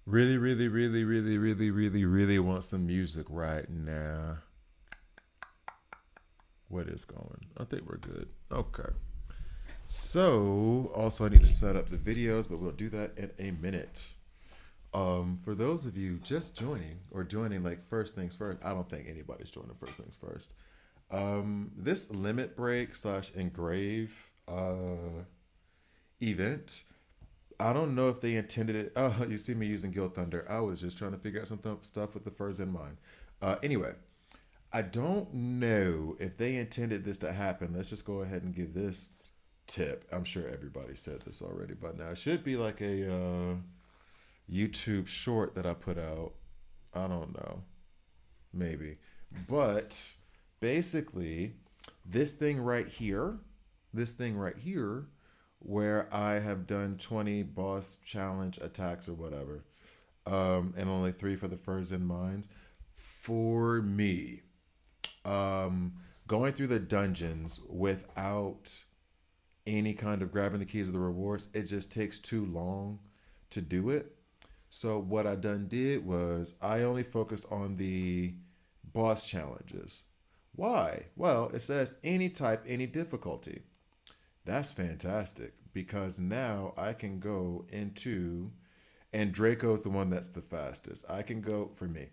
Really, really, really, really, really, really, really want some music right now. What is going? I think we're good. Okay. So, also, I need to set up the videos, but we'll do that in a minute. For those of you just joining or joining like first things first, I don't think anybody's joining first things first. This limit break slash engrave event, I don't know if they intended it. Oh, you see me using Guild Thunder. I was just trying to figure out some stuff with the furs in mind. Anyway, I don't know if they intended this to happen. Let's just go ahead and give this tip. I'm sure everybody said this already by now. It should be like a YouTube short that I put out. I don't know. Maybe. But basically, this thing right here, this thing right here, where I have done 20 boss challenge attacks or whatever, and only three for the furs and mines. For me, um, going through the dungeons without any kind of grabbing the keys of the rewards, it just takes too long to do it. So what I done did was I only focused on the boss challenges. Why? Well, it says any type, any difficulty. That's fantastic because now I can go into, and Draco's the one that's the fastest. I can go, for me,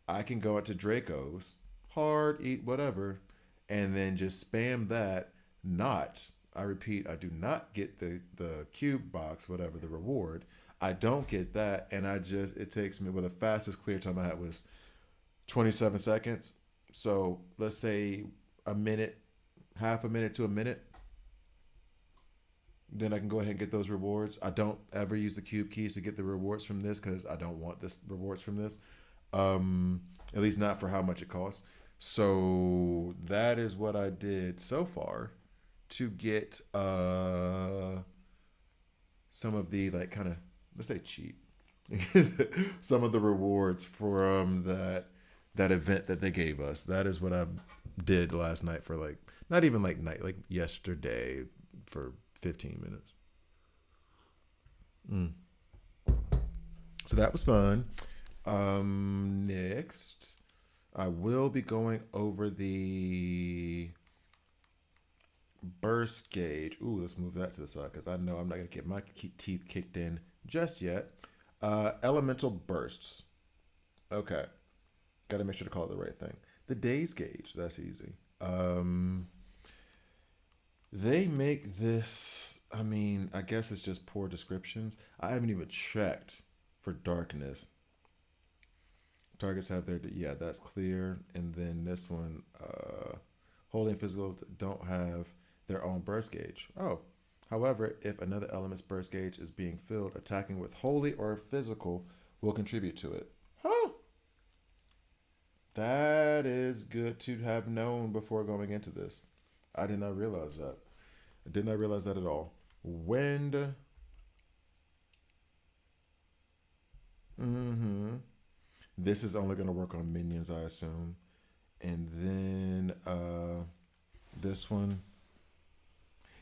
I can go into Draco's, hard, eat, whatever, and then just spam that. Not, I repeat, I do not get the cube box, whatever, the reward. I don't get that, and it takes me, well, the fastest clear time I had was 27 seconds. So let's say a minute, half a minute to a minute, then I can go ahead and get those rewards. I don't ever use the cube keys to get the rewards from this because I don't want this rewards from this. At least not for how much it costs. So that is what I did so far to get some of the like kind of, let's say, cheap some of the rewards from that event that they gave us. That is what I did last night for like not even like night, like yesterday for 15 minutes. Mm. So that was fun. Next, I will be going over the burst gauge. Ooh, let's move that to the side because I know I'm not going to get my teeth kicked in just yet. Elemental bursts. Okay. Got to make sure to call it the right thing. The days gauge. That's easy. They make this. I mean, I guess it's just poor descriptions. I haven't even checked for darkness. Targets have their, yeah, that's clear. And then this one, holy and physical don't have their own burst gauge. Oh, however, if another element's burst gauge is being filled, attacking with holy or physical will contribute to it. Huh? That is good to have known before going into this. I did not realize that. I did not realize that at all. Wind. Mm-hmm. This is only going to work on minions, I assume. And then this one.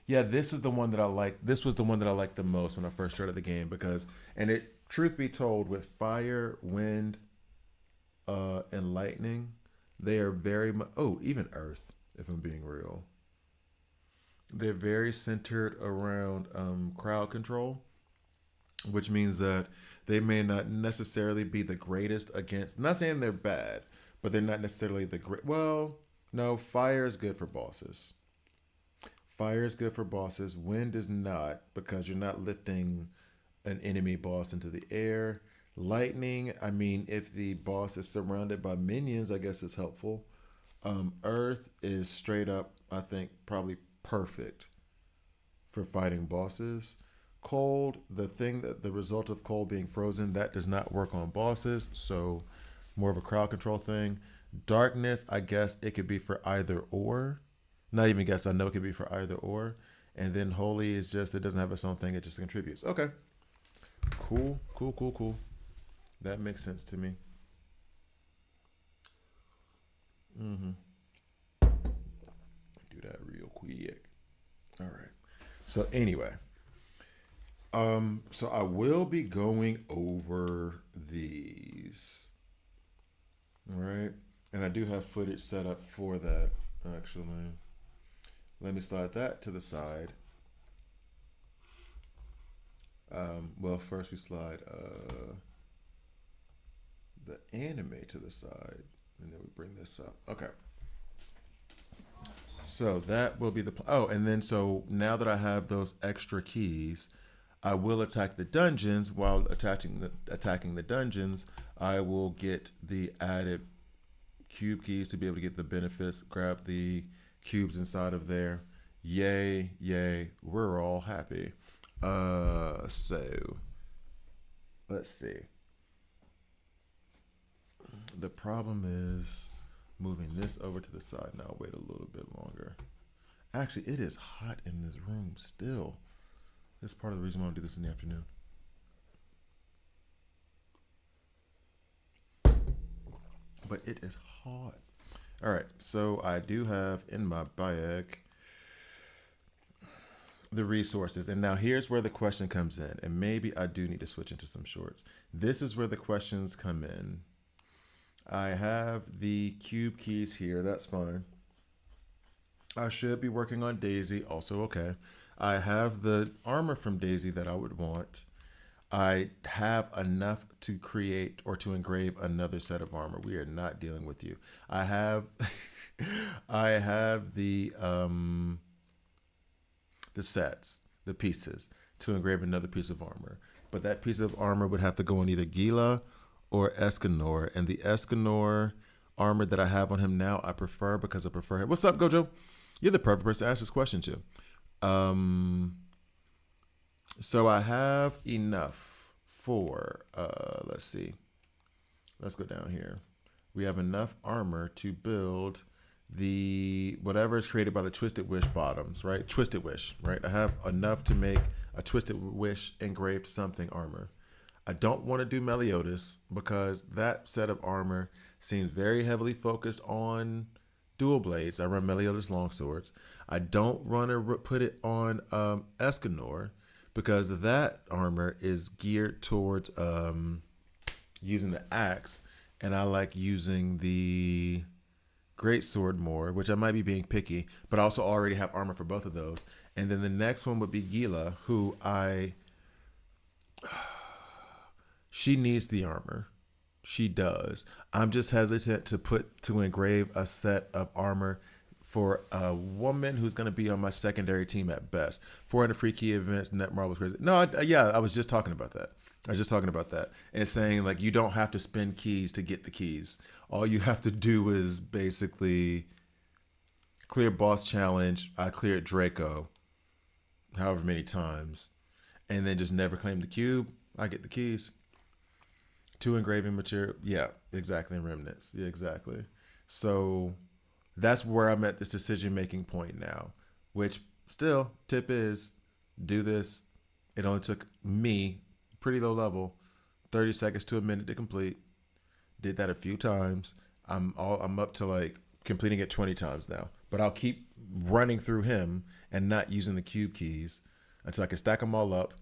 Yeah, this is the one that I like. This was the one that I liked the most when I first started the game because, and it, truth be told, with fire, wind, and lightning, they are very much. Oh, even earth, if I'm being real. They're very centered around crowd control, which means that they may not necessarily be the greatest against. I'm not saying they're bad, but they're not necessarily the great. Well, no, fire is good for bosses. Fire is good for bosses. Wind is not because you're not lifting an enemy boss into the air. Lightning, I mean, if the boss is surrounded by minions, I guess it's helpful. Earth is straight up, I think, probably perfect for fighting bosses. Cold, the thing that the result of cold being frozen, that does not work on bosses. So more of a crowd control thing. Darkness, I guess it could be for either or. Not even guess, I know it could be for either or. And then holy is just, it doesn't have its own thing, it just contributes. Okay. Cool, cool, cool, cool. That makes sense to me. Mm-hmm. Do that real quick. All right. So anyway, So I will be going over these. All right. And I do have footage set up for that, actually. Let me slide that to the side. Well, first we slide the anime to the side, and then we bring this up. Okay. So that will be the oh, and then so now that I have those extra keys, I will attack the dungeons. While attacking the dungeons, I will get the added cube keys to be able to get the benefits. Grab the cubes inside of there. Yay, yay! We're all happy. So let's see. The problem is moving this over to the side. Now I'll wait a little bit longer. Actually, it is hot in this room still. That's part of the reason why I do this in the afternoon. But it is hot. All right, so I do have in my bag the resources. And now here's where the question comes in. And maybe I do need to switch into some shorts. This is where the questions come in. I have the cube keys here. That's fine. I should be working on Daisy. Also okay. I have the armor from Daisy that I would want. I have enough to create or to engrave another set of armor. We are not dealing with you. I have I have the sets, the pieces to engrave another piece of armor. But that piece of armor would have to go on either Gila or Escanor. And the Escanor armor that I have on him now, I prefer because I prefer him. What's up, Gojo? You're the perfect person to ask this question to. So I have enough for, let's see. Let's go down here. We have enough armor to build the whatever is created by the Twisted Wish bottoms, right? Twisted Wish, right? I have enough to make a Twisted Wish engraved something armor. I don't want to do Meliodas because that set of armor seems very heavily focused on dual blades. I run Meliodas longswords. I don't want to put it on Escanor because that armor is geared towards using the axe, and I like using the great sword more, which I might be being picky, but I also already have armor for both of those. And then the next one would be Gila, who she needs the armor. She does. I'm just hesitant to engrave a set of armor for a woman who's going to be on my secondary team at best. 400 free key events, Netmarble was crazy. No, I was just talking about that. And saying like you don't have to spend keys to get the keys. All you have to do is basically clear boss challenge. I cleared Draco however many times, and then just never claim the cube. I get the keys. 2 engraving material. Yeah, exactly. And remnants. Yeah, exactly. So that's where I'm at this decision making point now, which still tip is do this. It only took me pretty low level, 30 seconds to a minute to complete. Did that a few times. I'm up to like completing it 20 times now, but I'll keep running through him and not using the cube keys until I can stack them all up.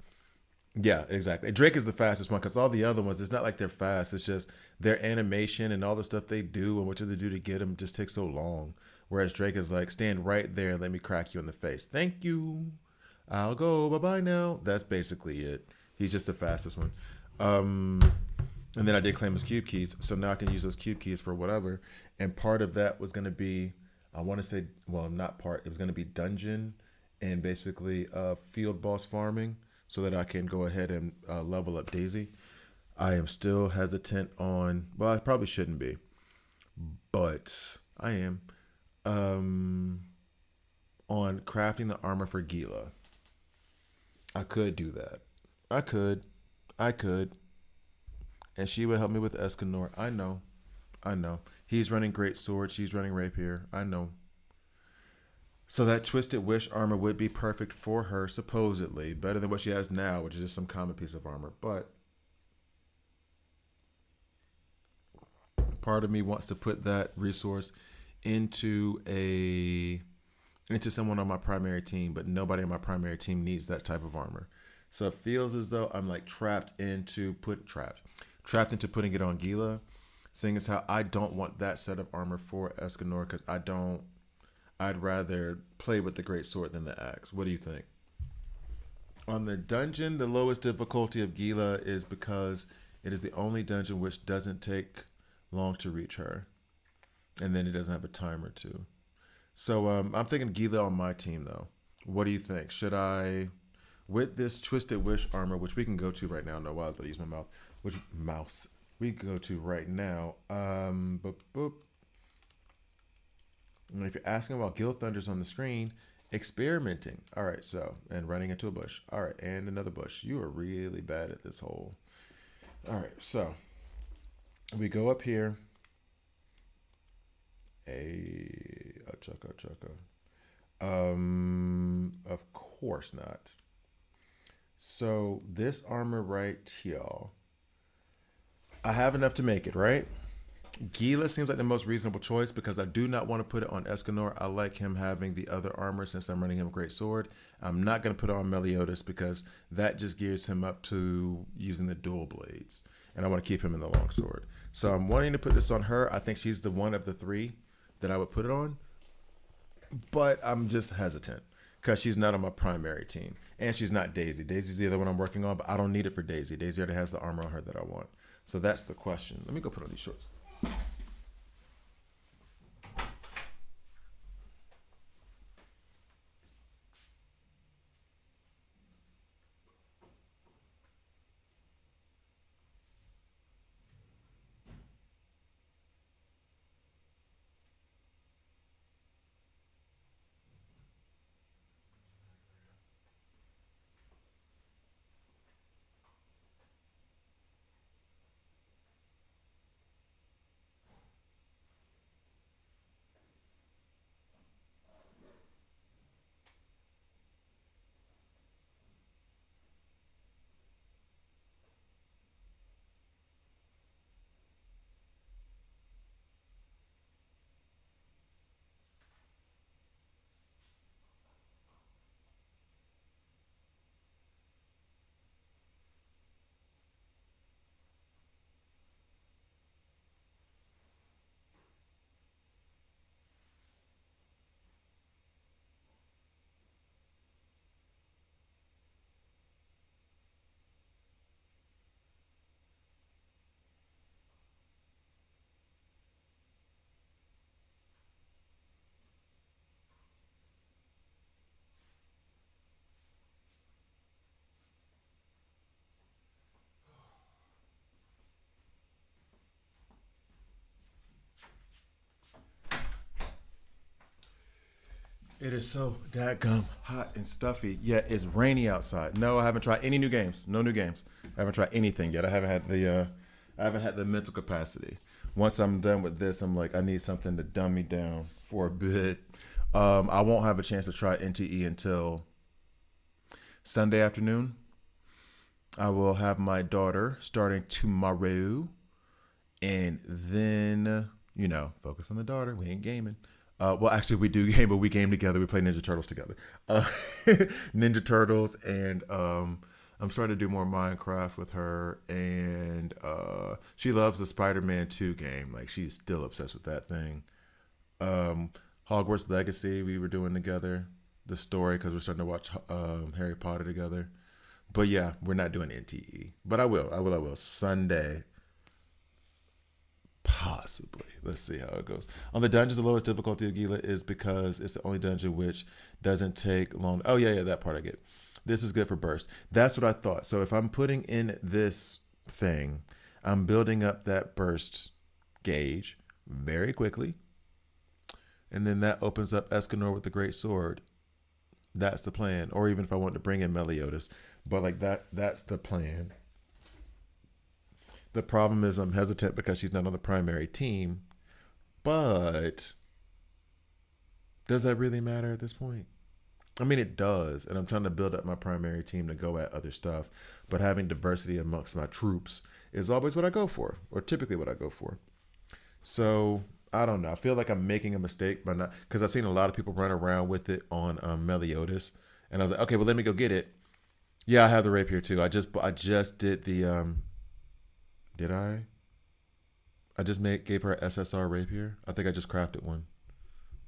Yeah, exactly. Drake is the fastest one because all the other ones, it's not like they're fast. It's just their animation and all the stuff they do and what they do to get them just takes so long. Whereas Drake is like, stand right there and let me crack you in the face. Thank you. I'll go. Bye-bye now. That's basically it. He's just the fastest one. And then I did claim his cube keys. So now I can use those cube keys for whatever. And part of that was going to be, I want to say, well, not part. It was going to be dungeon and basically field boss farming, so that I can go ahead and level up Daisy. I am still hesitant on, well, I probably shouldn't be, but I am, on crafting the armor for Gila. I could do that. I could. And she would help me with Escanor. I know. He's running great sword. She's running rapier. I know. So that Twisted Wish armor would be perfect for her, supposedly. Better than what she has now, which is just some common piece of armor. But part of me wants to put that resource into someone on my primary team, but nobody on my primary team needs that type of armor. So it feels as though I'm like trapped into putting it on Gila, seeing as how I don't want that set of armor for Escanor because I don't. I'd rather play with the great sword than the axe. What do you think? On the dungeon, the lowest difficulty of Gila is because it is the only dungeon which doesn't take long to reach her, and then it doesn't have a timer too. So I'm thinking Gila on my team though. What do you think? Should I, with this Twisted Wish armor, which we can go to right now? No, while I use my mouth. Which mouse we can go to right now? Boop, boop. And if you're asking about Guild Thunder's on the screen, experimenting. All right, so and running into a bush. All right, and another bush. You are really bad at this hole. All right, so we go up here. A chugga. Of course not. So this armor right here, I have enough to make it, right? Gila seems like the most reasonable choice because I do not want to put it on Escanor. I like him having the other armor since I'm running him a great sword. I'm not going to put it on Meliodas because that just gears him up to using the dual blades. And I want to keep him in the long sword. So I'm wanting to put this on her. I think she's the one of the three that I would put it on. But I'm just hesitant because she's not on my primary team. And she's not Daisy. Daisy's the other one I'm working on, but I don't need it for Daisy. Daisy already has the armor on her that I want. So that's the question. Let me go put on these shorts. It is so dadgum hot and stuffy, yet it's rainy outside. No, I haven't tried any new games. No new games. I haven't tried anything yet. I haven't had the mental capacity. Once I'm done with this, I'm like, I need something to dumb me down for a bit. I won't have a chance to try NTE until Sunday afternoon. I will have my daughter starting tomorrow, and then focus on the daughter. We ain't gaming. Well, actually, we do game, but we game together. We play Ninja Turtles together. Ninja Turtles, and I'm starting to do more Minecraft with her, and she loves the Spider-Man 2 game. Like, she's still obsessed with that thing. Hogwarts Legacy, we were doing together. The story, because we're starting to watch Harry Potter together. But yeah, we're not doing NTE. But I will. Sunday, possibly. Let's see how it goes. On the dungeons, the lowest difficulty of Gila is because it's the only dungeon which doesn't take long. Oh, yeah, that part I get. This is good for burst. That's what I thought. So if I'm putting in this thing, I'm building up that burst gauge very quickly. And then that opens up Escanor with the great sword. That's the plan. Or even if I want to bring in Meliodas. But like that's the plan. The problem is I'm hesitant because she's not on the primary team. But does that really matter at this point? I mean, it does. And I'm trying to build up my primary team to go at other stuff. But having diversity amongst my troops is always what I go for, or typically what I go for. So I don't know. I feel like I'm making a mistake by not, because I've seen a lot of people run around with it on Meliodas. And I was like, okay, well, let me go get it. Yeah, I have the rapier too. I just did the did I? I just made gave her a SSR rapier. I think I just crafted one.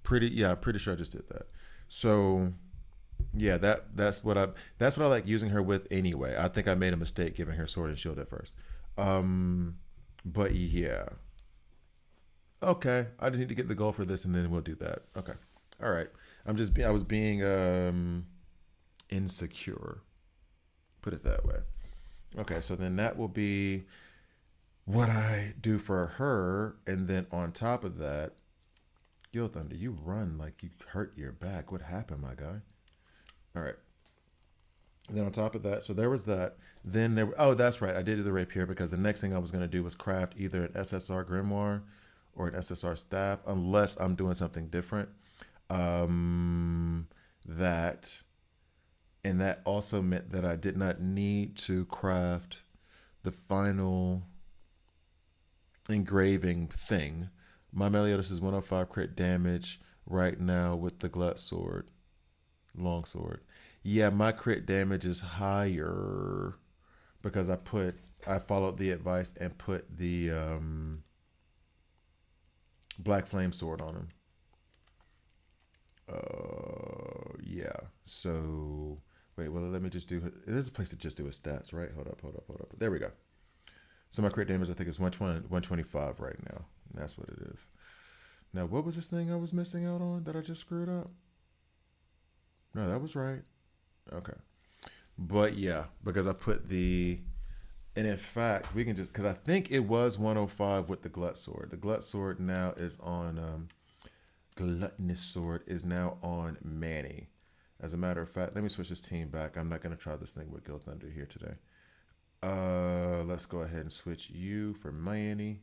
Pretty yeah, I'm pretty sure I just did that. So yeah, that's what I like using her with anyway. I think I made a mistake giving her sword and shield at first. Um but yeah. Okay. I just need to get the goal for this and then we'll do that. Okay. All right. I was being insecure. Put it that way. Okay, so then that will be what I do for her, and then on top of that, Yo Thunder, you run like you hurt your back. What happened, my guy? All right. And then on top of that, so there was that. Then there. Oh, that's right. I did do the rapier because the next thing I was gonna do was craft either an SSR grimoire or an SSR staff, unless I'm doing something different. That and that also meant that I did not need to craft the final engraving thing. My Meliodas is 105 crit damage right now with the glut sword, long sword. Yeah, my crit damage is higher because I followed the advice and put the black flame sword on him. Yeah. So wait, well let me just do. There's a place to just do his stats, right? Hold up. There we go. So my crit damage I think is 120, 125 right now. And that's what it is. Now what was this thing I was missing out on that I just screwed up? No, that was right. Okay. But yeah, because I put the and in fact we can just because I think it was 105 with the glut sword. The glut sword now is on gluttonous sword is now on Manny. As a matter of fact, let me switch this team back. I'm not gonna try this thing with Guild Thunder here today. Let's go ahead and switch you for Manny,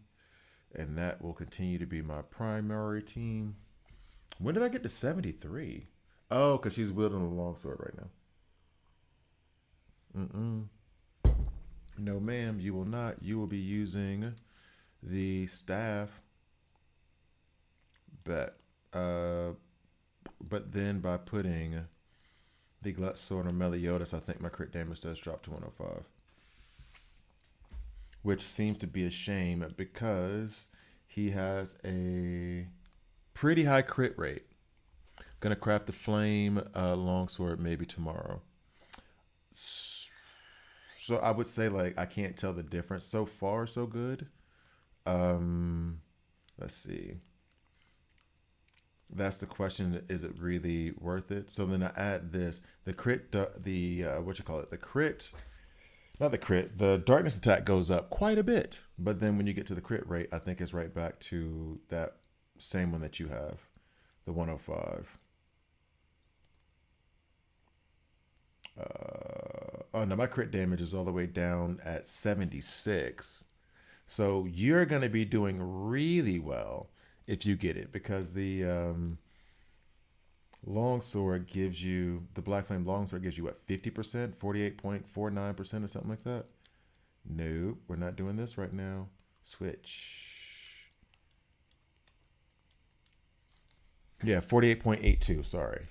and that will continue to be my primary team. When did I get to 73? Oh, because she's wielding a longsword right now. Mm-mm. No, ma'am, you will not. You will be using the staff bet. But then by putting the glut sword on Meliodas, I think my crit damage does drop to 105, which seems to be a shame because he has a pretty high crit rate. Gonna craft the flame longsword maybe tomorrow. So I would say like I can't tell the difference. So far, so good. Um, let's see. That's the question. Is it really worth it? So then I add this. The crit, the what you call it? The crit, not the crit. The darkness attack goes up quite a bit, but then when you get to the crit rate, I think it's right back to that same one that you have, the 105. Oh no, my crit damage is all the way down at 76. So you're going to be doing really well if you get it because the longsword gives you the black flame longsword gives you what 50%, 48.49% or something like that. No, we're not doing this right now. Switch. Yeah, 48.82. Sorry.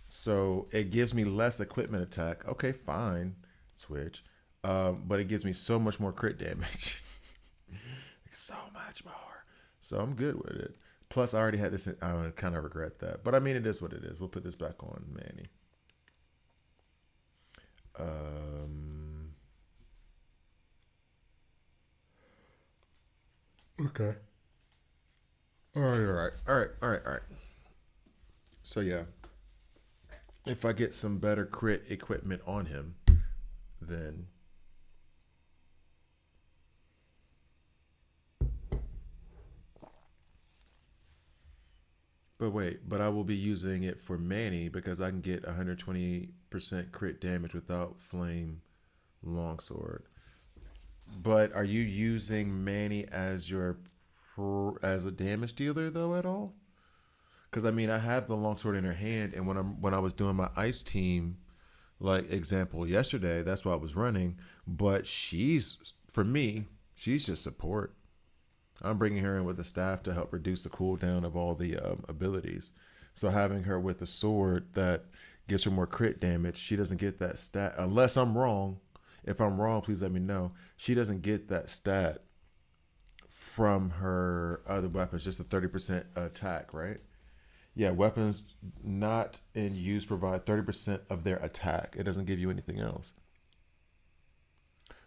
So it gives me less equipment attack. Okay, fine. Switch. But it gives me so much more crit damage. So much more. So I'm good with it. Plus, I already had this. I kind of regret that. But I mean, it is what it is. We'll put this back on Manny. Um, okay. All right. So yeah, if I get some better crit equipment on him, then but wait, but I will be using it for Manny because I can get 120% crit damage without flame longsword. But are you using Manny as your as a damage dealer though at all? Because I mean, I have the longsword in her hand, and when I was doing my ice team, like example yesterday, that's what I was running. But she's for me, she's just support. I'm bringing her in with the staff to help reduce the cooldown of all the abilities. So having her with a sword that gives her more crit damage. She doesn't get that stat unless I'm wrong. If I'm wrong, please let me know. She doesn't get that stat from her other weapons, just a 30% attack, right? Yeah, weapons not in use provide 30% of their attack. It doesn't give you anything else.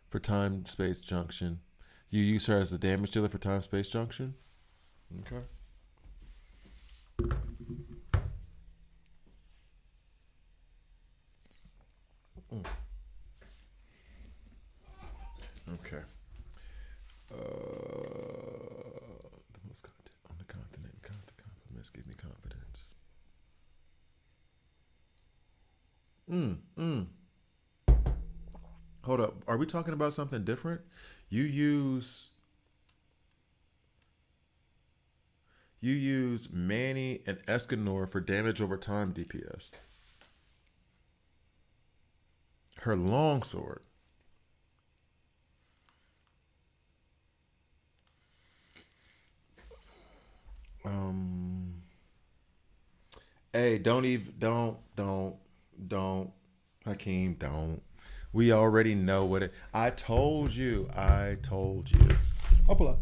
For time space junction, you use her as the damage dealer for time space junction. Okay. Okay. The most content on the continent. Constant compliments give me confidence. Mm, mm. Hold up. Are we talking about something different? You use you use Manny and Escanor for damage over time DPS. Her longsword. Um. Hey, don't, Hakeem, don't. We already know what it. I told you. I told you. Up.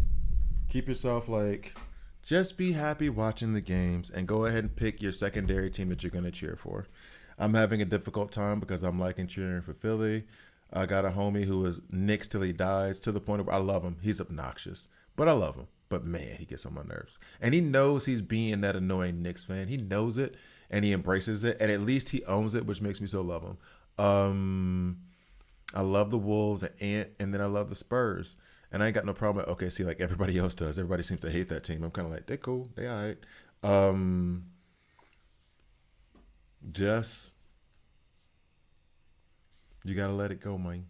Keep yourself like. Just be happy watching the games and go ahead and pick your secondary team that you're going to cheer for. I'm having a difficult time because I'm liking cheering for Philly. I got a homie who is Knicks till he dies to the point of I love him. He's obnoxious, but I love him. But man, he gets on my nerves. And he knows he's being that annoying Knicks fan. He knows it and he embraces it. And at least he owns it, which makes me so love him. I love the Wolves and then I love the Spurs. And I ain't got no problem with OKC like everybody else does. Everybody seems to hate that team. I'm kind of like, they're cool. They all right. Just, you got to let it go, man.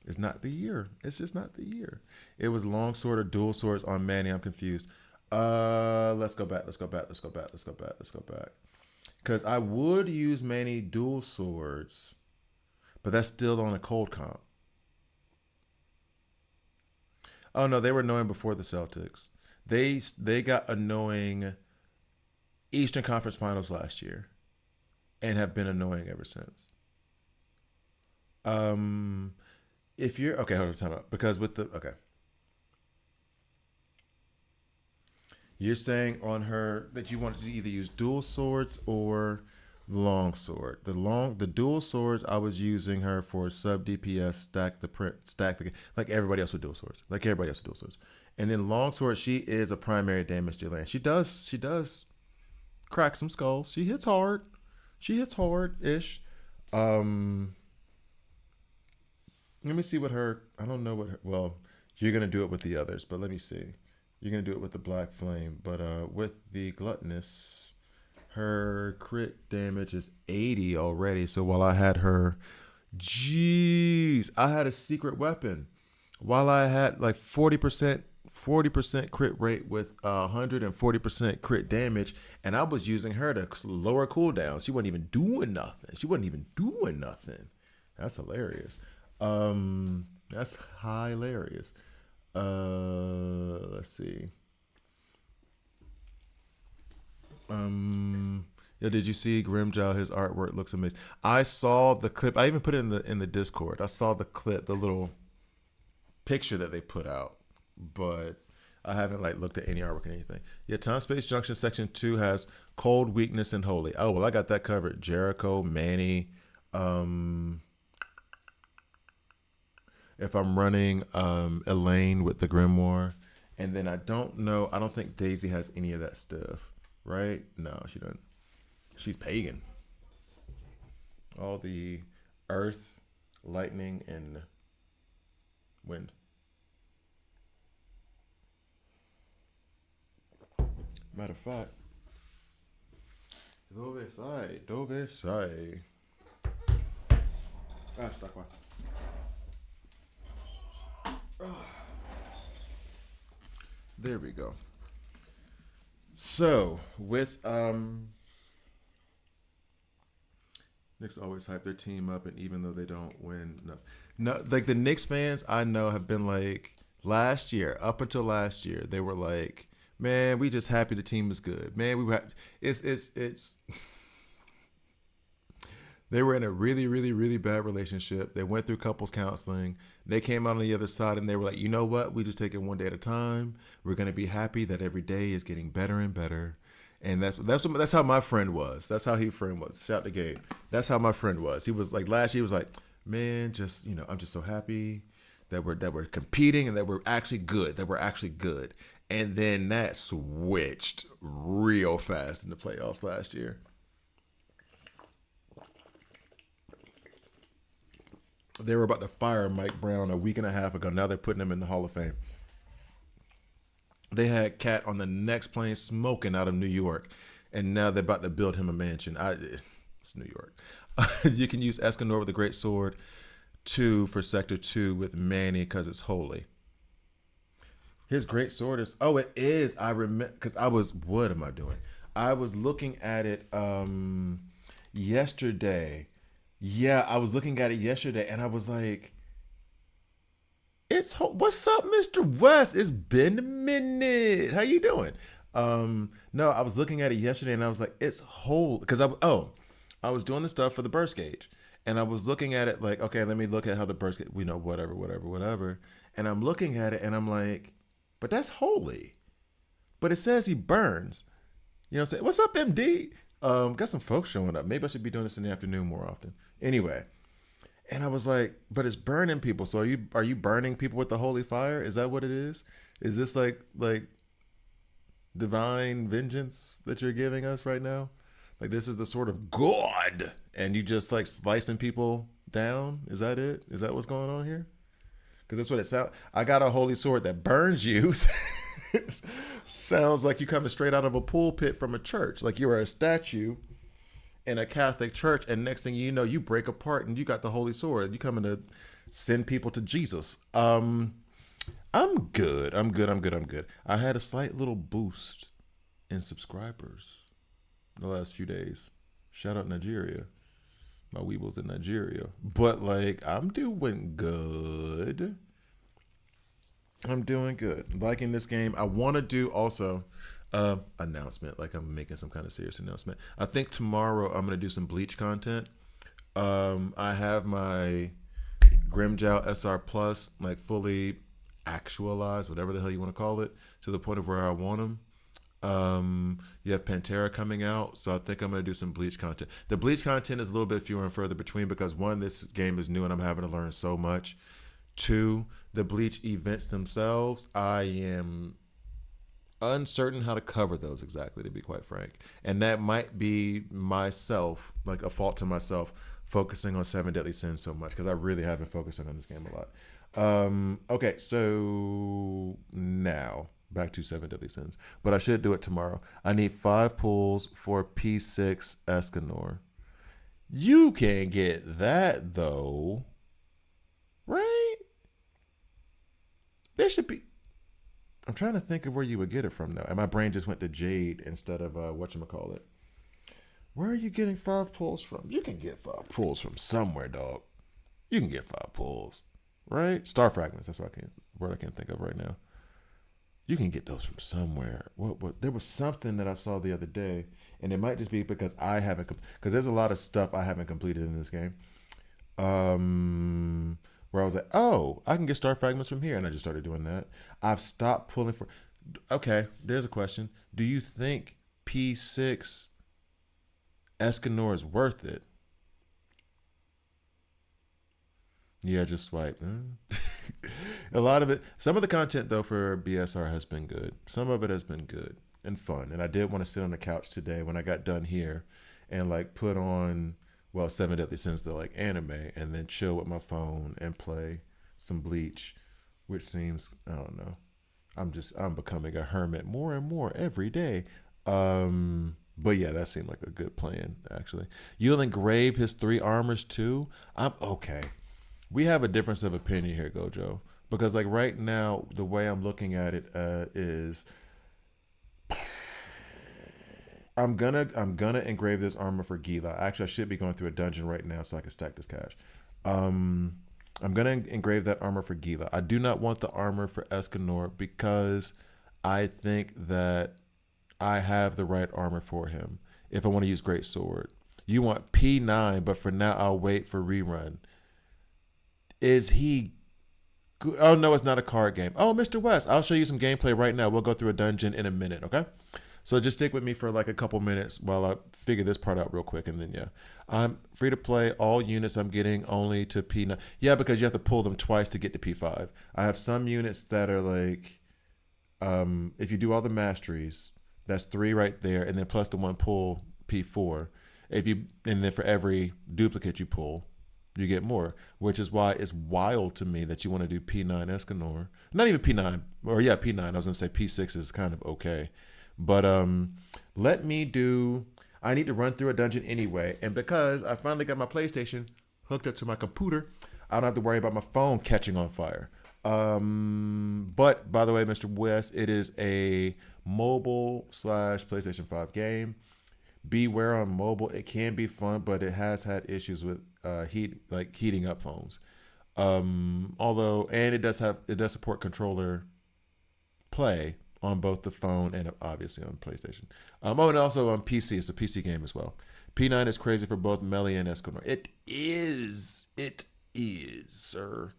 It's not the year. It's just not the year. It was long sword or dual swords on Manny. I'm confused. Let's go back. Because I would use Manny dual swords, but that's still on a cold comp. Oh no, they were annoying before the Celtics. They got annoying Eastern Conference Finals last year, and have been annoying ever since. Um, if you're okay, hold on, time out. Because with the okay, you're saying on her that you wanted to either use dual swords or long sword. The dual swords I was using her for sub DPS stack the like everybody else with dual swords. Like everybody else with dual swords. And then long sword, she is a primary damage dealer. And she does crack some skulls. She hits hard. She hits hard ish. Um Let me see what her. I don't know what her. Well, you're gonna do it with the others, but let me see. You're gonna do it with the Black Flame, but with the Gluttonous, her crit damage is 80 already. So while I had her, jeez, I had a secret weapon. While I had like 40% crit rate with 140% crit damage, and I was using her to lower cooldown. She wasn't even doing nothing. That's hilarious. That's hilarious. Let's see. Yeah, did you see Grimjaw? His artwork looks amazing. I saw the clip. I even put it in the Discord. I saw the clip, the little picture that they put out, but I haven't like looked at any artwork or anything. Yeah, Time Space Junction Section 2 has Cold, Weakness, and Holy. Oh well, I got that covered. Jericho, Manny. If I'm running Elaine with the Grimoire, and then I don't know. I don't think Daisy has any of that stuff, right? No, she doesn't. She's pagan. All the earth, lightning, and wind. Matter of fact, dove sai. Ah, sta qua. There we go. So with Knicks always hype their team up, and even though they don't win, no, like the Knicks fans I know have been like last year, up until last year, they were like, man, we just happy the team is good. Man, it's They were in a really, really, really bad relationship. They went through couples counseling. They came out on the other side and they were like, you know what? We just take it one day at a time. We're gonna be happy that every day is getting better and better. And that's how my friend was. That's how he friend was. Shout to Gabe. That's how my friend was. He was like last year. He was like, man, just I'm just so happy that we're competing and that we're actually good. That we're actually good. And then that switched real fast in the playoffs last year. They were about to fire Mike Brown a week and a half ago. Now they're putting him in the Hall of Fame. They had Cat on the next plane smoking out of New York, and now they're about to build him a mansion. It's New York. You can use Escanor with the Great Sword 2 for Sector 2 with Manny because it's holy. His Great Sword is, oh, it is. I remember, because what am I doing? I was looking at it yesterday. Yeah, I was looking at it yesterday, and I was like, what's up, Mr. West? It's been a minute. How you doing? No, I was looking at it yesterday and I was like, it's whole because I was doing the stuff for the burst gauge and I was looking at it like, okay, let me look at how the burst gauge, whatever. And I'm looking at it and I'm like, but that's holy. But it says he burns. You know what I'm saying? What's up, MD? Got some folks showing up. Maybe I should be doing this in the afternoon more often. Anyway. And I was like, but it's burning people. So are you burning people with the holy fire? Is that what it is? Is this like divine vengeance that you're giving us right now? Like this is the sort of God and you just like slicing people down? Is that it? Is that what's going on here? Because that's what it sounds. I got a holy sword that burns you. Sounds like you coming straight out of a pulpit from a church. Like you are a statue in a Catholic church, and next thing you know, you break apart and you got the holy sword. You coming to send people to Jesus. I'm good. I'm good. I had a slight little boost in subscribers the last few days. Shout out Nigeria. My weebles in Nigeria. But like, I'm doing good. Liking this game. I want to do also announcement, like I'm making some kind of serious announcement. I think tomorrow I'm gonna do some Bleach content. I have my Grimjow SR Plus like fully actualized, whatever the hell you want to call it, to the point of where I want them. You have Pantera coming out, so I think I'm gonna do some Bleach content. The Bleach content is a little bit fewer and further between because one, this game is new and I'm having to learn so much. Two, the Bleach events themselves, I am uncertain how to cover those exactly, to be quite frank. And that might be myself, like a fault to myself, focusing on Seven Deadly Sins so much because I really have been focusing on this game a lot. Okay, so now back to Seven Deadly Sins, but I should do it tomorrow. I need 5 pulls for P6 Escanor. You can get that though, right? There should be. I'm trying to think of where you would get it from now. And my brain just went to Jade instead of whatchamacallit. Where are you getting 5 pulls from? You can get 5 pulls from somewhere, dog. You can get 5 pulls. Right? Star fragments. That's what I can't think of right now. You can get those from somewhere. What there was something that I saw the other day, and it might just be because I haven't, because there's a lot of stuff I haven't completed in this game. Where I was like, oh, I can get star fragments from here. And I just started doing that. I've stopped pulling for. Okay, there's a question. Do you think P6 Escanor is worth it? Yeah, just swipe. A lot of it. Some of the content, though, for BSR has been good. Some of it has been good and fun. And I did want to sit on the couch today when I got done here and like put on, well, Seven Deadly Sins, the like anime, and then chill with my phone and play some Bleach, which seems, I don't know, I'm becoming a hermit more and more every day. But yeah, that seemed like a good plan actually. You'll engrave his 3 armors too. I'm okay. We have a difference of opinion here, Gojo, because like right now the way I'm looking at it is I'm gonna engrave this armor for Gila. Actually, I should be going through a dungeon right now so I can stack this cash. I'm gonna engrave that armor for Gila. I do not want the armor for Escanor because I think that I have the right armor for him if I want to use Great Sword. You want P9, but for now I'll wait for rerun. Is he? Oh no, it's not a card game. Oh, Mr. West, I'll show you some gameplay right now. We'll go through a dungeon in a minute, okay? So just stick with me for like a couple minutes while I figure this part out real quick, and then yeah, I'm free to play. All units I'm getting only to P9. Yeah, because you have to pull them twice to get to P5. I have some units that are like, if you do all the masteries, that's 3 right there, and then plus the one pull P4. And then for every duplicate you pull, you get more, which is why it's wild to me that you want to do P9 Escanor. Not even P9, or yeah, P9. I was going to say P6 is kind of okay. But let me do, I need to run through a dungeon anyway. And because I finally got my PlayStation hooked up to my computer, I don't have to worry about my phone catching on fire. But by the way, Mr. West, it is a mobile / PlayStation 5 game. Beware on mobile. It can be fun, but it has had issues with heating up phones. Although, and it does support controller play on both the phone and obviously on PlayStation. And also on PC. It's a PC game as well. P9 is crazy for both Melee and Escanor. It is, sir.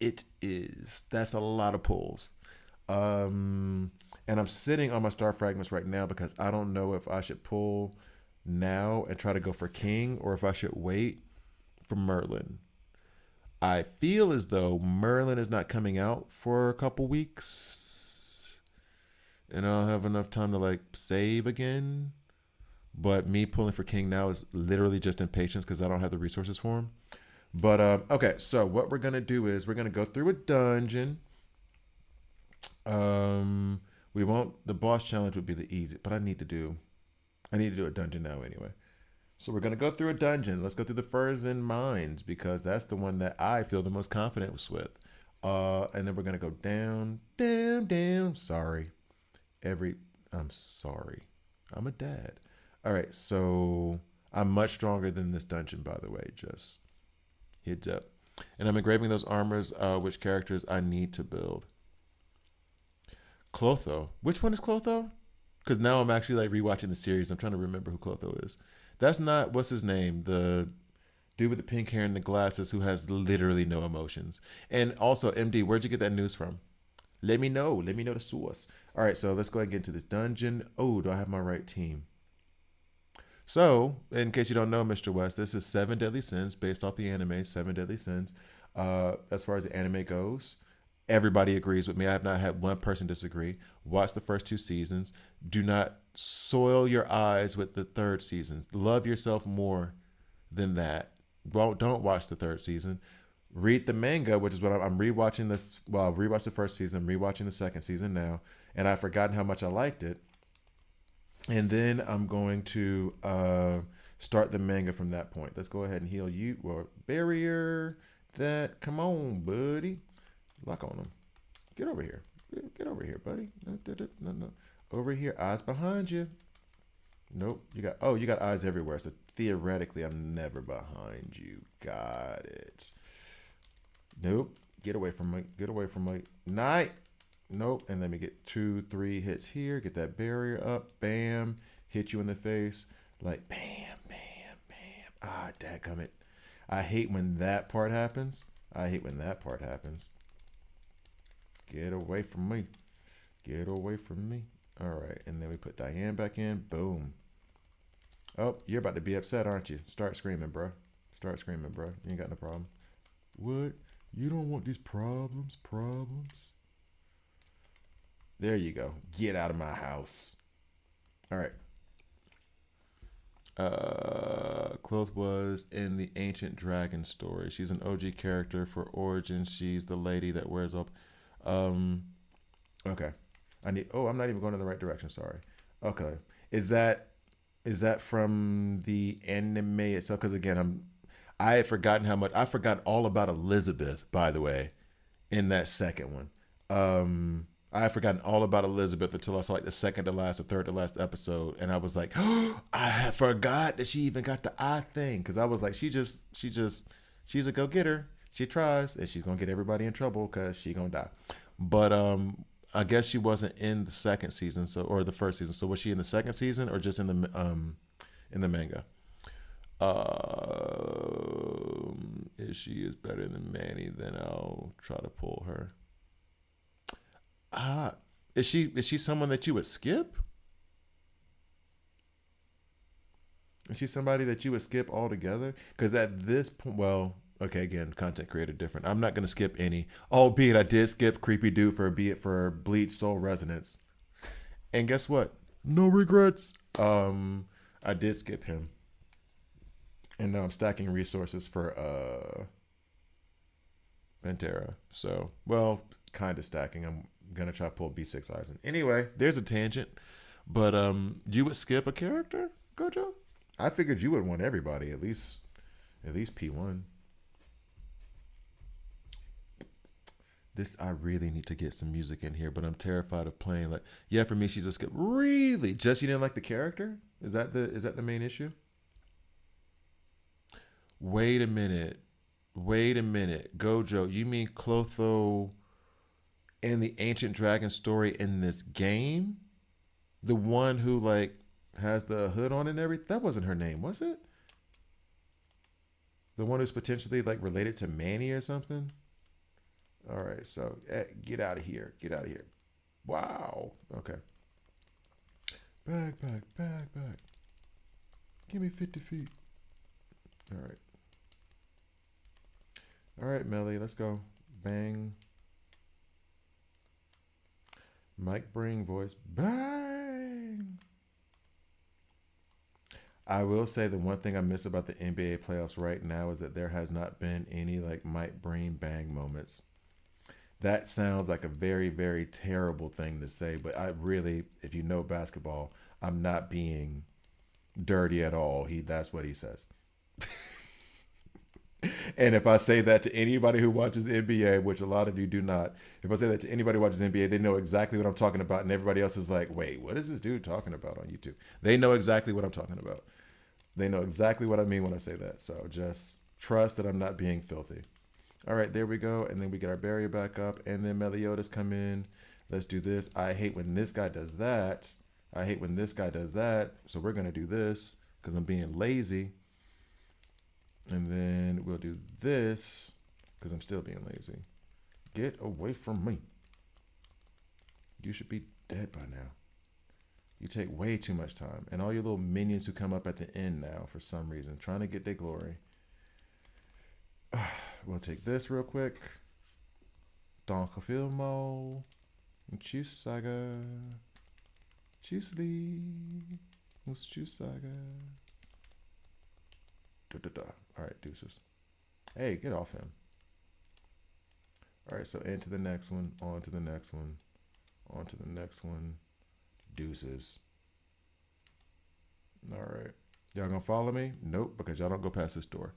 It is. That's a lot of pulls. And I'm sitting on my star fragments right now because I don't know if I should pull now and try to go for King or if I should wait for Merlin. I feel as though Merlin is not coming out for a couple weeks and I don't have enough time to like save again. But me pulling for King now is literally just impatience because I don't have the resources for him. But okay, so what we're gonna do is we're gonna go through a dungeon. The boss challenge would be the easy, but I need to do a dungeon now anyway. So we're gonna go through a dungeon. Let's go through the Frozen Mines because that's the one that I feel the most confident with. And then we're gonna go down. Sorry. I'm sorry. I'm a dad. All right, so I'm much stronger than this dungeon, by the way, just heads up. And I'm engraving those armors, which characters I need to build. Clotho. Which one is Clotho? Because now I'm actually like rewatching the series. I'm trying to remember who Clotho is. That's not, what's his name? The dude with the pink hair and the glasses who has literally no emotions. And also, MD, where'd you get that news from? Let me know. Let me know the source. All right, so let's go ahead and get into this dungeon. Oh, do I have my right team? So, in case you don't know, Mr. West, this is 7 Deadly Sins based off the anime, 7 Deadly Sins. As far as the anime goes, everybody agrees with me. I have not had one person disagree. Watch the first 2 seasons. Do not soil your eyes with the 3rd season. Love yourself more than that. Well, don't watch the 3rd season. Read the manga, which is what I'm rewatching this. Well, I rewatched the 1st season, rewatching the 2nd season now, and I've forgotten how much I liked it. And then I'm going to start the manga from that point. Let's go ahead and heal you. Well, barrier that. Come on, buddy. Lock on him. Get over here. Get over here, buddy. No. Over here. Eyes behind you. Nope. You got eyes everywhere. So theoretically, I'm never behind you. Got it. Nope. Get away from me. Get away from me. Night. Nope. And let me get 2, 3 hits here. Get that barrier up. Bam. Hit you in the face. Like bam, bam, bam. Ah, dadgummit. I hate when that part happens. Get away from me. Get away from me. All right. And then we put Diane back in. Boom. Oh, you're about to be upset, aren't you? Start screaming, bro. You ain't got no problem. What? You don't want these problems? There you go. Get out of my house. All right. Cloth was in the Ancient Dragon story. She's an OG character for Origins. She's the lady that wears up. Okay. I'm not even going in the right direction. Sorry. Okay. Is that from the anime itself? Because again, I had forgotten how much. I forgot all about Elizabeth, by the way, in that second one. I had forgotten all about Elizabeth until I saw like the second to last or third to last episode, and I was like, oh, I had forgot that she even got the eye thing. Because I was like, she's a go-getter. She tries, and she's gonna get everybody in trouble because she gonna die. But I guess she wasn't in the second season, or the first season. So was she in the second season or just in the manga? If she is better than Manny, then I'll try to pull her. Ah, is she someone that you would skip? Is she somebody that you would skip altogether? Because at this point, well, okay, again, content creator different. I'm not gonna skip any. Albeit I did skip Creepy Dude for be it for Bleach Soul Resonance. And guess what? No regrets. I did skip him. And now I'm stacking resources for Pantera. So, well, kind of stacking. I'm gonna try to pull B6 Eisen. Anyway, there's a tangent. But you would skip a character, Gojo? I figured you would want everybody at least P1. This I really need to get some music in here, but I'm terrified of playing like yeah, for me she's a skip. Really? Just you didn't like the character? Is that the main issue? Wait a minute. Wait a minute. Gojo, you mean Clotho in the ancient dragon story in this game? The one who like has the hood on and everything? That wasn't her name, was it? The one who's potentially like related to Manny or something? All right, so get out of here. Get out of here. Wow. Okay. Back, back, back, back. Give me 50 feet. All right. All right, Melly, let's go. Bang. Mike Bring voice. Bang. I will say the one thing I miss about the NBA playoffs right now is that there has not been any like Mike Breen bang moments. That sounds like a very, very terrible thing to say, but I really, if you know basketball, I'm not being dirty at all. That's what he says. And if I say that to anybody who watches NBA, which a lot of you do not, if I say that to anybody who watches NBA, they know exactly what I'm talking about, and everybody else is like, "Wait, what is this dude talking about on YouTube?" They know exactly what I'm talking about. They know exactly what I mean when I say that. So just trust that I'm not being filthy. All right, there we go. And then we get our barrier back up. And then Meliodas come in. Let's do this. I hate when this guy does that. I hate when this guy does that. So we're going to do this because I'm being lazy. And then we'll do this because I'm still being lazy. Get away from me. You should be dead by now. You take way too much time. And all your little minions who come up at the end now for some reason, trying to get their glory. We'll take this real quick. Donka Filmo. Chusaga. Chusli. Chusaga. All right, deuces. Hey, get off him. All right, so into the next one, on to the next one, on to the next one. Deuces. All right. Y'all gonna follow me? Nope, because y'all don't go past this door.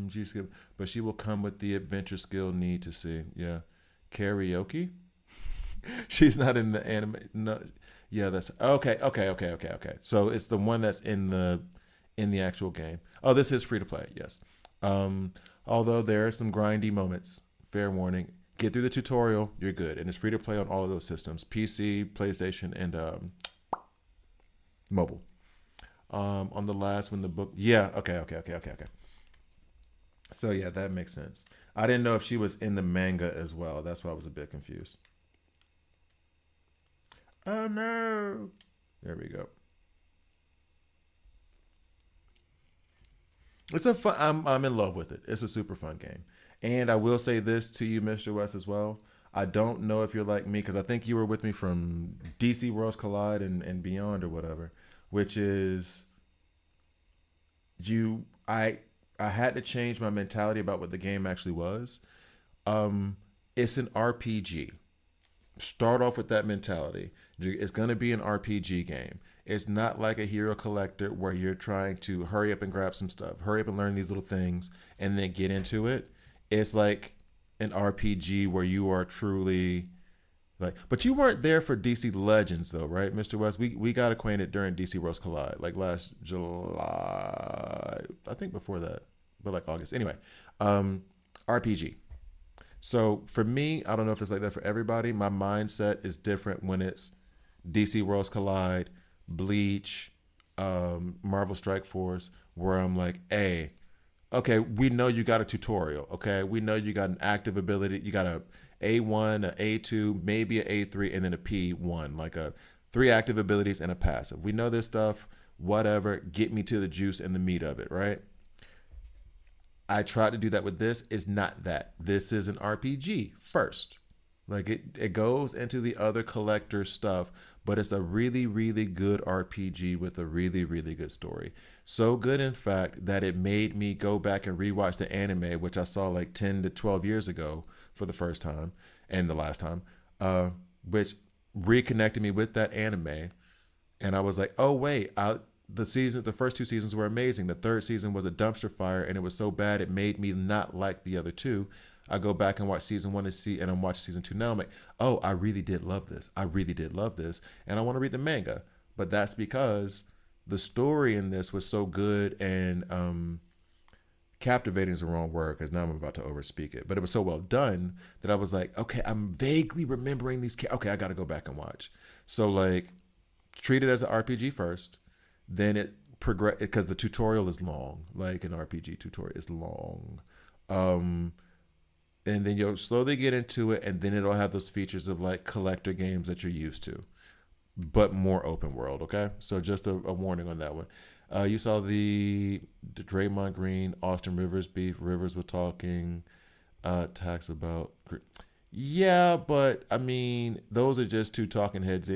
She skip, but she will come with the adventure skill need to see. Yeah, karaoke. She's not in the anime. No, yeah, that's okay. Okay, okay, okay, okay. So it's the one that's in the actual game. Oh, this is free to play. Yes. Although there are some grindy moments. Fair warning. Get through the tutorial. You're good, and it's free to play on all of those systems: PC, PlayStation, and mobile. On the last when the book, yeah, okay. So yeah, that makes sense. I didn't know if she was in the manga as well. That's why I was a bit confused. Oh no! There we go. It's a fun. I'm in love with it. It's a super fun game, and I will say this to you, Mr. West, as well. I don't know if you're like me because I think you were with me from DC Worlds Collide and beyond or whatever, which is you I had to change my mentality about what the game actually was. Um, it's an RPG. Start off with that mentality. It's going to be an RPG game. It's not like a hero collector where you're trying to hurry up and grab some stuff, hurry up and learn these little things, and then get into it. It's like an RPG where you are truly like, but you weren't there for DC Legends though, right, Mr. West? We got acquainted during DC Worlds Collide, like last July, I think before that, but like August. Anyway, RPG. So for me, I don't know if it's like that for everybody. My mindset is different when it's DC Worlds Collide, Bleach, Marvel Strike Force, where I'm like, hey, okay, we know you got a tutorial. Okay, we know you got an active ability. You got a A1, a A2, maybe a A3, and then a P1, like a three active abilities and a passive. We know this stuff. Whatever, get me to the juice and the meat of it, right? I tried to do that with this. It's not that. This is an RPG first. Like it goes into the other collector stuff, but it's a really, really good RPG with a really, really good story. So good, in fact, that it made me go back and rewatch the anime, which I saw like 10 to 12 years ago for the first time and the last time, which reconnected me with that anime. And I was like, oh wait, the first two seasons were amazing. The third season was a dumpster fire, and it was so bad it made me not like the other two. I go back and watch season one to see, and I'm watching season two now. I'm like, oh, I really did love this. I really did love this, and I want to read the manga. But that's because the story in this was so good and captivating is the wrong word because now I'm about to overspeak it. But it was so well done that I was like, okay, I'm vaguely remembering these. Okay, I got to go back and watch. So like, treat it as an RPG first, then it progress because the tutorial is long, like an RPG tutorial is long. Um, and then you'll slowly get into it, and then it'll have those features of like collector games that you're used to, but more open world. Okay, so just a warning on that one. You saw the Draymond Green, Austin Rivers beef. Rivers was talking tax about. Yeah, but I mean, those are just two talking heads.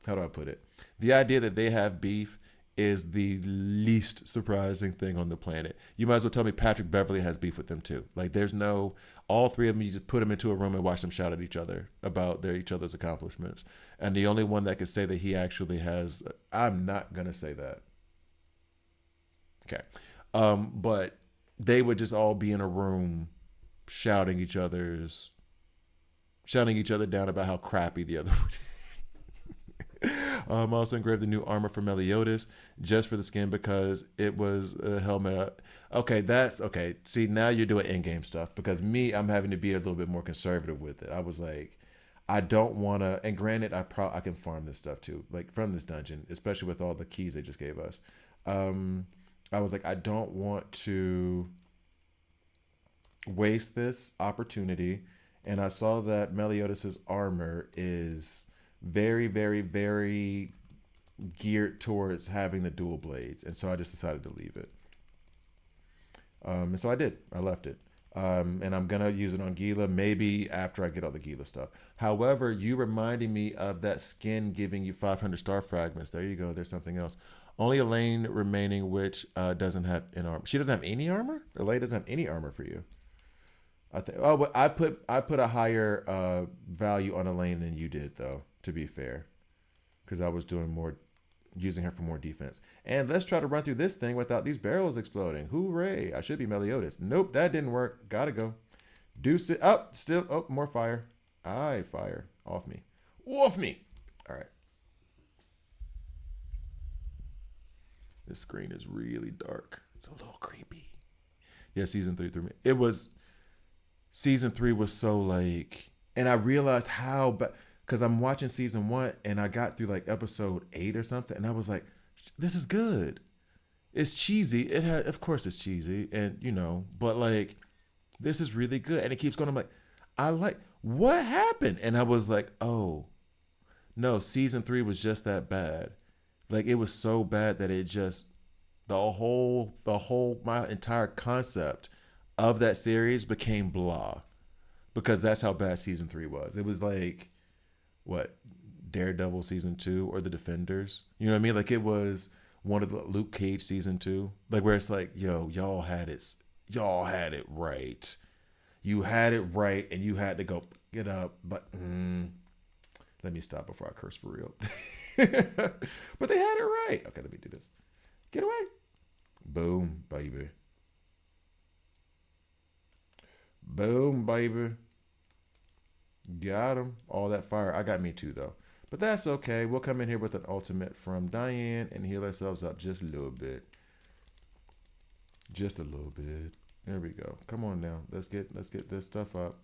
How do I put it? The idea that they have beef is the least surprising thing on the planet. You might as well tell me Patrick Beverly has beef with them too. Like, there's no, all three of them, you just put them into a room and watch them shout at each other about each other's accomplishments. And the only one that could say that he actually has, I'm not gonna say that. Okay, but they would just all be in a room shouting shouting each other down about how crappy the other one also engraved the new armor for Meliodas just for the skin because it was a helmet. Okay, that's okay. See, now you're doing in-game stuff because me, I'm having to be a little bit more conservative with it. I was like, I don't want to. And granted, I can farm this stuff too, like from this dungeon, especially with all the keys they just gave us. Um, I was like, I don't want to waste this opportunity. And I saw that Meliodas's armor is very, very, very geared towards having the dual blades, and so I just decided to leave it. And so I did. I left it. And I'm gonna use it on Gila maybe after I get all the Gila stuff. However, you reminding me of that skin giving you 500 star fragments. There you go. There's something else. Only Elaine remaining, which doesn't have an armor. She doesn't have any armor. Elaine doesn't have any armor for you. I think. Oh, but I put a higher value on Elaine than you did, though. To be fair, because I was doing more, using her for more defense. And let's try to run through this thing without these barrels exploding. Hooray! I should be Meliodas. Nope, that didn't work. Gotta go. Deuce it up. Still. Oh, more fire. Aye, fire. Off me. Off me. All right. This screen is really dark. It's a little creepy. Yeah, season three threw me. It was season three was so like, and I realized how, but because I'm watching season one and I got through like episode 8 or something, and I was like, this is good. It's cheesy. It had, of course, it's cheesy, and but like, this is really good, and it keeps going. I'm like, I like what happened, and I was like, oh no, season three was just that bad. Like it was so bad that it just the whole my entire concept of that series became blah because that's how bad season three was. It was like what Daredevil season two or the Defenders. You know what I mean? Like it was one of the Luke Cage season two. Like where it's like, yo, y'all had it right. You had it right, and you had to go get up. But let me stop before I curse for real. But they had it right. Okay, let me do this. Get away. Boom, baby. Boom, baby. Got him. All that fire. I got me too, though. But that's okay. We'll come in here with an ultimate from Diane and heal ourselves up just a little bit. Just a little bit. There we go. Come on now. Let's get this stuff up.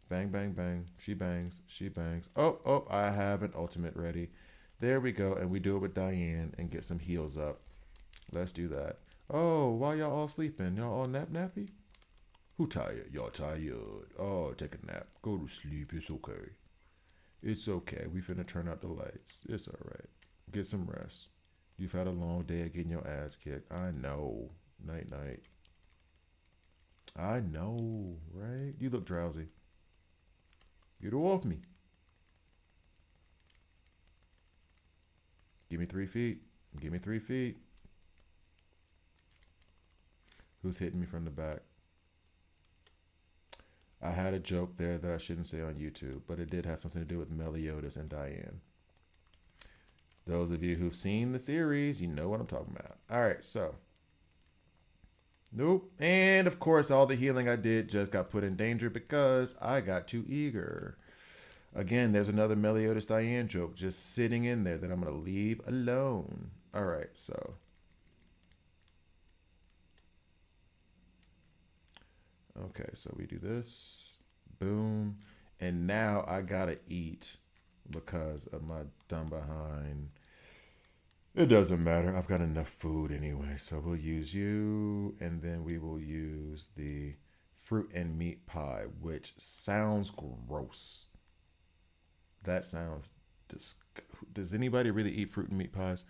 Bang, bang, bang. She bangs. She bangs. Oh, I have an ultimate ready. There we go. And we do it with Diane and get some heals up. Let's do that. Oh, why y'all all sleeping? Y'all all nappy? Who tired? Y'all tired? Oh, take a nap. Go to sleep. It's okay. It's okay. We finna turn out the lights. It's all right. Get some rest. You've had a long day of getting your ass kicked. I know. Night night. I know, right? You look drowsy. Get off me. Give me 3 feet. Give me 3 feet. Who's hitting me from the back? I had a joke there that I shouldn't say on YouTube, but it did have something to do with Meliodas and Diane. Those of you who've seen the series, you know what I'm talking about. All right, so. Nope. And of course, all the healing I did just got put in danger because I got too eager. Again, there's another Meliodas Diane joke just sitting in there that I'm going to leave alone. All right, so. Okay, so we do this. Boom. And now I got to eat because of my dumb behind. It doesn't matter. I've got enough food anyway. So we'll use you. And then we will use the fruit and meat pie, which sounds gross. That sounds does anybody really eat fruit and meat pies?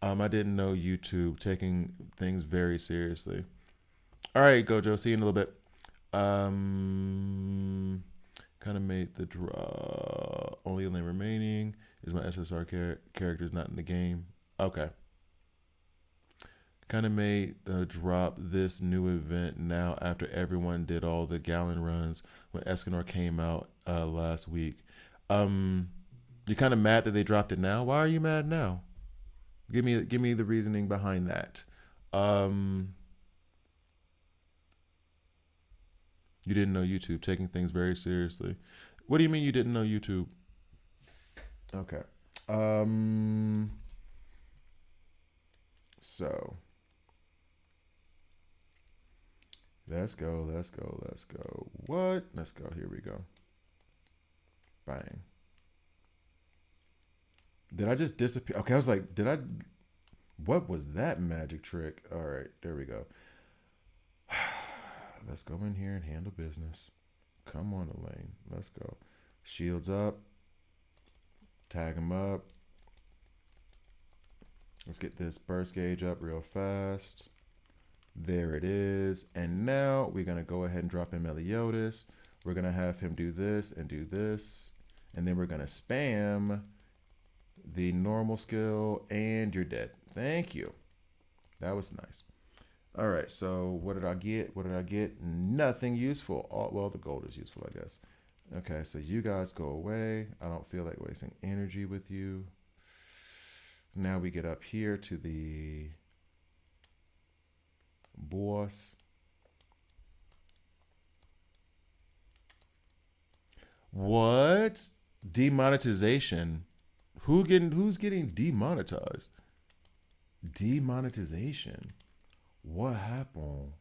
I didn't know YouTube taking things very seriously. All right, Gojo. See you in a little bit. Kind of made the draw. Only lane remaining is my SSR characters not in the game. Okay. Kind of made the drop this new event now after everyone did all the gallon runs when Escanor came out last week. You're kind of mad that they dropped it now. Why are you mad now? Give me the reasoning behind that. You didn't know YouTube taking things very seriously. What do you mean you didn't know YouTube? Okay. So let's go. What? Let's go. Here we go. Bang. Did I just disappear? Okay, I was like, what was that magic trick? All right, there we go. Let's go in here and handle business. Come on, Elaine. Let's go. Shields up. Tag him up. Let's get this burst gauge up real fast. There it is. And now we're going to go ahead and drop in Meliodas. We're going to have him do this and do this. And then we're going to spam the normal skill and you're dead. Thank you. That was nice. All right, so what did I get? Nothing useful. Oh, well, the gold is useful, I guess. Okay, so you guys go away. I don't feel like wasting energy with you. Now we get up here to the boss. What? Demonetization. Who's getting demonetized? Demonetization. What happened?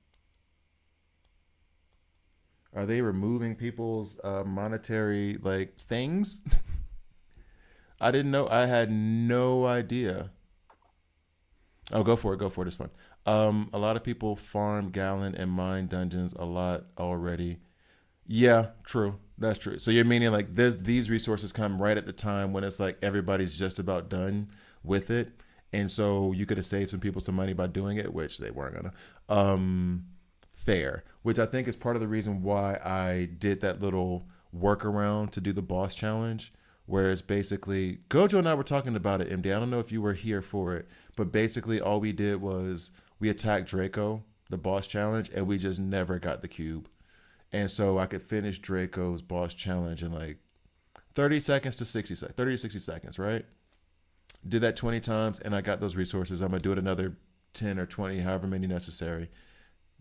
Are they removing people's monetary like things? I didn't know. I had no idea. Oh, go for it. It's fun. A lot of people farm gallon and mine dungeons a lot already. Yeah, true. That's true. So you're meaning like these resources come right at the time when it's like everybody's just about done with it. And so you could have saved some people some money by doing it, which they weren't gonna. Fair. Which I think is part of the reason why I did that little workaround to do the boss challenge. Where it's basically Gojo and I were talking about it, MD. I don't know if you were here for it, but basically all we did was we attacked Draco, the boss challenge, and we just never got the cube. And so I could finish Draco's boss challenge in like 30 seconds to 60 seconds, 30 to 60 seconds, right? Did that 20 times and I got those resources. I'm going to do it another 10 or 20, however many necessary.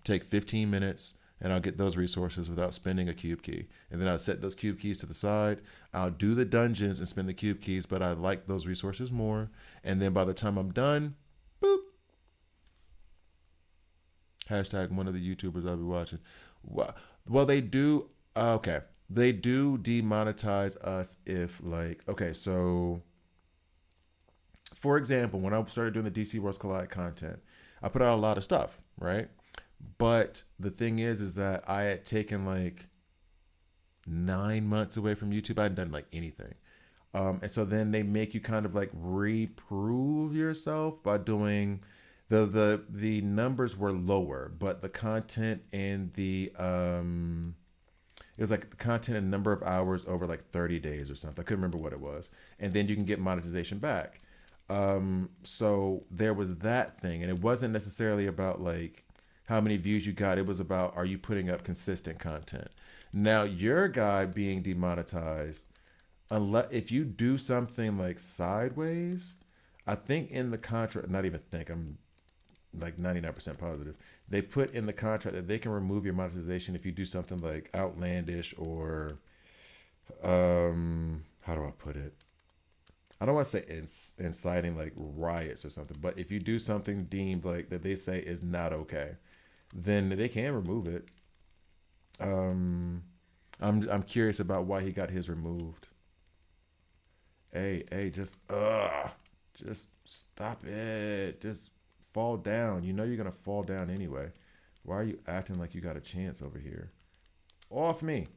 Take 15 minutes and I'll get those resources without spending a cube key. And then I'll set those cube keys to the side. I'll do the dungeons and spend the cube keys, but I like those resources more. And then by the time I'm done, boop. Hashtag one of the YouTubers I'll be watching. Well, they do. Okay. They do demonetize us if like, okay, so for example, when I started doing the DC Worlds Collide content, I put out a lot of stuff, right? But the thing is that I had taken like 9 months away from YouTube. I hadn't done like anything. And so then they make you kind of like reprove yourself by doing the numbers were lower, but the content and the it was like the content and number of hours over like 30 days or something. I couldn't remember what it was. And then you can get monetization back. So there was that thing, and it wasn't necessarily about like how many views you got. It was about, are you putting up consistent content? Now your guy being demonetized, unless if you do something like sideways, I think in the contract, not even think, I'm like 99% positive, they put in the contract that they can remove your monetization if you do something like outlandish or how do I put it? I don't want to say inciting like riots or something, but if you do something deemed like that they say is not okay, then they can remove it. Um, I'm curious about why he got his removed. Hey, just stop it. Just fall down. You know you're gonna fall down anyway. Why are you acting like you got a chance over here? Off me.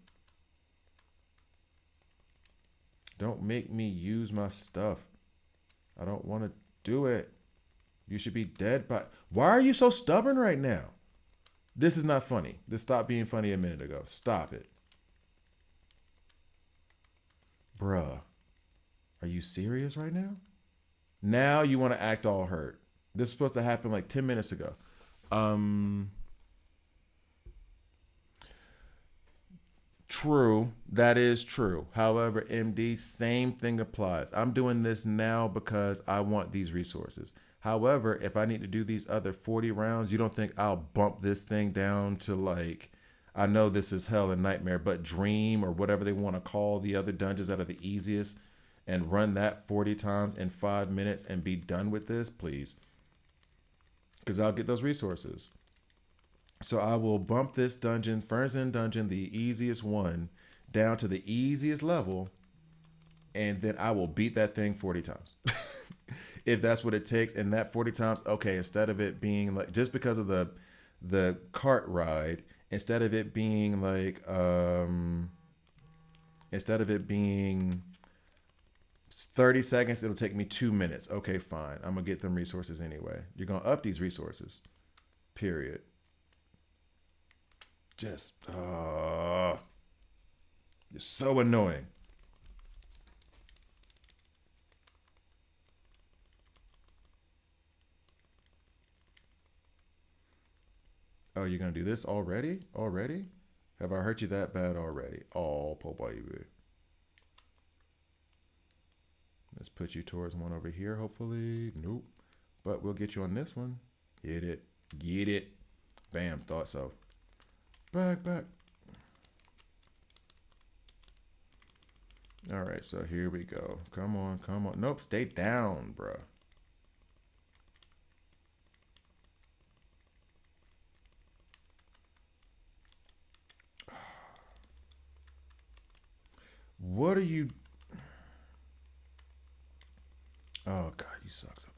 Don't make me use my stuff. I don't want to do it. You should be dead by. Why are you so stubborn right now? This is not funny. This stopped being funny a minute ago. Stop it. Bruh, are you serious right now? Now you want to act all hurt. This is supposed to happen like 10 minutes ago. Um, True. That is true. However, MD, same thing applies. I'm doing this now because I want these resources. However, if I need to do these other 40 rounds, you don't think I'll bump this thing down to like, I know this is hell and nightmare, but dream or whatever they want to call the other dungeons that are the easiest and run that 40 times in 5 minutes and be done with this, please. Because I'll get those resources. So I will bump this dungeon, Ferns End Dungeon, the easiest one, down to the easiest level, and then I will beat that thing 40 times. If that's what it takes, and that 40 times, okay, instead of it being like, just because of the cart ride, instead of it being like instead of it being 30 seconds, it'll take me 2 minutes. Okay, fine. I'm gonna get them resources anyway. You're gonna up these resources. Period. Just you're so annoying. Oh, you're gonna do this already? Already? Have I hurt you that bad already? Oh, po baby. Let's put you towards one over here, hopefully. Nope. But we'll get you on this one. Get it. Get it. Bam. Thought so. Back. All right, so here we go. Come on. Nope, stay down, bruh. What are you? Oh God, you suck so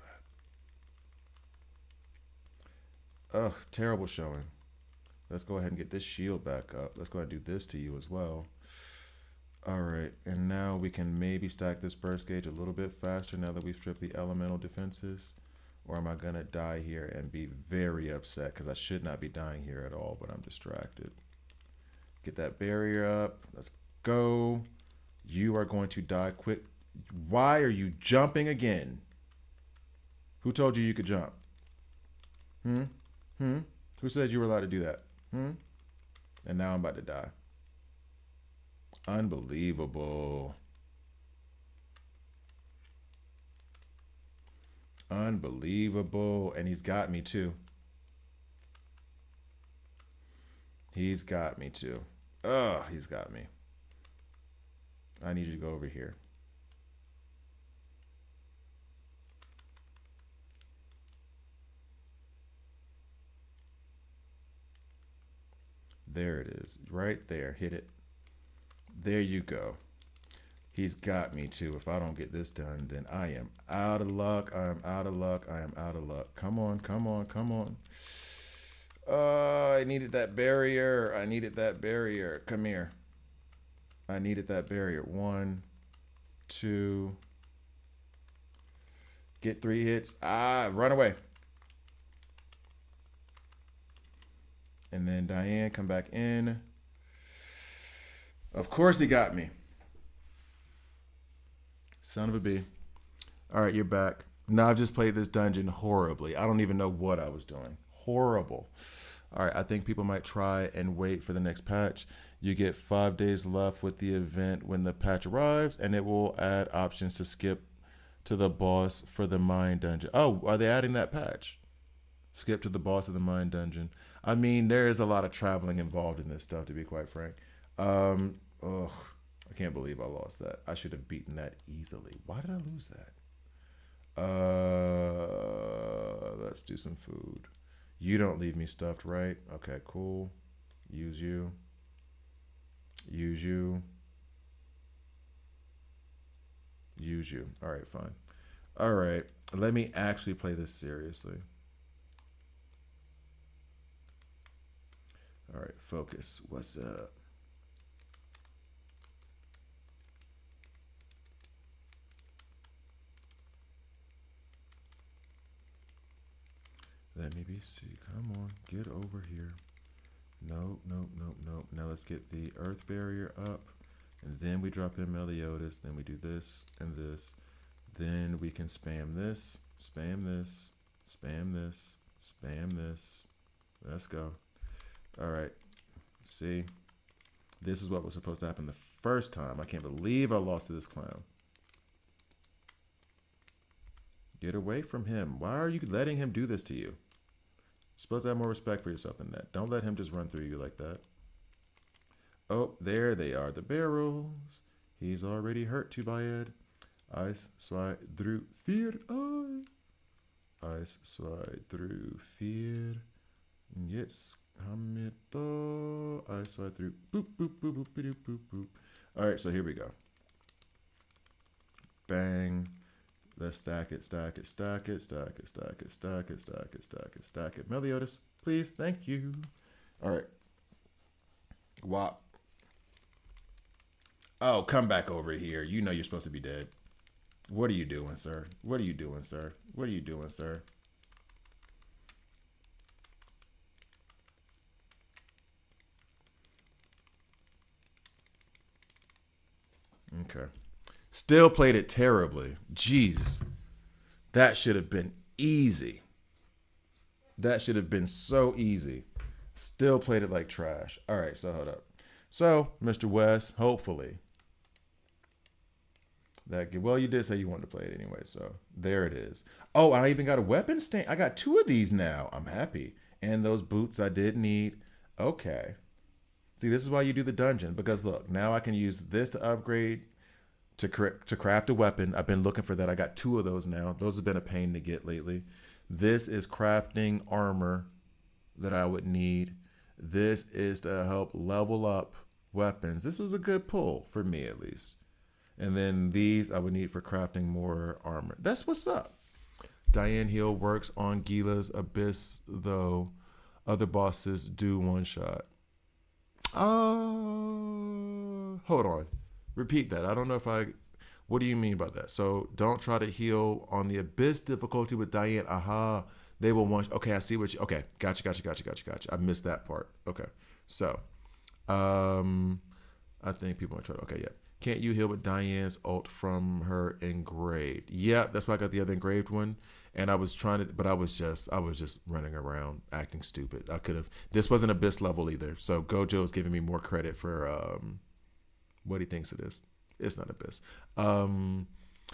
bad. Ugh, terrible showing. Let's go ahead and get this shield back up. Let's go ahead and do this to you as well. All right, and now we can maybe stack this burst gauge a little bit faster now that we've stripped the elemental defenses. Or am I gonna die here and be very upset because I should not be dying here at all, but I'm distracted. Get that barrier up. Let's go. You are going to die quick. Why are you jumping again? Who told you you could jump? Hmm? Who said you were allowed to do that? And now I'm about to die. Unbelievable. Unbelievable. And he's got me too. He's got me too. Ugh, he's got me. I need you to go over here. There it is. Right there. Hit it. There you go. He's got me too. If I don't get this done, then I am out of luck. I am out of luck. I am out of luck. Come on, come on, come on. I needed that barrier. I needed that barrier. Come here. I needed that barrier. One, two. Get 3 hits. Run away. And then Diane, come back in. Of course he got me. Son of a bee. All right, you're back. Now I've just played this dungeon horribly. I don't even know what I was doing. Horrible. All right, I think people might try and wait for the next patch. You get 5 days left with the event when the patch arrives, and it will add options to skip to the boss for the mine dungeon. Oh, are they adding that patch? Skip to the boss of the mine dungeon. I mean, there is a lot of traveling involved in this stuff, to be quite frank. I can't believe I lost that. I should have beaten that easily. Why did I lose that? Let's do some food. You don't leave me stuffed, right? Okay, cool. Use you. Use you. Use you. All right, fine. All right, let me actually play this seriously. All right, focus. What's up? Let me be see. Come on, get over here. Nope, nope, nope, nope. Now let's get the earth barrier up. And then we drop in Meliodas. Then we do this and this. Then we can spam this, spam this, spam this, spam this. Let's go. All right. See, this is what was supposed to happen the first time. I can't believe I lost to this clown. Get away from him. Why are you letting him do this to you? You're supposed to have more respect for yourself than that. Don't let him just run through you like that. Oh, there they are, the barrels. He's already hurt Tobias. Ice slide through fear. Ice slide through fear. Yes, hamito. Ice slide through. Boop, boop, boop, boop, boop, boop, boop. All right, so here we go. Bang. Let's stack it, stack it, stack it, stack it, stack it, stack it, stack it, stack it, stack it. Meliodas, please, thank you. All right. Wop. Oh, come back over here. You know you're supposed to be dead. What are you doing, sir? What are you doing, sir? What are you doing, sir? Okay. Still played it terribly. Jeez. That should have been easy. That should have been so easy. Still played it like trash. All right, so hold up. So, Mr. West, hopefully. Well, you did say you wanted to play it anyway, so there it is. Oh, I even got a weapon stand. I got 2 of these now. I'm happy. And those boots I did need. Okay. See, this is why you do the dungeon. Because look, now I can use this to upgrade to craft a weapon. I've been looking for that. I got 2 of those now. Those have been a pain to get lately. This is crafting armor that I would need. This is to help level up weapons. This was a good pull for me, at least. And then these I would need for crafting more armor. That's what's up. Diane Hill works on Gila's Abyss, though. Other bosses do one shot. Hold on. Repeat that. I don't know if what do you mean by that? So don't try to heal on the Abyss difficulty with Diane. Aha. They will want. Okay, I see what you. Okay, gotcha. I missed that part. Okay, so, I think people might try. Okay, yeah. Can't you heal with Diane's ult from her engraved? Yeah, that's why I got the other engraved one. And I was trying to, but I was just running around acting stupid. I could have. This wasn't Abyss level either. So Gojo is giving me more credit for what he thinks it is. It's not Abyss. I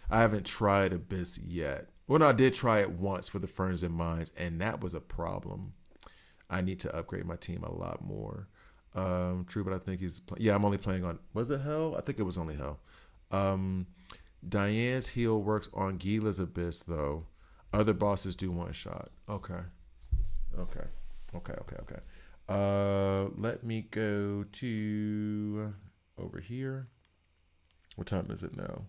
haven't tried Abyss yet. Well, no, I did try it once for the Ferns and Mines, and that was a problem. I need to upgrade my team a lot more. True, but I think yeah, I'm only playing on, was it Hell? I think it was only Hell. Diane's heal works on Gila's Abyss, though. Other bosses do one shot. Okay. Let me go to over here. What time is it now?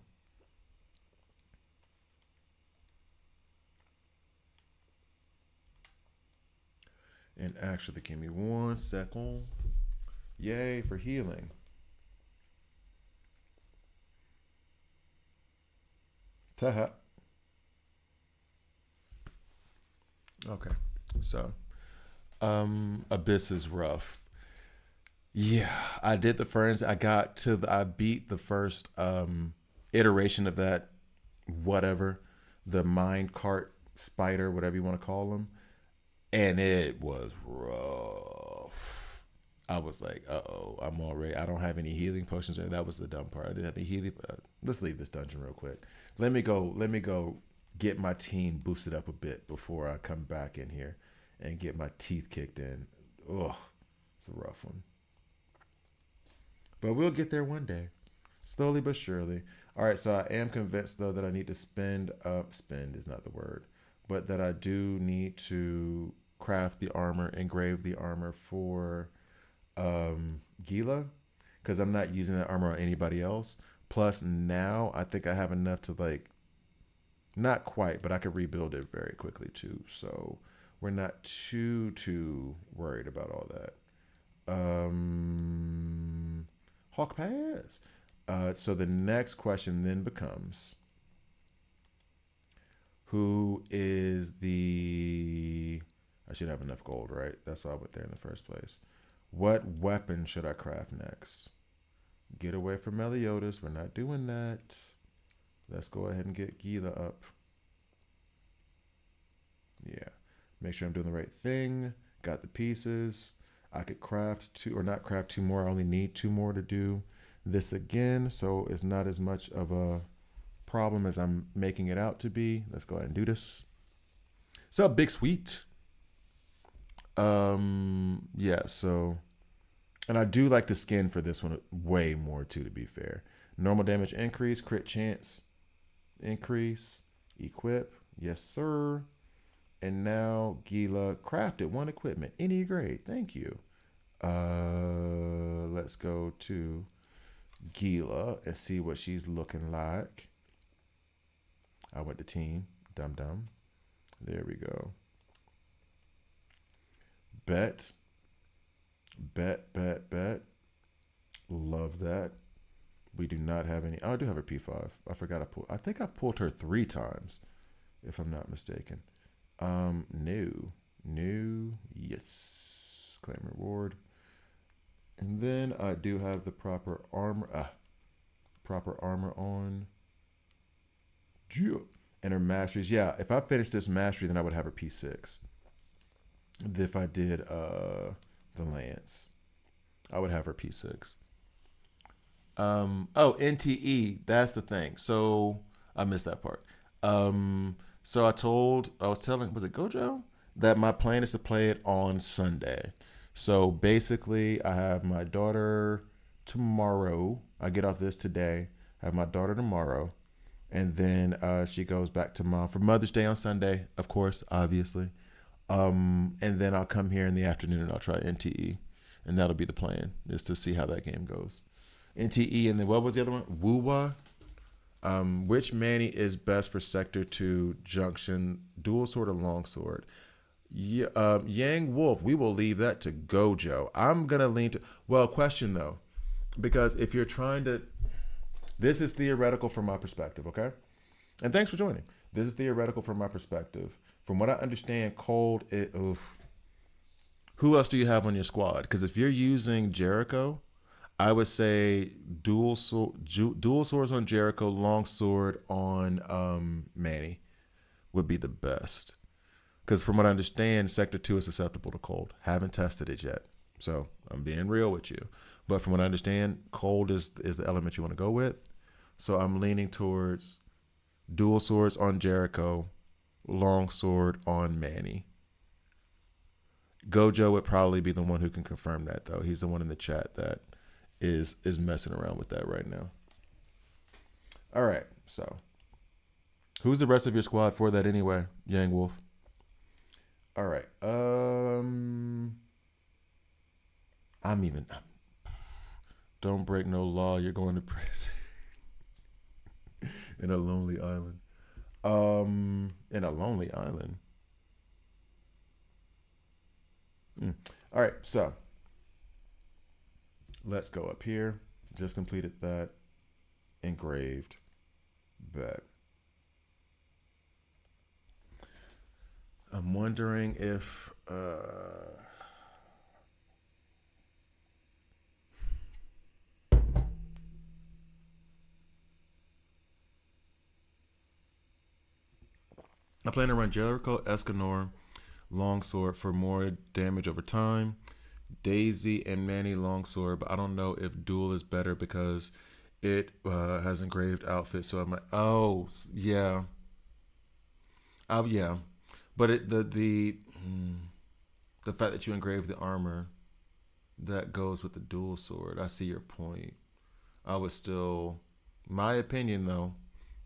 And actually, give me 1 second. Yay for healing. Taha. Okay. So, Abyss is rough. Yeah, I did the first. I beat the first iteration of that, whatever, the mine cart spider, whatever you want to call them, and it was rough. I was like, uh oh, I'm already. I don't have any healing potions. That was the dumb part. I didn't have any healing. Let's leave this dungeon real quick. Let me go. Let me go get my team boosted up a bit before I come back in here and get my teeth kicked in. Ugh, it's a rough one. But we'll get there one day, slowly but surely. All right, so I am convinced though that I need to spend. Spend is not the word, but that I do need to craft the armor, engrave the armor for Gila, because I'm not using that armor on anybody else. Plus, now I think I have enough to like, not quite, but I could rebuild it very quickly too. So we're not too worried about all that. Hawk Pass. So the next question then becomes, who is the? I should have enough gold, right? That's why I went there in the first place. What weapon should I craft next? Get away from Meliodas. We're not doing that. Let's go ahead and get Gila up. Yeah. Make sure I'm doing the right thing. Got the pieces. I could craft two, or not craft two more. I only need two more to do this again. So it's not as much of a problem as I'm making it out to be. Let's go ahead and do this. So Big Sweet. Yeah, so, and I do like the skin for this one way more too, to be fair. Normal damage increase, crit chance increase, equip, yes sir. And now Gila crafted one equipment, any grade, thank you. Let's go to Gila and see what she's looking like. I went to team, dum dum. There we go. Bet. Love that. We do not have any. Oh, I do have a P5. I forgot I pulled. I think I've pulled her 3 times, if I'm not mistaken. No. Yes. Claim reward. And then I do have the proper armor. Proper armor on. And her masteries. Yeah, if I finish this mastery, then I would have her P6. If I did the lance, I would have her P6. NTE, that's the thing. So I missed that part. So I was telling, was it Gojo? That my plan is to play it on Sunday. So basically, I have my daughter tomorrow. I get off this today. I have my daughter tomorrow. And then she goes back to mom for Mother's Day on Sunday, of course, obviously. And then I'll come here in the afternoon and I'll try NTE. And that'll be the plan, is to see how that game goes. NTE, and then what was the other one? Wuwa. Which Manny is best for Sector 2 Junction, dual sword or long sword? Yeah, Yang Wolf, we will leave that to Gojo. I'm going to lean to, well, question though, because if you're trying to, this is theoretical from my perspective, okay? And thanks for joining. This is theoretical from my perspective. From what I understand, Cold, who else do you have on your squad? Because if you're using Jericho, I would say dual swords on Jericho, long sword on Manny would be the best. Because from what I understand, Sector 2 is susceptible to cold. Haven't tested it yet. So I'm being real with you. But from what I understand, cold is the element you want to go with. So I'm leaning towards dual swords on Jericho, long sword on Manny. Gojo would probably be the one who can confirm that, though. He's the one in the chat that is messing around with that right now. All right, so who's the rest of your squad for that anyway, Yang Wolf? All right. Don't break no law. You're going to prison. In a lonely island. In a lonely island. Mm. All right, so let's go up here. Just completed that. Engraved. Bet. I'm wondering if I plan to run Jericho Escanor Longsword for more damage over time. Daisy and Manny Longsword, but I don't know if Duel is better because it has engraved outfit. So I'm like, oh yeah, oh yeah, but the fact that you engraved the armor that goes with the dual sword. I see your point. I would still, my opinion though,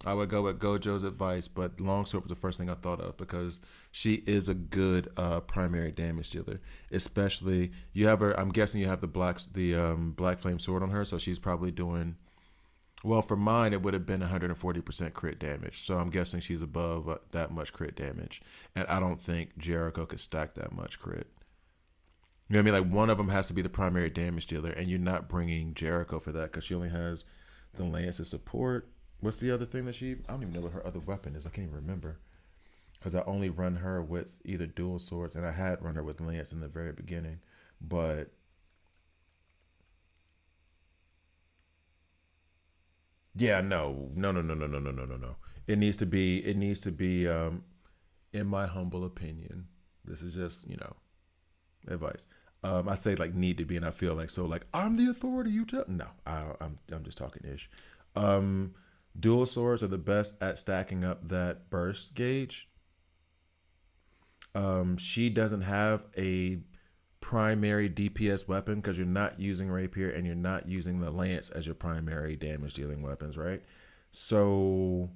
I would go with Gojo's advice, but Longsword was the first thing I thought of because she is a good primary damage dealer. Especially you have her. I'm guessing you have black flame sword on her, so she's probably doing well. For mine, it would have been 140% crit damage. So I'm guessing she's above that much crit damage, and I don't think Jericho could stack that much crit. You know what I mean? Like one of them has to be the primary damage dealer, and you're not bringing Jericho for that because she only has the lance as support. What's the other thing that she? I don't even know what her other weapon is. I can't even remember because I only run her with either dual swords, and I had run her with lance in the very beginning. But yeah, no, no, no, no, no, no, no, no, no, no. It needs to be. It needs to be. In my humble opinion, this is just advice. I say like need to be, and I feel like so like I'm the authority. You tell no, I'm just talking ish. Um, Dual swords are the best at stacking up that burst gauge. She doesn't have a primary DPS weapon because you're not using rapier and you're not using the lance as your primary damage dealing weapons, right? So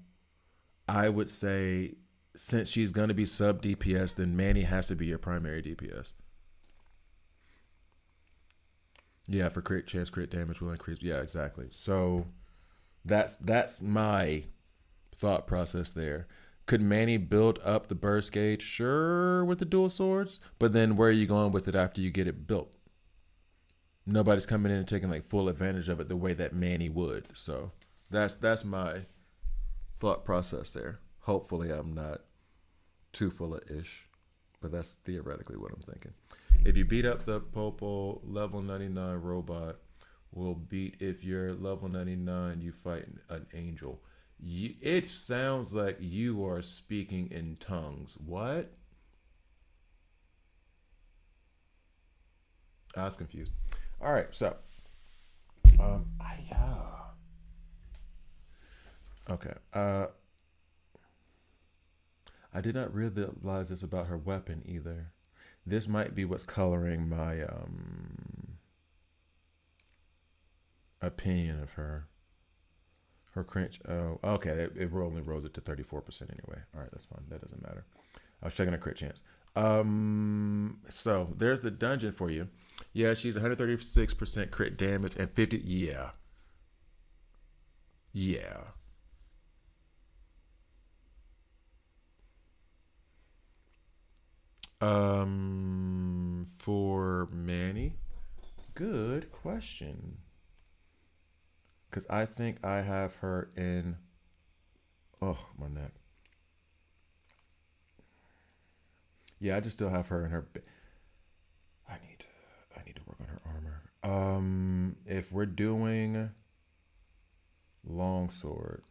I would say since she's gonna be sub DPS, then Manny has to be your primary DPS. Yeah, for crit chance, crit damage will increase. Yeah, exactly. So that's my thought process there. Could Manny build up the burst gauge? Sure, with the dual swords, but then where are you going with it after you get it built? Nobody's coming in and taking like full advantage of it the way that Manny would. So that's my thought process there. Hopefully, I'm not too full of ish, but that's theoretically what I'm thinking. If you beat up the Popo level 99 robot, will beat if you're level 99 you fight an angel. It sounds like you are speaking in tongues. What? I was confused. All right, so okay. I did not realize this about her weapon either. This might be what's coloring my opinion of her. Her cringe. Oh, okay. It only rose it to 34% anyway. All right, that's fine. That doesn't matter. I was checking a crit chance. So there's the dungeon for you. Yeah, she's 136% crit damage and 50. Yeah, yeah. For Manny, good question. Because I think I have her in. Oh, my neck. Yeah, I just still have her in her. I need to. I need to work on her armor. If we're doing longsword,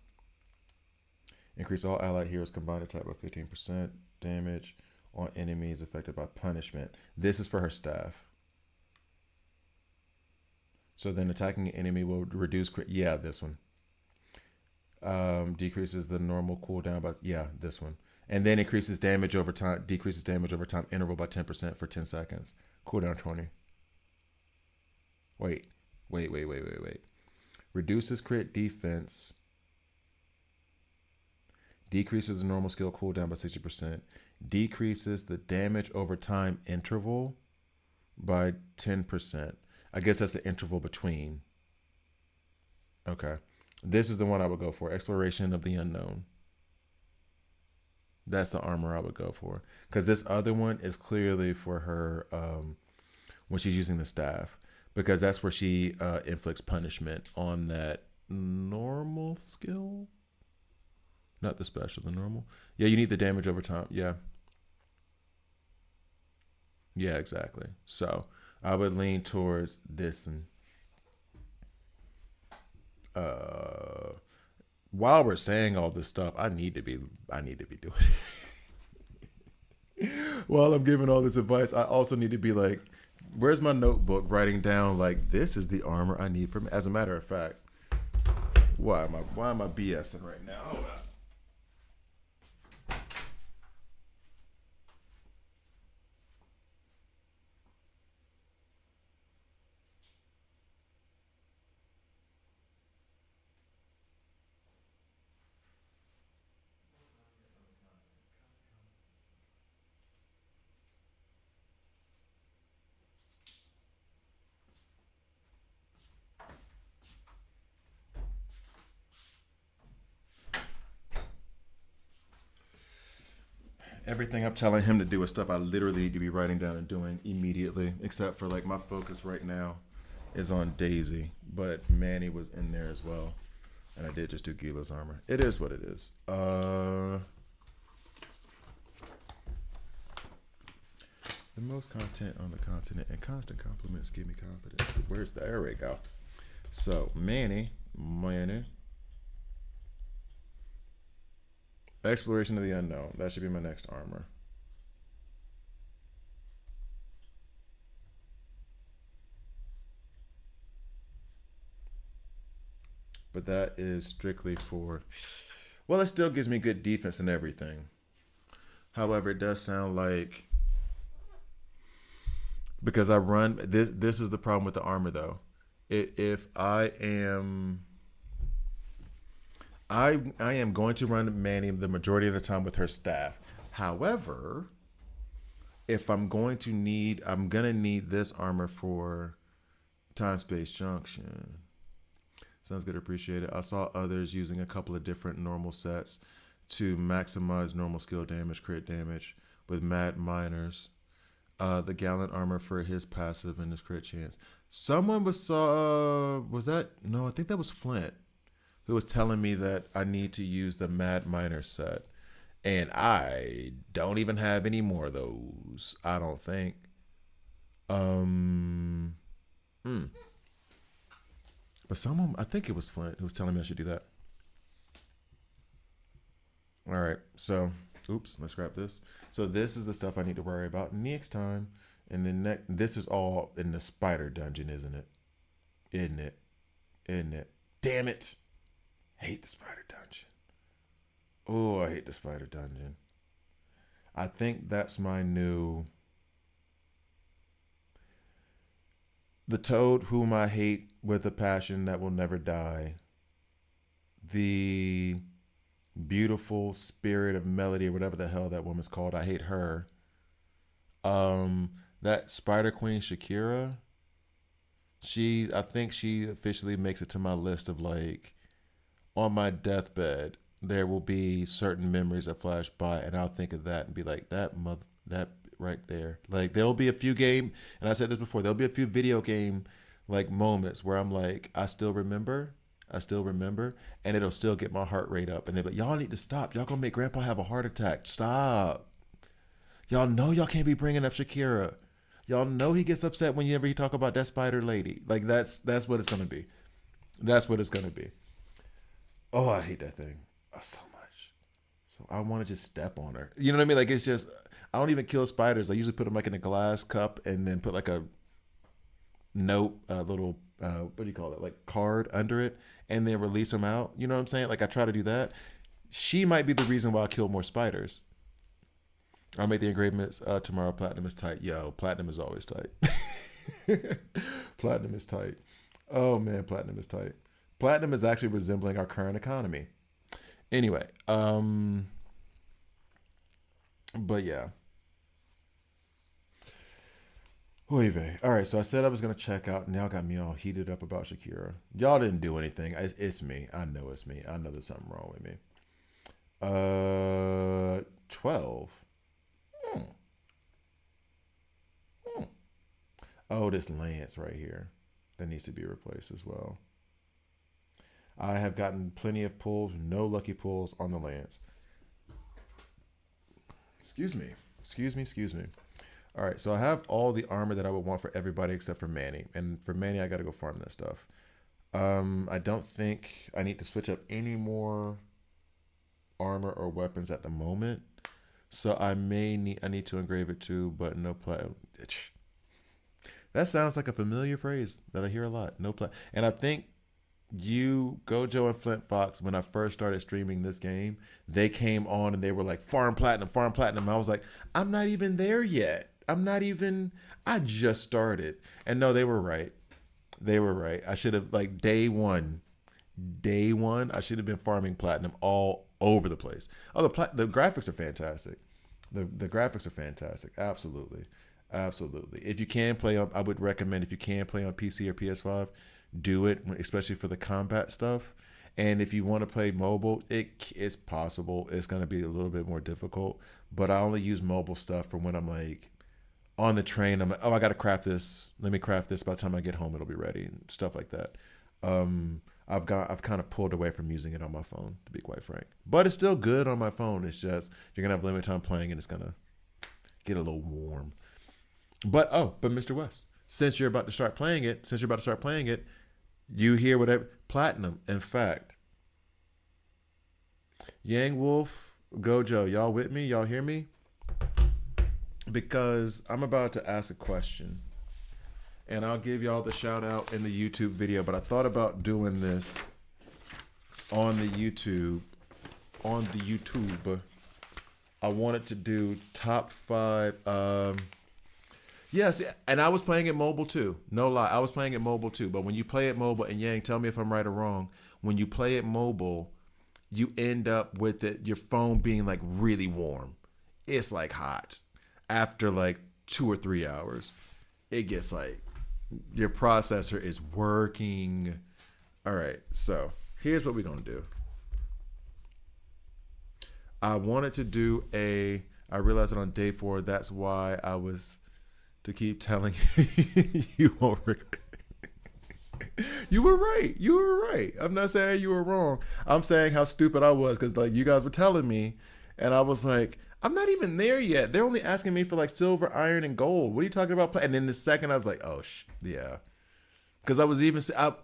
increase all allied heroes combined attack by 15% damage on enemies affected by punishment. This is for her staff. So then attacking an enemy will reduce. Yeah, this one. Decreases the normal cooldown by yeah this one, and then increases damage over time. Decreases damage over time interval by 10% for 10 seconds. Cooldown 20. Wait, wait. Reduces crit defense. Decreases the normal skill cooldown by 60%. Decreases the damage over time interval by 10%. I guess that's the interval between. Okay. This is the one I would go for. Exploration of the Unknown. That's the armor I would go for. Because this other one is clearly for her when she's using the staff. Because that's where she inflicts punishment on that normal skill. Not the special, the normal. Yeah, you need the damage over time. Yeah. Yeah, exactly. So I would lean towards this and uh while we're saying all this stuff, I need to be doing it. While I'm giving all this advice, I also need to be like, where's my notebook writing down like this is the armor I need for me. As a matter of fact, why am I BSing right now? Hold on. Everything I'm telling him to do is stuff I literally need to be writing down and doing immediately, except for like my focus right now is on Daisy, but Manny was in there as well. And I did just do Gila's armor. It is what it is. The most content on the continent and constant compliments give me confidence. Where's the, there we go. So Manny. Exploration of the Unknown. That should be my next armor. But that is strictly for, well, it still gives me good defense and everything. However, it does sound like, because I run this is the problem with the armor though. If I am going to run Manny the majority of the time with her staff. However, if I'm gonna need this armor for Time Space Junction. Sounds good, appreciate it. I saw others using a couple of different normal sets to maximize normal skill damage, crit damage with Mad Miners. The Gallant armor for his passive and his crit chance. Someone was that, no, I think that was Flint, who was telling me that I need to use the Mad Miner set. And I don't even have any more of those, I don't think. Um, mm. But someone, I think it was Flint, who was telling me I should do that. All right, so, oops, let's scrap this. So this is the stuff I need to worry about next time. And then this is all in the spider dungeon, isn't it? Isn't it? Isn't it? Damn it. I hate the spider dungeon. Oh, I hate the spider dungeon. I think that's my new. The toad whom I hate with a passion that will never die. The beautiful spirit of melody or whatever the hell that woman's called. I hate her. That Spider Queen Shakira. I think she officially makes it to my list of like, on my deathbed, there will be certain memories that flash by, and I'll think of that and be like, that right there. Like there'll be a few game, and I said this before, there'll be a few video game like moments where I'm like, I still remember, and it'll still get my heart rate up, and they're like, y'all need to stop. Y'all gonna make Grandpa have a heart attack. Stop. Y'all know y'all can't be bringing up Shakira. Y'all know he gets upset whenever he talk about that spider lady. Like that's what it's gonna be. That's what it's gonna be. Oh, I hate that thing so much. So I want to just step on her. You know what I mean? Like it's just, I don't even kill spiders. I usually put them like in a glass cup and then put like a note, a little what do you call it? Like card under it, and then release them out. You know what I'm saying? Like I try to do that. She might be the reason why I kill more spiders. I'll make the engravements tomorrow. Platinum is tight. Yo, platinum is always tight. Platinum is tight. Oh man, platinum is tight. Platinum is actually resembling our current economy. Anyway, but yeah. Oy vey. All right, so I said I was gonna check out. Now got me all heated up about Shakira. Y'all didn't do anything. It's me. I know it's me. I know there's something wrong with me. 12. Hmm. Hmm. Oh, this lance right here. That needs to be replaced as well. I have gotten plenty of pulls, no lucky pulls on the lance. Excuse me. Excuse me. Excuse me. All right, so I have all the armor that I would want for everybody except for Manny. And for Manny, I got to go farm that stuff. I don't think I need to switch up any more armor or weapons at the moment. So I need to engrave it too, but no play. That sounds like a familiar phrase that I hear a lot. No play. And I think you, Gojo, and Flint Fox, when I first started streaming this game, they came on and they were like, farm platinum, farm platinum. I was like, I'm not even there yet. I just started. And no, they were right. They were right. I should have, like, day one, I should have been farming platinum all over the place. Oh, the graphics are fantastic. The graphics are fantastic. Absolutely. Absolutely. If you can play on, I would recommend if you can play on PC or PS5, do it, especially for the combat stuff. And if you want to play mobile, it is possible. It's going to be a little bit more difficult, but I only use mobile stuff for when I'm like on the train. I'm like, oh, I got to craft this. Let me craft this. By the time I get home, it'll be ready and stuff like that. I've kind of pulled away from using it on my phone, to be quite frank. But it's still good on my phone. It's just you're gonna have limited time playing, and it's gonna get a little warm. But Mr. West, since you're about to start playing it, you hear whatever platinum. In fact, Yang Wolf, Gojo, y'all with me? Y'all hear me? Because I'm about to ask a question, and I'll give y'all the shout out in the YouTube video. But I thought about doing this on the YouTube. On the YouTube, I wanted to do top five. Yes, and I was playing it mobile too. No lie, I was playing it mobile too. But when you play it mobile, and Yang, tell me if I'm right or wrong. When you play it mobile, you end up with your phone being like really warm. It's like hot after like 2 or 3 hours. It gets like your processor is working. All right, so here's what we're gonna do. I wanted to do I realized that on day 4, that's why I was to keep telling you over. You were right. You were right. I'm not saying you were wrong. I'm saying how stupid I was because like you guys were telling me, and I was like, I'm not even there yet. They're only asking me for like silver, iron, and gold. What are you talking about? And then the second I was like, oh yeah, because I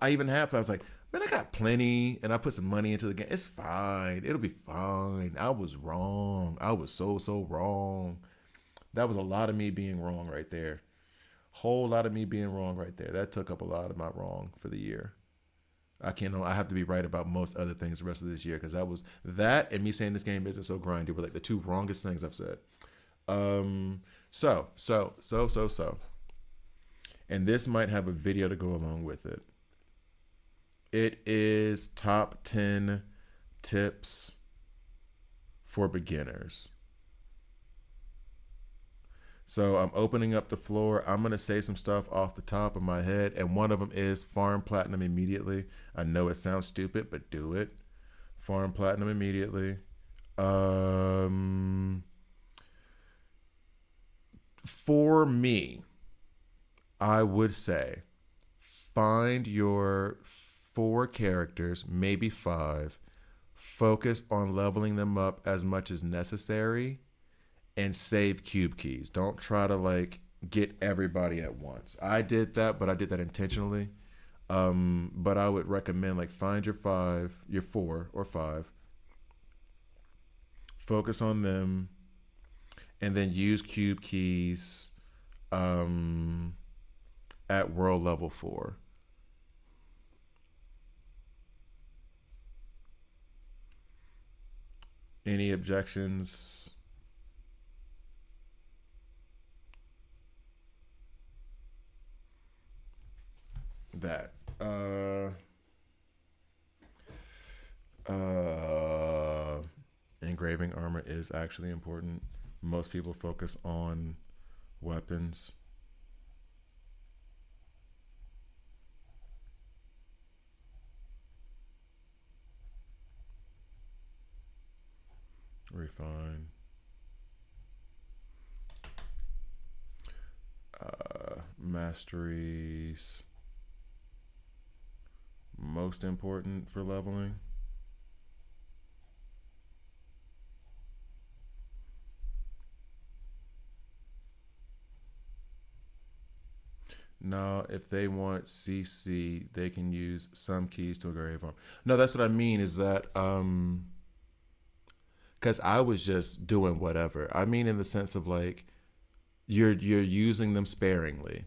even had plans. I was like, man, I got plenty, and I put some money into the game. It's fine. It'll be fine. I was wrong. I was so wrong. That was a lot of me being wrong right there. Whole lot of me being wrong right there. That took up a lot of my wrong for the year. I have to be right about most other things the rest of this year because that and me saying this game isn't so grindy were like the two wrongest things I've said. So. And this might have a video to go along with it. It is top 10 tips for beginners. So I'm opening up the floor. I'm going to say some stuff off the top of my head. And one of them is farm platinum immediately. I know it sounds stupid, but do it. Farm platinum immediately. For me, I would say find your 4 characters, maybe 5. Focus on leveling them up as much as necessary and save cube keys. Don't try to like get everybody at once. I did that, but I did that intentionally. But I would recommend like find your 4 or 5, focus on them, and then use cube keys at world level 4. Any objections? That. Engraving armor is actually important. Most people focus on weapons. refine. Masteries most important for leveling. No, if they want CC, they can use some keys to a grave arm. No, that's what I mean is that because I was just doing whatever. I mean in the sense of like you're using them sparingly.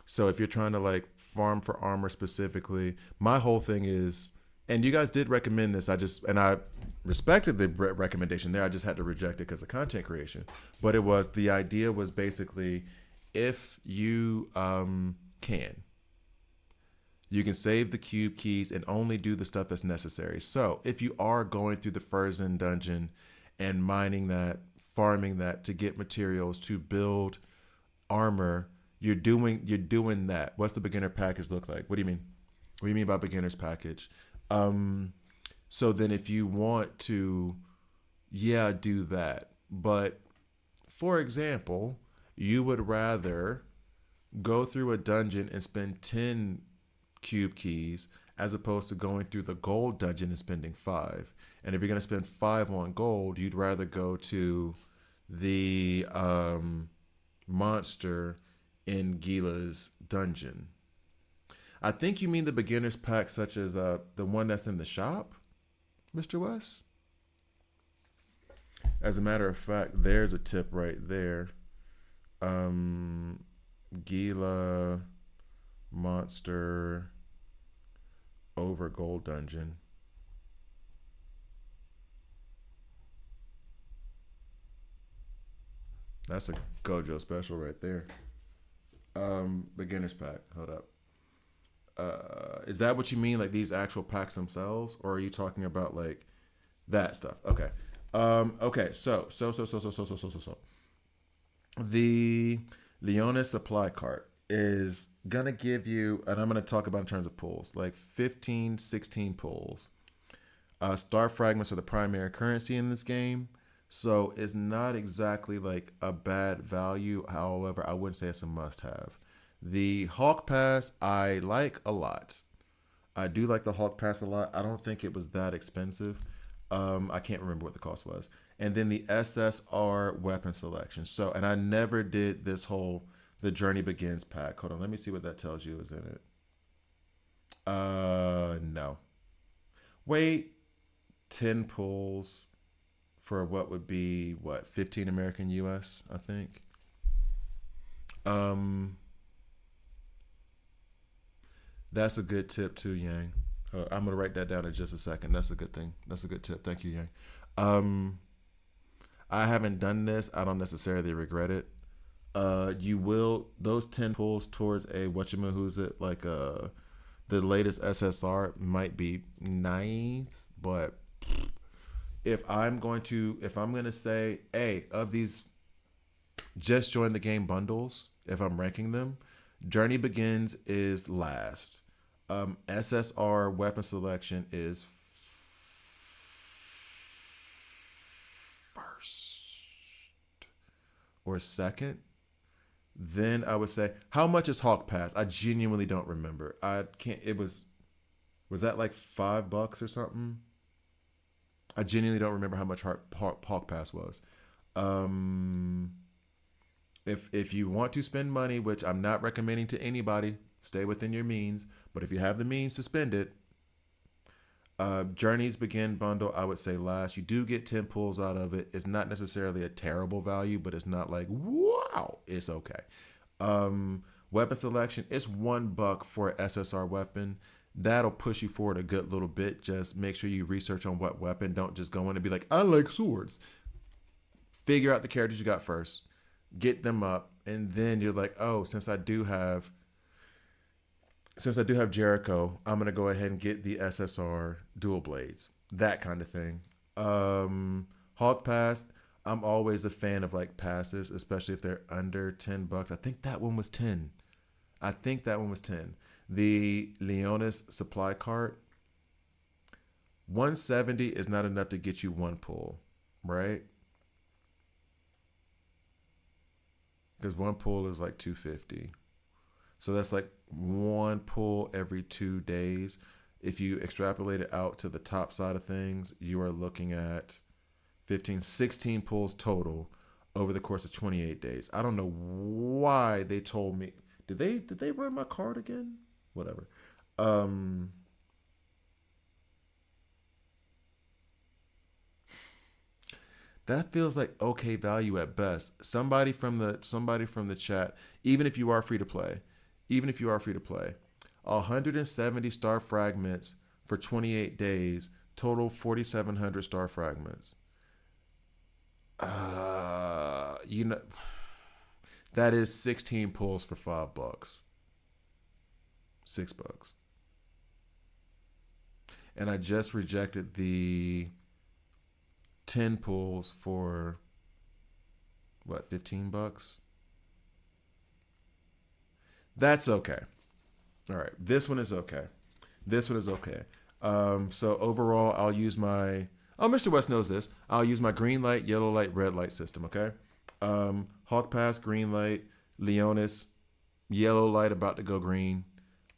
So if you're trying to like farm for armor specifically, my whole thing is, and you guys did recommend this. I respected the recommendation there. I just had to reject it because of content creation. But it was the idea was basically if you can, you can save the cube keys and only do the stuff that's necessary. So if you are going through the Furzen dungeon and mining that, farming that to get materials to build armor, you're doing that. What's the beginner package look like? What do you mean? What do you mean by beginner's package? So then if you want to, yeah, do that. But for example, you would rather go through a dungeon and spend 10 cube keys as opposed to going through the gold dungeon and spending 5. And if you're going to spend 5 on gold, you'd rather go to the monster in Gila's dungeon. I think you mean the beginner's pack, such as the one that's in the shop, Mr. West. As a matter of fact, there's a tip right there. Gila monster over gold dungeon. That's a Gojo special right there. Beginner's pack. Hold up. Is that what you mean, like these actual packs themselves, or are you talking about like that stuff? Okay. Okay. So. The Leonis supply cart is gonna give you, and I'm gonna talk about in terms of pulls, like 15, 16 pulls. Star fragments are the primary currency in this game, so it's not exactly like a bad value. However, I wouldn't say it's a must-have. The Hawk Pass I like a lot. I do like the Hawk Pass a lot. I don't think it was that expensive. I can't remember what the cost was. And then the SSR weapon selection. So, and I never did this whole the Journey Begins pack. Hold on, let me see what that tells you is in it. No. Wait, 10 pulls for what would be what 15 American US, I think. That's a good tip too, Yang. I'm gonna write that down in just a second. That's a good thing. That's a good tip. Thank you, Yang. I haven't done this. I don't necessarily regret it. You will those 10 pulls towards a whatchamahoo's it like the latest SSR might be nice, but if I'm gonna say, hey, of these just join the game bundles, if I'm ranking them, Journey Begins is last. SSR weapon selection is first or second. Then I would say, how much is Hawk Pass? I genuinely don't remember. I can't. It was that like $5 or something? I genuinely don't remember how much Hawk Pass was. If you want to spend money, which I'm not recommending to anybody, stay within your means. But if you have the means to spend it, Journeys Begin bundle, I would say last. You do get 10 pulls out of it. It's not necessarily a terrible value, but it's not like, wow, it's okay. Weapon selection, it's $1 for an SSR weapon. That'll push you forward a good little bit. Just make sure you research on what weapon. Don't just go in and be like, I like swords. Figure out the characters you got first. Get them up. And then you're like, oh, since I do have Jericho, I'm going to go ahead and get the SSR dual blades. That kind of thing. Hawk Pass, I'm always a fan of like passes, especially if they're under $10. I think that one was 10. The Leonis supply cart, 170 is not enough to get you one pull, right? Because one pull is like 250. So that's like one pull every 2 days. If you extrapolate it out to the top side of things, you are looking at 15, 16 pulls total over the course of 28 days. I don't know why they told me. Did they run my card again? Whatever. Um that feels like okay value at best. Somebody from the chat, even if you are free to play, even if you are free to play, 170 star fragments for 28 days, total 4,700 star fragments. You know that is 16 pulls for $5, $6, and I just rejected the 10 pulls for what, $15. That's okay. All right, this one is okay. This one is okay. So overall, I'll use my. Oh, Mr. West knows this. I'll use my green light, yellow light, red light system. Okay. Hawk Pass, green light. Leonis, yellow light, about to go green.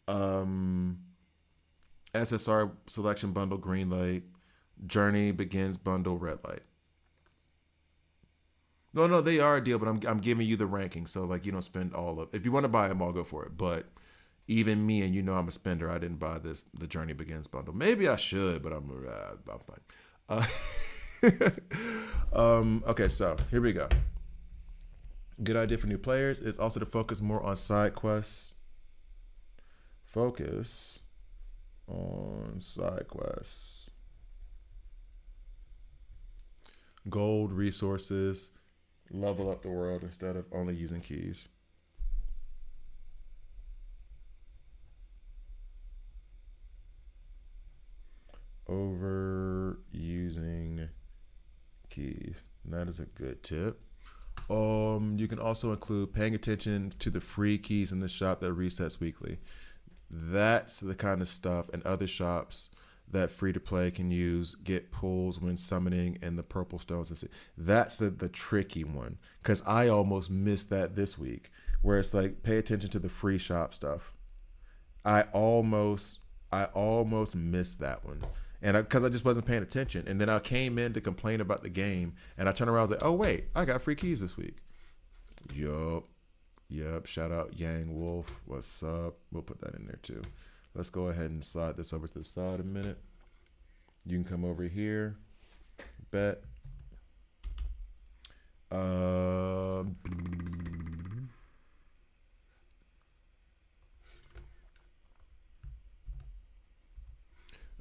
Um, SSR selection bundle, green light. Journey begins bundle, red light. No, they are a deal, but I'm giving you the ranking, so like you don't spend all of. If you want to buy them, I'll go for it. But even me, and you know I'm a spender. I didn't buy the Journey Begins bundle. Maybe I should, but I'm fine. Okay, so here we go. Good idea for new players is also to focus more on side quests. Focus on side quests. Gold resources. Level up the world instead of only using keys. Overusing keys. And that is a good tip. You can also include paying attention to the free keys in the shop that resets weekly. That's the kind of stuff and other shops that free to play can use get pulls when summoning and the purple stones. And that's the tricky one, because I almost missed that this week, where it's like pay attention to the free shop stuff. I almost missed that one, and because I just wasn't paying attention, and then I came in to complain about the game, and I turned around, I was like, oh wait, I got free keys this week. Yup. Shout out Yang Wolf. What's up? We'll put that in there too. Let's go ahead and slide this over to the side a minute. You can come over here. Bet.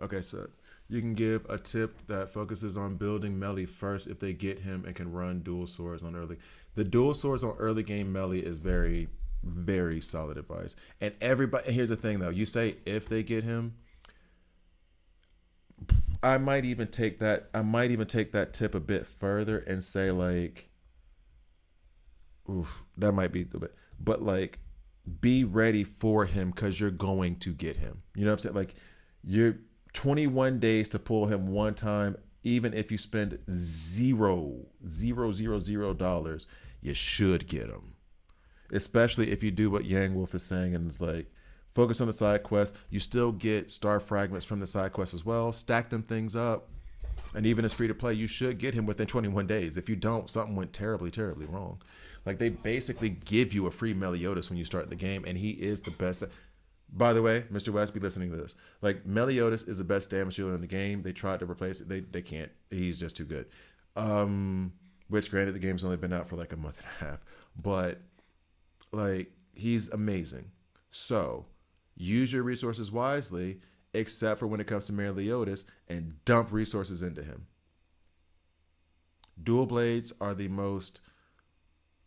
Okay, so you can give a tip that focuses on building melee first if they get him and can run dual swords on early. The dual swords on early game melee is very, very solid advice. And everybody, here's the thing though, you say if they get him, I might even take that tip a bit further and say like, oof, that might be a bit, but like be ready for him because you're going to get him. You know what I'm saying? Like you're 21 days to pull him one time. Even if you spend $0.000, you should get him. Especially if you do what Yang Wolf is saying and it's like focus on the side quest. You still get star fragments from the side quest as well. Stack them things up. And even as free to play, you should get him within 21 days. If you don't, something went terribly, terribly wrong. Like they basically give you a free Meliodas when you start the game, and he is the best. By the way, Mr. West, be listening to this. Like Meliodas is the best damage dealer in the game. They tried to replace it. They can't. He's just too good. Which granted the game's only been out for like a month and a half. But like he's amazing. So use your resources wisely, except for when it comes to Meliodas, and dump resources into him. Dual blades are the most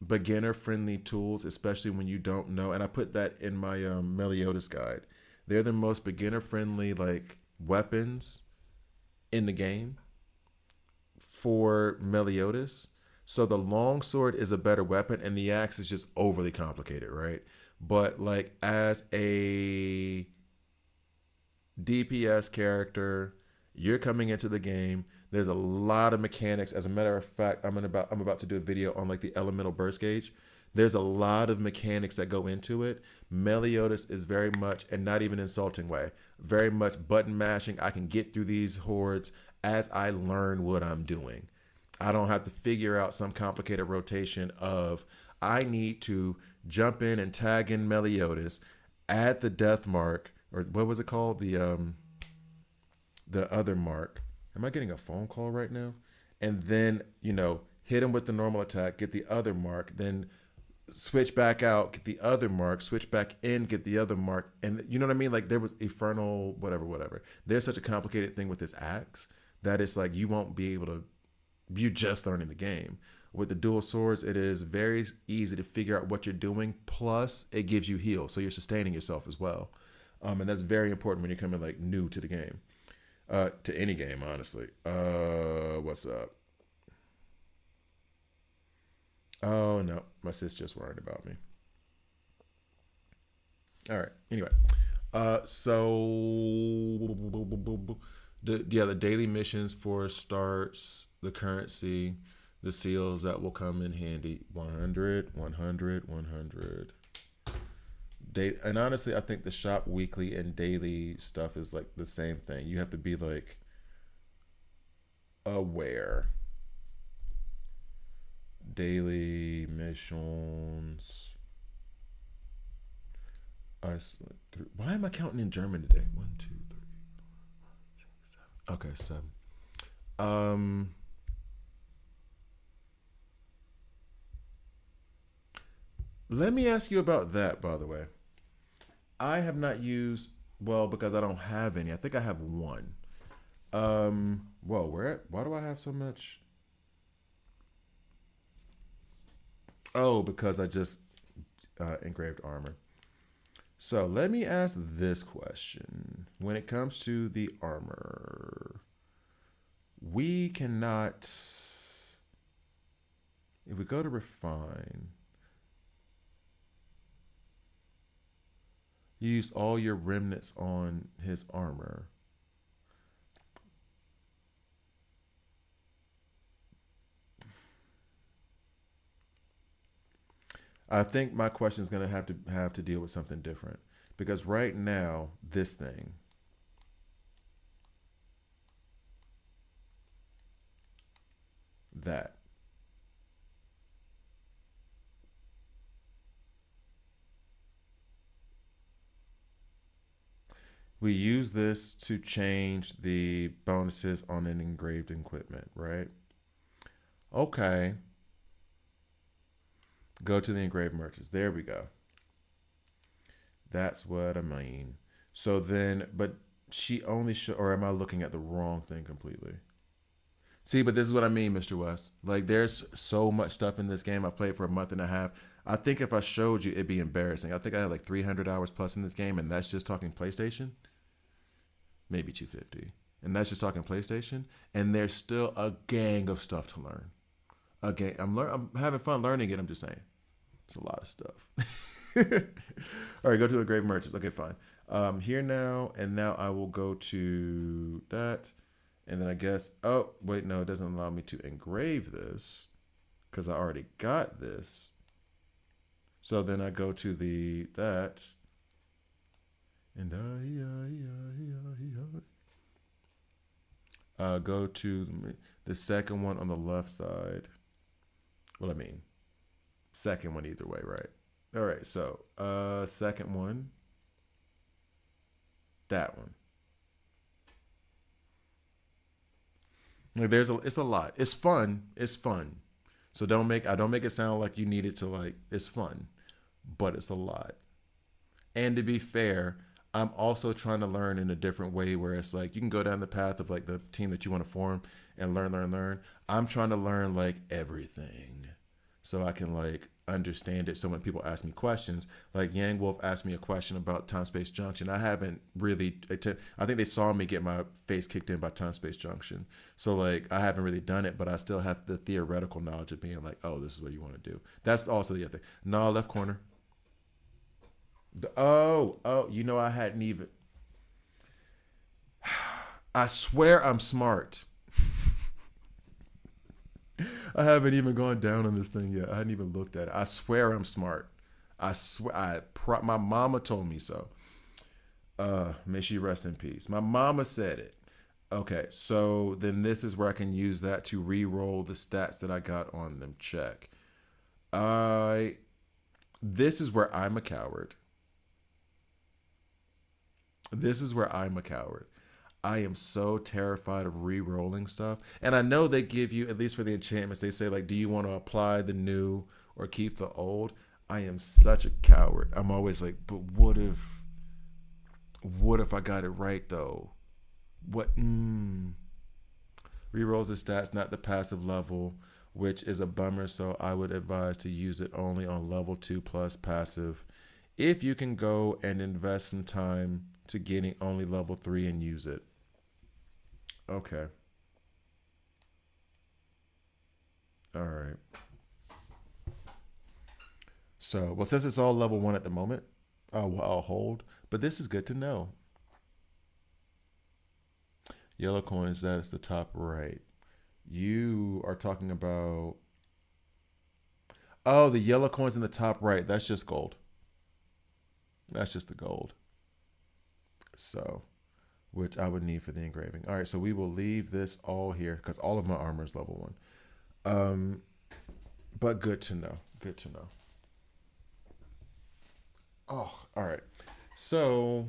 beginner friendly tools, especially when you don't know, and I put that in my Meliodas guide. They're the most beginner friendly like weapons in the game for Meliodas. So the long sword is a better weapon and the axe is just overly complicated, right? But like as a DPS character, you're coming into the game, There's a lot of mechanics. As a matter of fact, I'm about to do a video on like the elemental burst gauge. There's a lot of mechanics that go into it. Meliodas is very much, and not even insulting way, very much button mashing. I can get through these hordes as I learn what I'm doing. I don't have to figure out some complicated rotation of I need to jump in and tag in Meliodas, add the death mark, or what was it called? The other mark. Am I getting a phone call right now? And then, hit him with the normal attack, get the other mark, then switch back out, get the other mark, switch back in, get the other mark. And you know what I mean? Like there was Infernal, whatever, whatever. There's such a complicated thing with this axe that it's like you won't be able to, you just learning the game. With the dual swords, it is very easy to figure out what you're doing. Plus, it gives you heal, so you're sustaining yourself as well, and that's very important when you're coming like new to the game, to any game, honestly. What's up? Oh no, my sis just worried about me. All right. Anyway, so the daily missions for starts, the currency, the seals that will come in handy. 100, 100, 100. And honestly, I think the shop weekly and daily stuff is like the same thing. You have to be like aware. Daily missions. Why am I counting in German today? 1, 2, 3, 4, 6, 7. Okay, 7. Let me ask you about that, by the way. I have not used, well, because I don't have any. I think I have one. Well, why do I have so much? Oh, because I just engraved armor. So let me ask this question. When it comes to the armor, we cannot, if we go to refine, use all your remnants on his armor. I think my question is going to have to deal with something different, because right now this thing, that we use this to change the bonuses on an engraved equipment, right? Okay. Go to the engraved merchants. There we go. That's what I mean. So then, but she only or am I looking at the wrong thing completely? See, but this is what I mean, Mr. West. Like, there's so much stuff in this game. I played for a month and a half. I think if I showed you, it'd be embarrassing. I think I had like 300 hours plus in this game, and that's just talking PlayStation. Maybe 250. And that's just talking PlayStation. And there's still a gang of stuff to learn. Again, I'm having fun learning it. I'm just saying, it's a lot of stuff. All right, go to the grave merchants. Okay, fine. Here now, and now I will go to that, and then I guess. Oh wait, no, it doesn't allow me to engrave this because I already got this. So then I go to the that, and I go to the second one on the left side. Well, I mean, second one either way, right? All right, so second one, that one. Like it's a lot. It's fun. It's fun. So I don't make it sound like you need it to like it's fun, but it's a lot. And to be fair, I'm also trying to learn in a different way where it's like you can go down the path of like the team that you want to form and learn. I'm trying to learn like everything so I can like understand it. So when people ask me questions, like Yang Wolf asked me a question about Time Space Junction, I haven't really, I think they saw me get my face kicked in by Time Space Junction. So like I haven't really done it, but I still have the theoretical knowledge of being like, oh, this is what you want to do. That's also the other thing. No, left corner. You know, I hadn't even. I swear I'm smart. I haven't even gone down on this thing yet. I hadn't even looked at it. I swear I'm smart. I swear. My mama told me so. May she rest in peace. My mama said it. Okay, so then this is where I can use that to re-roll the stats that I got on them. Check. I. This is where I'm a coward. This is where I'm a coward. I am so terrified of re-rolling stuff. And I know they give you, at least for the enchantments, they say, like, do you want to apply the new or keep the old? I am such a coward. I'm always like, but what if I got it right though? What? Rerolls the stats, not the passive level, which is a bummer. So I would advise to use it only on level 2 plus passive. If you can go and invest some time to getting only level 3 and use it. Okay. All right. So, well, since it's all level 1 at the moment, I'll hold. But this is good to know. Yellow coins, that is the top right. You are talking about... Oh, the yellow coins in the top right. That's just gold. That's just the gold. So, which I would need for the engraving. All right, so we will leave this all here because all of my armor is level 1. But good to know. Good to know. Oh, all right. So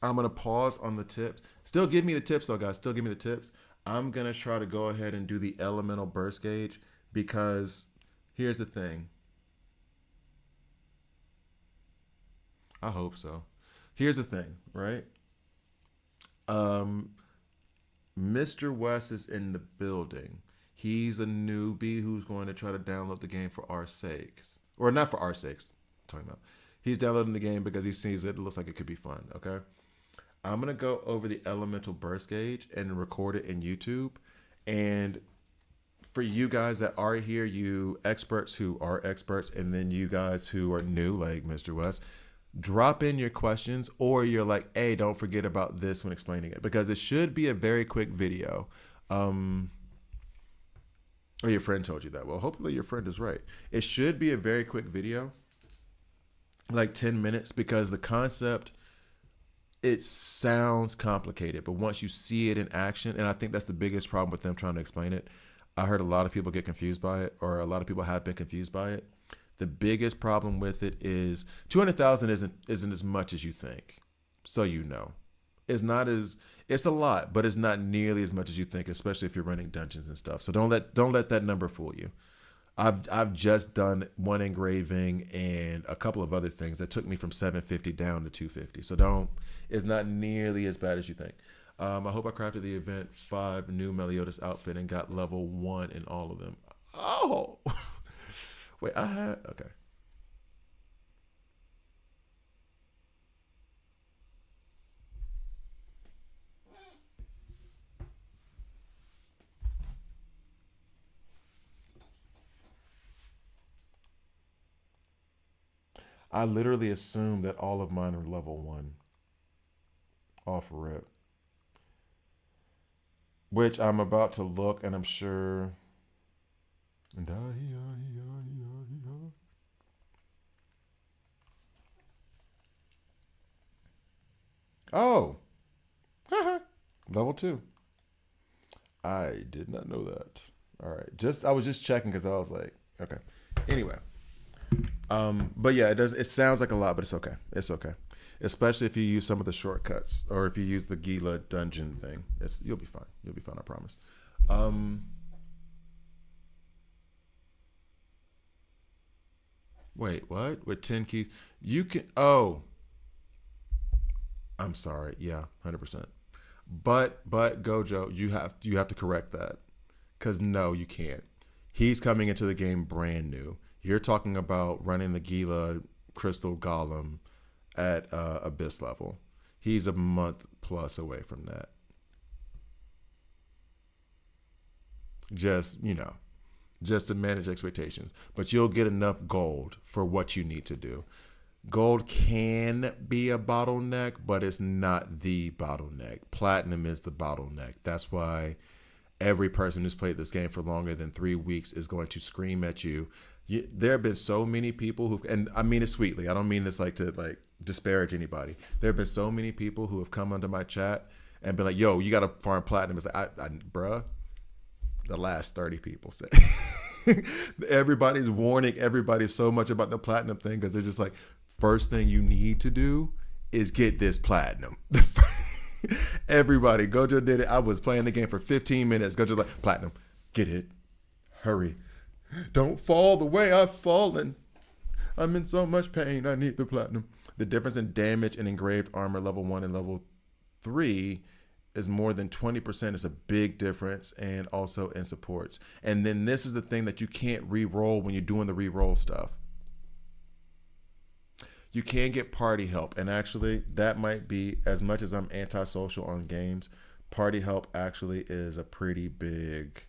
I'm going to pause on the tips. Still give me the tips though, guys. Still give me the tips. I'm going to try to go ahead and do the elemental burst gauge because here's the thing. I hope so. Here's the thing, right? Mr. West is in the building. He's a newbie who's going to try to download the game for our sakes. Or not for our sakes. I'm talking about. He's downloading the game because he sees it looks like it could be fun, okay? I'm going to go over the elemental burst gauge and record it in YouTube. And for you guys that are here, you experts who are experts, and then you guys who are new, like Mr. West, drop in your questions, or you're like, hey, don't forget about this when explaining it, because it should be a very quick video. Or your friend told you that. Well, hopefully your friend is right. It should be a very quick video, like 10 minutes, because the concept, it sounds complicated, but once you see it in action, and I think that's the biggest problem with them trying to explain it. I heard a lot of people get confused by it, or a lot of people have been confused by it. The biggest problem with it is 200,000 isn't as much as you think. So you know, it's a lot, but it's not nearly as much as you think, especially if you're running dungeons and stuff. So don't let that number fool you. I've just done one engraving and a couple of other things that took me from 750 down to 250. So it's not nearly as bad as you think. I hope I crafted the event 5 new Meliodas outfit and got level 1 in all of them. Oh, wait, okay. I literally assumed that all of mine are level 1 off rip. Which I'm about to look, and I'm sure. Oh, level 2. I did not know that. All right, I was just checking because I was like, okay. Anyway, but yeah, it sounds like a lot, but it's okay. It's okay. Especially if you use some of the shortcuts, or if you use the Gila dungeon thing. You'll be fine. You'll be fine, I promise. Wait, what? With 10 keys? You can... Oh. I'm sorry. Yeah, 100%. But Gojo, you have to correct that. Because no, you can't. He's coming into the game brand new. You're talking about running the Gila Crystal Golem at Abyss level. He's a month plus away from that. Just to manage expectations. But you'll get enough gold for what you need to do. Gold can be a bottleneck, but it's not the bottleneck. Platinum is the bottleneck. That's why every person who's played this game for longer than 3 weeks is going to scream at you. There have been so many people who, and I mean it sweetly. I don't mean this like to like disparage anybody. There have been so many people who have come under my chat and been like, "Yo, you got to farm platinum." It's like, bruh, the last 30 people say. Everybody's warning everybody so much about the platinum thing because they're just like, first thing you need to do is get this platinum. Everybody, Gojo did it. I was playing the game for 15 minutes. Gojo's like, platinum, get it, hurry. Don't fall the way I've fallen. I'm in so much pain. I need the platinum. The difference in damage and engraved armor level 1 and level 3 is more than 20%. It's a big difference, and also in supports. And then this is the thing that you can't re-roll when you're doing the re-roll stuff. You can get party help, and actually that might be, as much as I'm antisocial on games, party help actually is a pretty big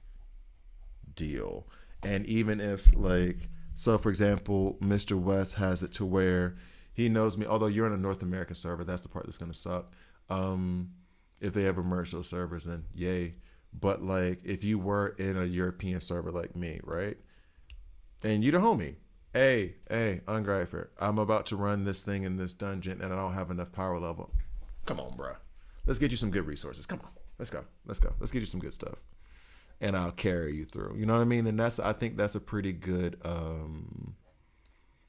deal. And even if, like, so for example, Mr. West has it to where he knows me, although you're on a North American server, that's the part that's going to suck. If they ever merge those servers, then yay. But like, if you were in a European server like me, right? And you the homie, hey, Ungreifer, I'm about to run this thing in this dungeon and I don't have enough power level. Come on, bro. Let's get you some good resources. Come on. Let's go. Let's get you some good stuff. And I'll carry you through. You know what I mean? And I think that's a pretty good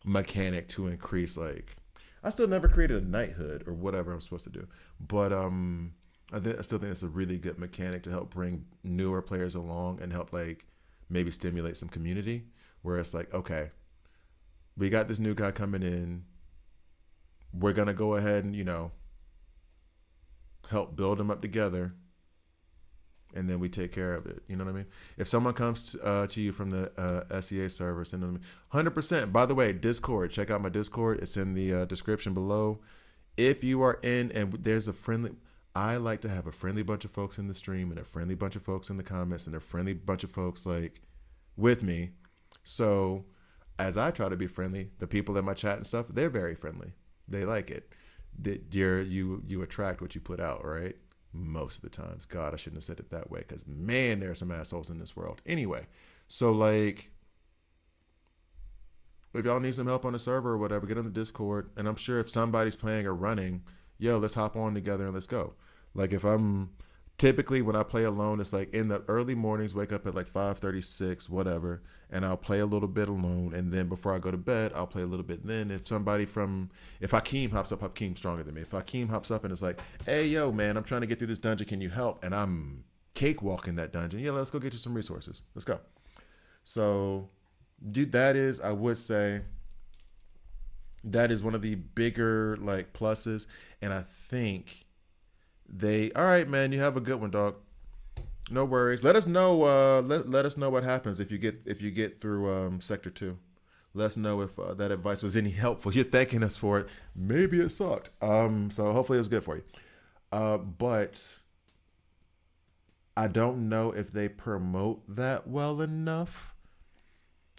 mechanic to increase, like, I still never created a knighthood or whatever I'm supposed to do. But I still think it's a really good mechanic to help bring newer players along and help, like, maybe stimulate some community where it's like, okay, we got this new guy coming in. We're going to go ahead and, you know, help build him up together. And then we take care of it. You know what I mean? If someone comes to you from the SEA server, send them 100%. By the way, Discord. Check out my Discord. It's in the description below. If you are in and there's a friendly, I like to have a friendly bunch of folks in the stream and a friendly bunch of folks in the comments and a friendly bunch of folks like with me. So as I try to be friendly, the people in my chat and stuff, they're very friendly. They like it. That you attract what you put out, right? Most of the times. God, I shouldn't have said it that way because, man, there are some assholes in this world. Anyway, so, like, if y'all need some help on the server or whatever, get on the Discord. And I'm sure if somebody's playing or running, yo, let's hop on together and let's go. Like, if I'm typically when I play alone, it's like in the early mornings, wake up at like 5:36, whatever, and I'll play a little bit alone. And then before I go to bed, I'll play a little bit. Then if Hakeem hops up, Hakeem's stronger than me. If Hakeem hops up and it's like, hey, yo, man, I'm trying to get through this dungeon. Can you help? And I'm cakewalking that dungeon. Yeah, let's go get you some resources. Let's go. So, dude, I would say, that is one of the bigger like pluses. And I think all right, man, you have a good one, dog. No worries. Let us know. Let us know what happens if you get through Sector 2. Let us know if that advice was any helpful. You're thanking us for it. Maybe it sucked. So hopefully it was good for you. But I don't know if they promote that well enough,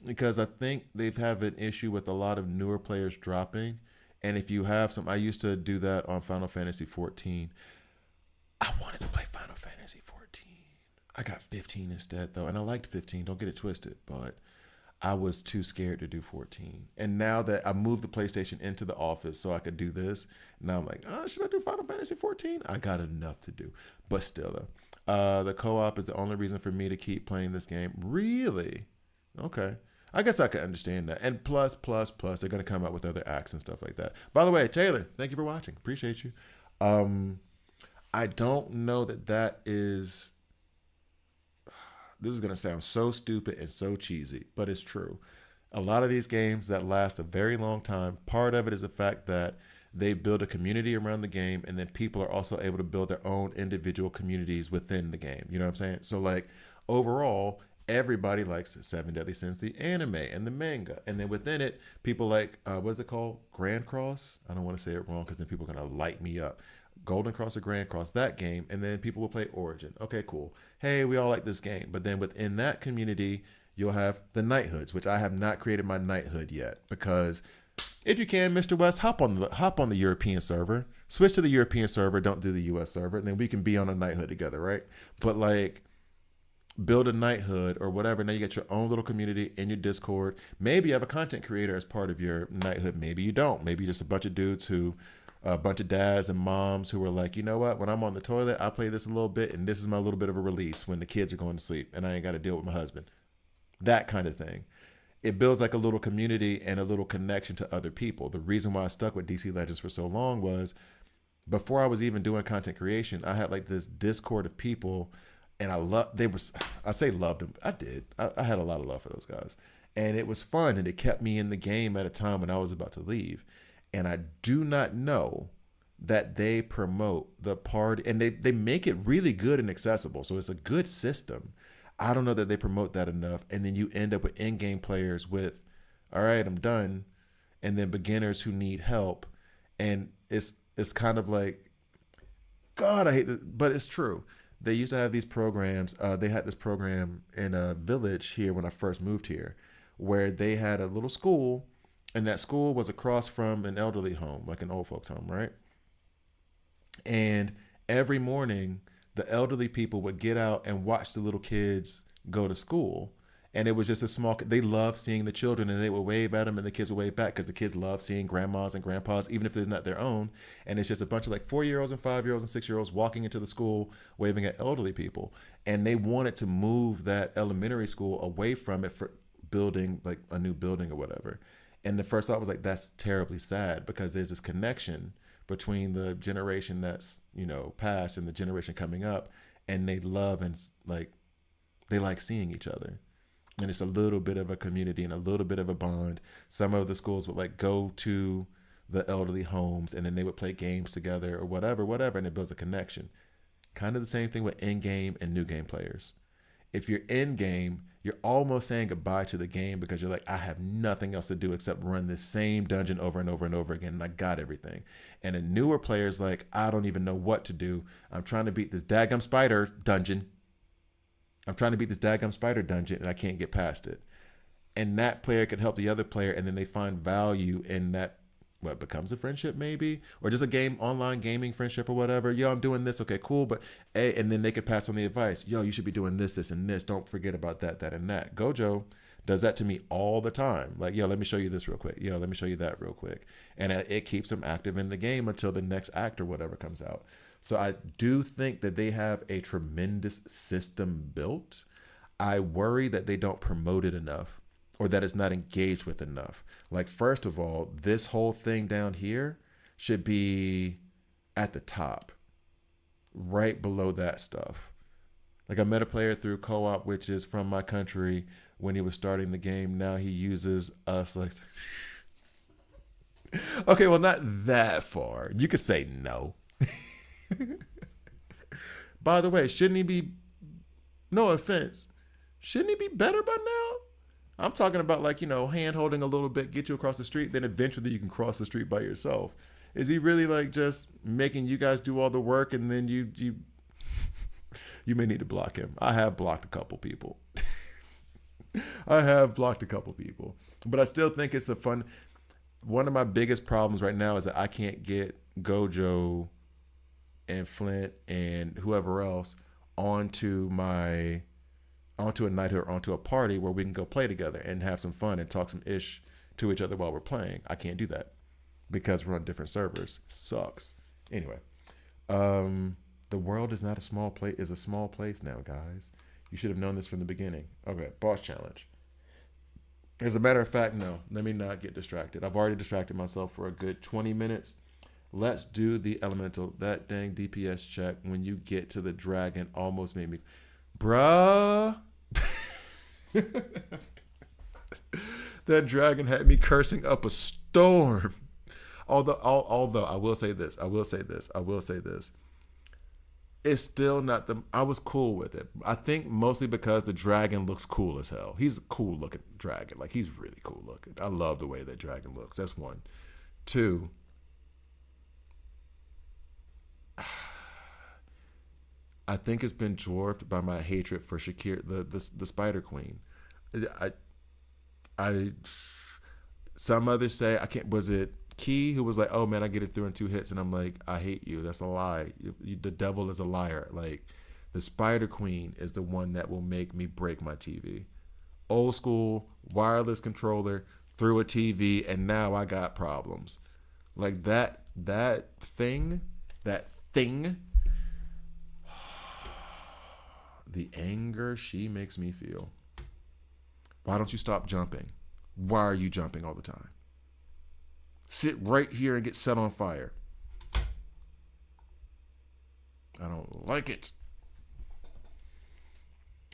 because I think they've have an issue with a lot of newer players dropping. And if you have I used to do that on Final Fantasy 14. I wanted to play Final Fantasy 14. I got 15 instead, though. And I liked 15. Don't get it twisted. But I was too scared to do 14. And now that I moved the PlayStation into the office so I could do this, now I'm like, should I do Final Fantasy 14? I got enough to do. But still, though. The co-op is the only reason for me to keep playing this game. Really? Okay. I guess I can understand that. And plus, they're going to come out with other acts and stuff like that. By the way, Taylor, thank you for watching. Appreciate you. I don't know that is, this is going to sound so stupid and so cheesy, but it's true. A lot of these games that last a very long time, part of it is the fact that they build a community around the game, and then people are also able to build their own individual communities within the game. You know what I'm saying? So like overall, everybody likes Seven Deadly Sins, the anime and the manga. And then within it, people like, what's it called? Grand Cross? I don't want to say it wrong because then people are going to light me up. Golden Cross or Grand Cross, that game, and then people will play Origin. Okay, cool. Hey, we all like this game. But then within that community, you'll have the knighthoods, which I have not created my knighthood yet, because if you can, Mr. West, hop on the European server, switch to the European server, don't do the US server, and then we can be on a knighthood together, right? But like, build a knighthood or whatever. Now you get your own little community in your Discord. Maybe you have a content creator as part of your knighthood. Maybe you don't. Maybe you're just a bunch of dudes who, a bunch of dads and moms who are like, you know what? When I'm on the toilet, I play this a little bit, and this is my little bit of a release when the kids are going to sleep, and I ain't got to deal with my husband. That kind of thing. It builds like a little community and a little connection to other people. The reason why I stuck with DC Legends for so long was before I was even doing content creation, I had like this Discord of people, and I say loved them. I did. I had a lot of love for those guys, and it was fun, and it kept me in the game at a time when I was about to leave. And I do not know that they promote the party, and they make it really good and accessible. So it's a good system. I don't know that they promote that enough. And then you end up with in-game players with, all right, I'm done. And then beginners who need help. And it's kind of like, God, I hate this, but it's true. They used to have these programs. They had this program in a village here when I first moved here, where they had a little school, and that school was across from an elderly home, like an old folks home, right? And every morning, the elderly people would get out and watch the little kids go to school. And it was just they loved seeing the children, and they would wave at them, and the kids would wave back because the kids love seeing grandmas and grandpas, even if they're not their own. And it's just a bunch of like 4-year-olds and 5-year-olds and 6-year-olds walking into the school, waving at elderly people. And they wanted to move that elementary school away from it for building like a new building or whatever. And the first thought was like, that's terribly sad, because there's this connection between the generation that's, past and the generation coming up, and they love and like, they like seeing each other. And it's a little bit of a community and a little bit of a bond. Some of the schools would like go to the elderly homes, and then they would play games together or whatever, and it builds a connection. Kind of the same thing with in-game and new game players. If you're in-game, you're almost saying goodbye to the game, because you're like, I have nothing else to do except run this same dungeon over and over and over again, and I got everything. And a newer player's like, I don't even know what to do. I'm trying to beat this daggum spider dungeon. And I can't get past it. And that player could help the other player, and then they find value in that, what becomes a friendship maybe, or just a online gaming friendship or whatever. Yo, I'm doing this. Okay, cool. But hey, and then they could pass on the advice. Yo, you should be doing this, this, and this. Don't forget about that, that, and that. Gojo does that to me all the time. Like, yo, let me show you this real quick. Yo, let me show you that real quick. And it keeps them active in the game until the next act or whatever comes out. So I do think that they have a tremendous system built. I worry that they don't promote it enough, or that it's not engaged with enough. Like, first of all, this whole thing down here should be at the top, right below that stuff. Like, I met a player through co-op, which is from my country, when he was starting the game. Now he uses us like, okay, well, not that far. You could say no. By the way, shouldn't he be, no offense, shouldn't he be better by now? I'm talking about like, hand holding a little bit, get you across the street, then eventually you can cross the street by yourself. Is he really like just making you guys do all the work, and then you you may need to block him? I have blocked a couple people. But I still think it's one of my biggest problems right now is that I can't get Gojo and Flint and whoever else onto a night or onto a party where we can go play together and have some fun and talk some ish to each other while we're playing. I can't do that because we're on different servers. Sucks. Anyway, the world is not a small place. Is a small place now, guys. You should have known this from the beginning. Okay, boss challenge. As a matter of fact, no. Let me not get distracted. I've already distracted myself for a good 20 minutes. Let's do the elemental. That dang DPS check when you get to the dragon almost made me, bruh. That dragon had me cursing up a storm. Although I will say this. It's still not I was cool with it. I think mostly because the dragon looks cool as hell. He's a cool looking dragon. Like, he's really cool looking. I love the way that dragon looks. That's one. Two, I think it's been dwarfed by my hatred for Shakir, the Spider Queen. I some others say I can't. Was it Key who was like, "Oh man, I get it through in 2 hits," and I'm like, "I hate you. That's a lie. The devil is a liar." Like, The Spider Queen is the one that will make me break my TV. Old school wireless controller through a TV, and now I got problems. Like that thing, the anger she makes me feel. Why don't you stop jumping? Why are you jumping all the time? Sit right here and get set on fire. I don't like it.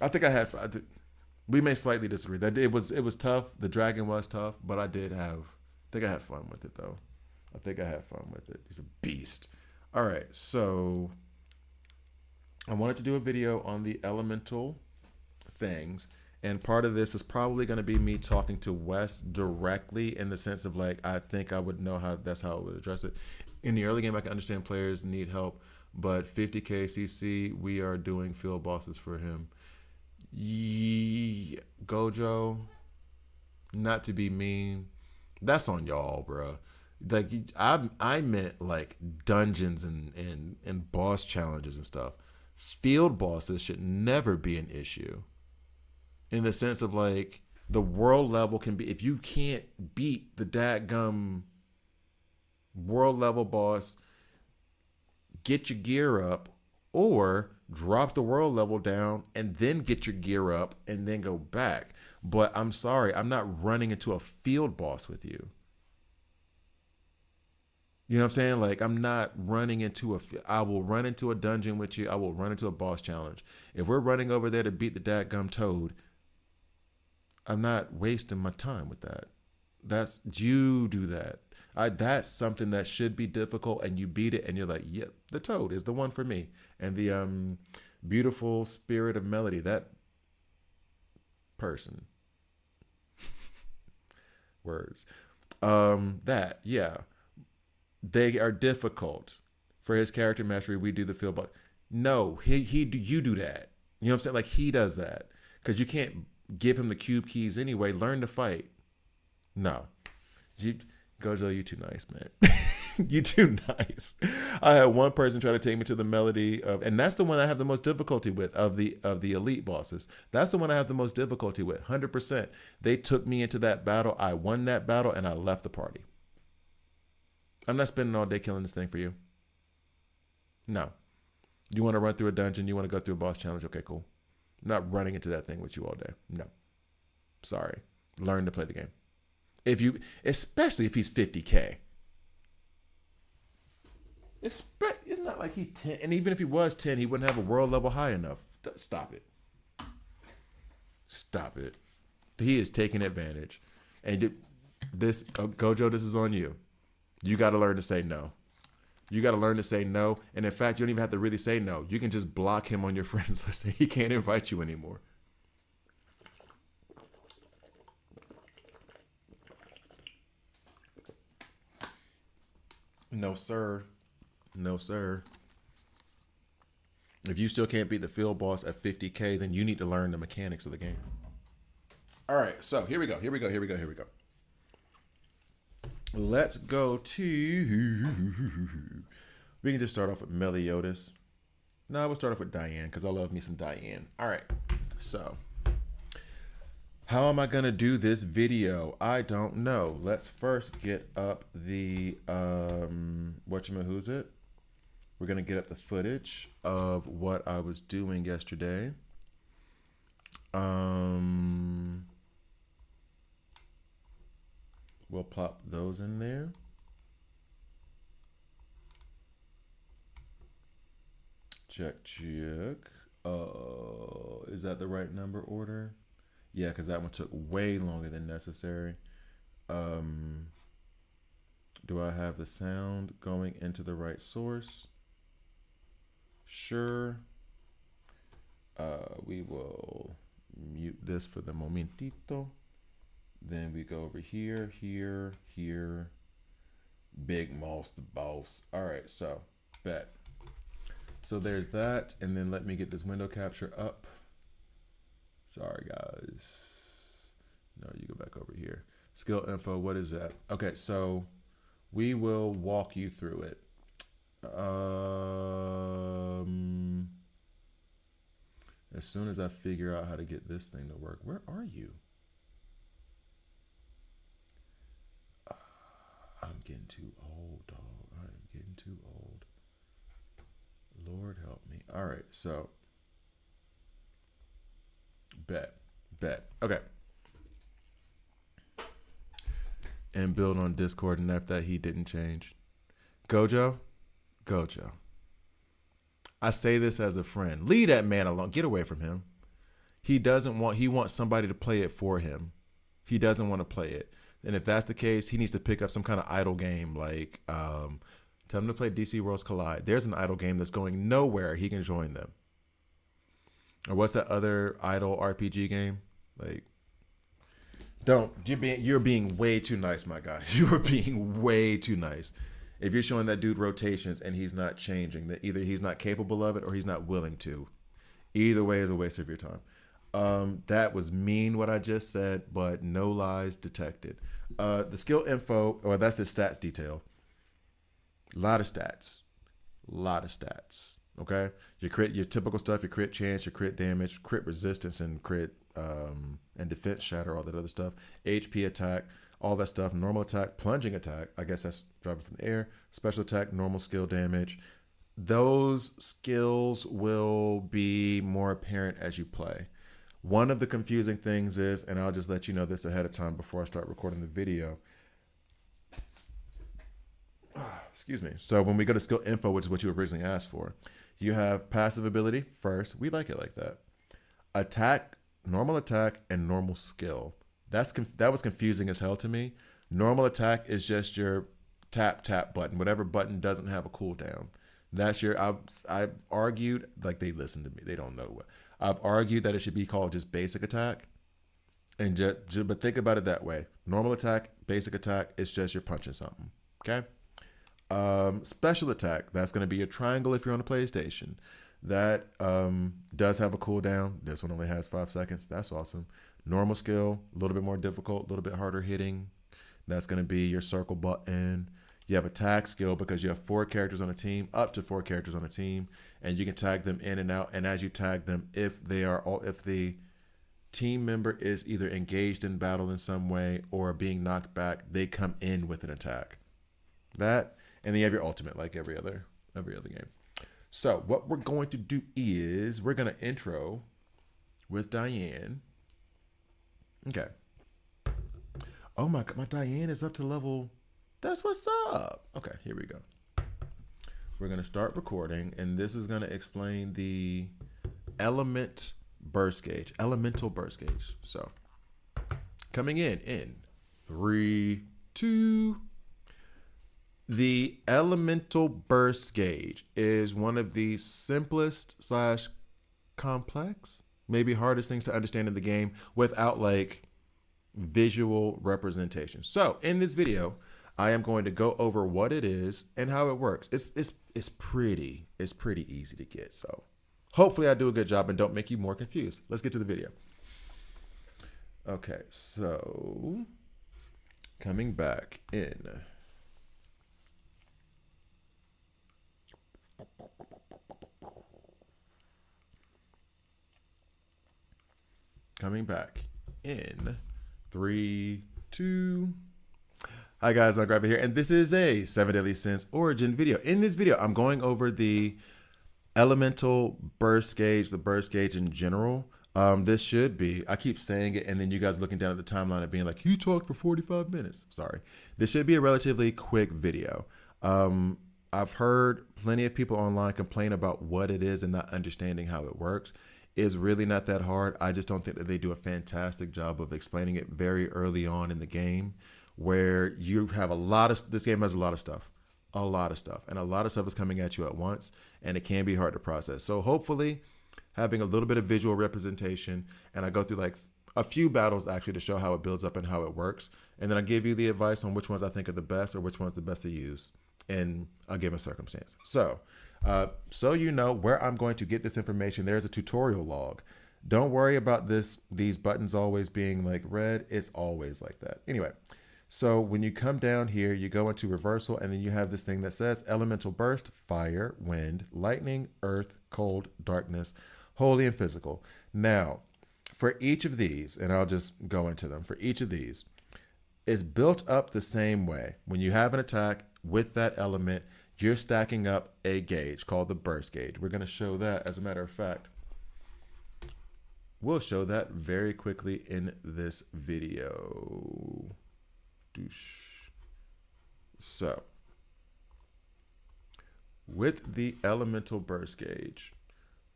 I think I had. We may slightly disagree. That it was tough. The dragon was tough, but I think I had fun with it though. I think I had fun with it. He's a beast. All right, so I wanted to do a video on the elemental things. And part of this is probably going to be me talking to Wes directly in the sense of like, I think I would know how I would address it. In the early game, I can understand players need help, but 50K CC, we are doing field bosses for him. Gojo, not to be mean, that's on y'all, bro. Like I meant like dungeons and boss challenges and stuff. Field bosses should never be an issue. In the sense of like the world level can be, if you can't beat the dadgum world level boss, get your gear up or drop the world level down and then get your gear up and then go back. But I'm sorry, I'm not running into a field boss with you. You know what I'm saying? Like, I'm not running into I will run into a dungeon with you. I will run into a boss challenge. If we're running over there to beat the dadgum toad, I'm not wasting my time with that. You do that. That's something that should be difficult, and you beat it, and you're like, yep, the toad is the one for me. And the beautiful spirit of melody, that person. Words. Yeah. They are difficult. For his character mastery, we do the field boss. No, you do that. You know what I'm saying? Like, he does that. Because you can't give him the cube keys anyway. Learn to fight. No. Gojo, you too nice, man. You too nice. I had one person try to take me to the melody of, and that's the one I have the most difficulty with of the elite bosses. That's the one I have the most difficulty with. 100%. They took me into that battle. I won that battle and I left the party. I'm not spending all day killing this thing for you. No. You want to run through a dungeon? You want to go through a boss challenge? Okay, cool. I'm not running into that thing with you all day. No. Sorry. Learn to play the game. Especially if he's 50K. It's not like he's 10. And even if he was 10, he wouldn't have a world level high enough. Stop it. Stop it. He is taking advantage. And Gojo, this is on you. You got to learn to say no. You got to learn to say no. And in fact, you don't even have to really say no. You can just block him on your friends list and he can't invite you anymore. No, sir. No, sir. If you still can't beat the field boss at 50K, then you need to learn the mechanics of the game. All right, so here we go. Let's go to... We can just start off with Meliodas. No, we'll start off with Diane because I love me some Diane. All right, so... How am I going to do this video? I don't know. Let's first get up the... who's it? We're going to get up the footage of what I was doing yesterday. We'll pop those in there. Check. Is that the right number order? Yeah, because that one took way longer than necessary. Do I have the sound going into the right source? Sure. We will mute this for the momentito. Then we go over here. Big Moss the boss. All right, so bet. So there's that. And then let me get this window capture up. Sorry, guys. No, you go back over here. Skill info, what is that? Okay, so we will walk you through it. As soon as I figure out how to get this thing to work. Where are you? I'm getting too old, dog. I am getting too old. Lord help me. All right, so bet. Okay. And build on Discord, and after that he didn't change. Gojo. I say this as a friend. Leave that man alone. Get away from him. He wants somebody to play it for him. He doesn't want to play it. And if that's the case, he needs to pick up some kind of idle game, like tell him to play DC Worlds Collide. There's an idle game that's going nowhere. He can join them. Or what's that other idle RPG game? Like, you're being way too nice, my guy. You are being way too nice. If you're showing that dude rotations and he's not changing, that either he's not capable of it or he's not willing to. Either way is a waste of your time. That was mean what I just said, but no lies detected. The skill info, or that's the stats detail. A lot of stats. Okay, your typical stuff, your crit chance, your crit damage, crit resistance, and crit and defense shatter, all that other stuff. HP attack, all that stuff. Normal attack, plunging attack. I guess that's dropping from the air. Special attack, normal skill damage. Those skills will be more apparent as you play. One of the confusing things is, and I'll just let you know this ahead of time before I start recording the video. Excuse me. So when we go to skill info, which is what you originally asked for, you have passive ability first. We like it like that. Attack, normal attack, and normal skill. That was confusing as hell to me. Normal attack is just your tap button. Whatever button doesn't have a cooldown. That's your. I've argued, like, they listen to me. They don't know what. I've argued that it should be called just basic attack. And but think about it that way. Normal attack, basic attack, it's just you're punching something. Okay. Special attack, that's going to be a triangle if you're on a PlayStation. That does have a cooldown. This one only has 5 seconds. That's awesome. Normal skill, a little bit more difficult, a little bit harder hitting. That's going to be your circle button. You have a tag skill because you have 4 characters on a team, up to 4 characters on a team, and you can tag them in and out. And as you tag them, if the team member is either engaged in battle in some way or being knocked back, they come in with an attack. That. And then you have your ultimate, like every other game. So what we're going to do is we're going to intro with Diane. Okay. Oh my God, my Diane is up to level. That's what's up. Okay, here we go. We're going to start recording, and this is going to explain the elemental burst gauge. So coming in 3, 2. The elemental burst gauge is one of the simplest / complex, maybe hardest things to understand in the game without like visual representation. So in this video, I am going to go over what it is and how it works. It's pretty easy to get. So hopefully I do a good job and don't make you more confused. Let's get to the video. Okay, so coming back in. Coming back in 3, 2. Hi guys, I'm Gravity here, and this is a 7 Deadly Sins origin video. In this video, I'm going over the elemental burst gauge, the burst gauge in general. This should be, I keep saying it, and then you guys looking down at the timeline and being like, you talked for 45 minutes. Sorry. This should be a relatively quick video. I've heard plenty of people online complain about what it is and not understanding how it works. It's really not that hard. I just don't think that they do a fantastic job of explaining it very early on in the game, where you have this game has a lot of stuff, and a lot of stuff is coming at you at once, and it can be hard to process. So hopefully having a little bit of visual representation, and I go through like a few battles actually to show how it builds up and how it works. And then I give you the advice on which ones I think are the best or which one's the best to use in a given circumstance. So you know where I'm going to get this information, there's a tutorial log. Don't worry about these buttons always being like red. It's always like that. Anyway, so when you come down here, you go into reversal, and then you have this thing that says elemental burst, fire, wind, lightning, earth, cold, darkness, holy and physical. Now, for each of these, and I'll just go into them, for each of these, is built up the same way. When you have an attack with that element, you're stacking up a gauge called the burst gauge. We're going to show that, as a matter of fact. We'll show that very quickly in this video. So, with the elemental burst gauge,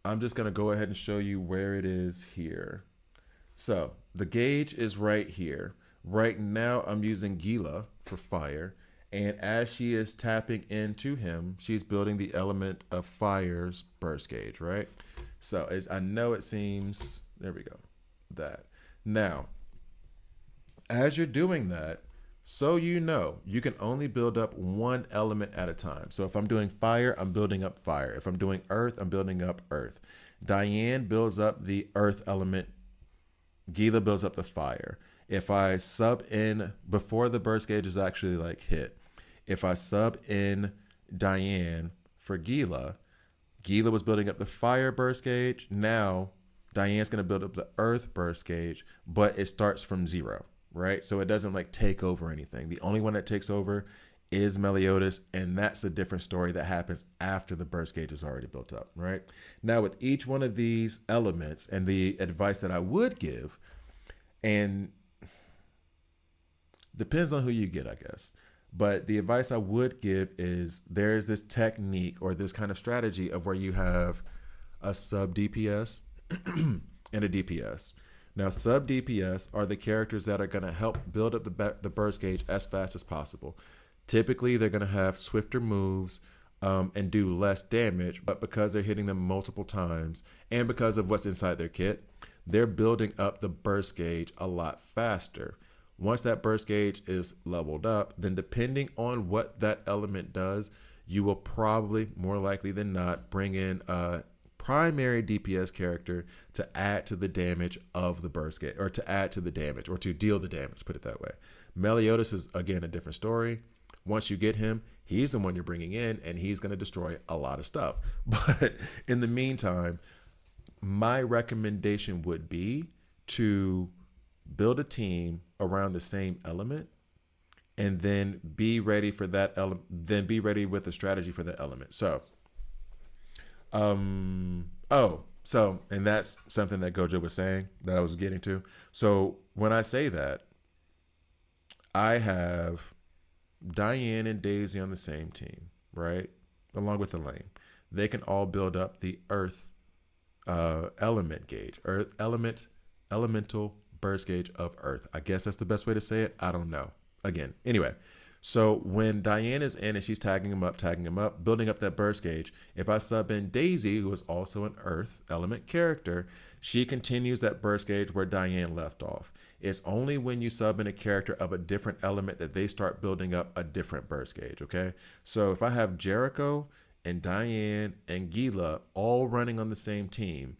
I'm just going to go ahead and show you where it is here. So, the gauge is right here. Right now, I'm using Gila for fire. And as she is tapping into him, she's building the element of fire's burst gauge, right? So, I know it seems... There we go. That. Now, as you're doing that, so you know, you can only build up one element at a time. So if I'm doing fire, I'm building up fire. If I'm doing earth, I'm building up earth. Diane builds up the earth element. Gila builds up the fire. If I sub in before the burst gauge is actually like hit, if I sub in Diane for Gila, Gila was building up the fire burst gauge. Now Diane's going to build up the earth burst gauge, but it starts from 0, right? So it doesn't like take over anything. The only one that takes over is Meliodas, and that's a different story that happens after the burst gauge is already built up, right? Now with each one of these elements, and the advice that I would give, and depends on who you get, I guess, but the advice I would give is there's this technique or this kind of strategy of where you have a sub DPS and a DPS. Now, sub DPS are the characters that are going to help build up the burst gauge as fast as possible. Typically, they're going to have swifter moves and do less damage, but because they're hitting them multiple times and because of what's inside their kit, they're building up the burst gauge a lot faster. Once that burst gauge is leveled up, then depending on what that element does, you will probably, more likely than not, bring in a primary DPS character to add to the damage of the burst gauge, or to add to the damage, or to deal the damage, put it that way. Meliodas is, again, a different story. Once you get him, he's the one you're bringing in, and he's going to destroy a lot of stuff. But in the meantime, my recommendation would be to build a team around the same element, and then be ready for that element, then be ready with a strategy for that element. So, and that's something that Gojo was saying that I was getting to. So when I say that, I have Diane and Daisy on the same team, right? Along with Elaine. They can all build up the earth element gauge, earth elemental burst gauge of earth. I guess that's the best way to say it. I don't know. Again, anyway. So when Diane is in and she's tagging him up, building up that burst gauge, if I sub in Daisy, who is also an earth element character, she continues that burst gauge where Diane left off. It's only when you sub in a character of a different element that they start building up a different burst gauge, okay? So if I have Jericho and Diane and Gila all running on the same team,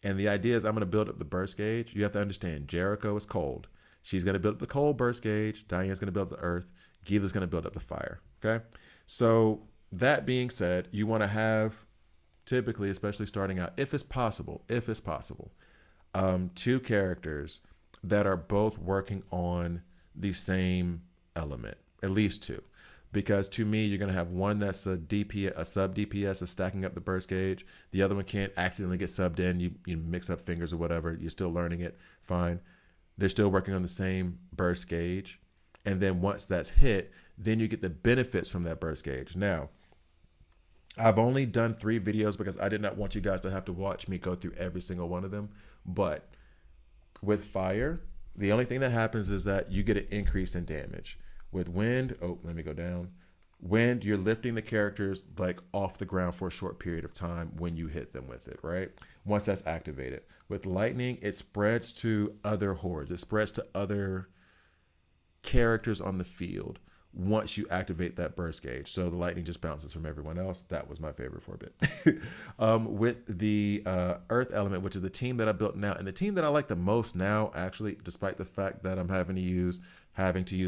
and the idea is I'm going to build up the burst gauge, you have to understand Jericho is cold. She's going to build up the cold burst gauge. Diane's going to build up the earth. Gila's going to build up the fire, okay? So that being said, you want to have, typically, especially starting out, if it's possible, two characters that are both working on the same element, at least two. Because to me, you're going to have one that's a sub DPS is stacking up the burst gauge. The other one can't accidentally get subbed in. You mix up fingers or whatever. You're still learning it. Fine. They're still working on the same burst gauge. And then once that's hit, then you get the benefits from that burst gauge. Now, I've only done 3 videos because I did not want you guys to have to watch me go through every single one of them. But with fire, the only thing that happens is that you get an increase in damage. With wind, let me go down. Wind, you're lifting the characters like off the ground for a short period of time when you hit them with it, right? Once that's activated. With lightning, it spreads to other hordes. It spreads to other characters on the field once you activate that burst gauge. So the lightning just bounces from everyone else. That was my favorite for a bit. With the earth element, which is the team that I built now, and the team that I like the most now, actually, despite the fact that I'm having to use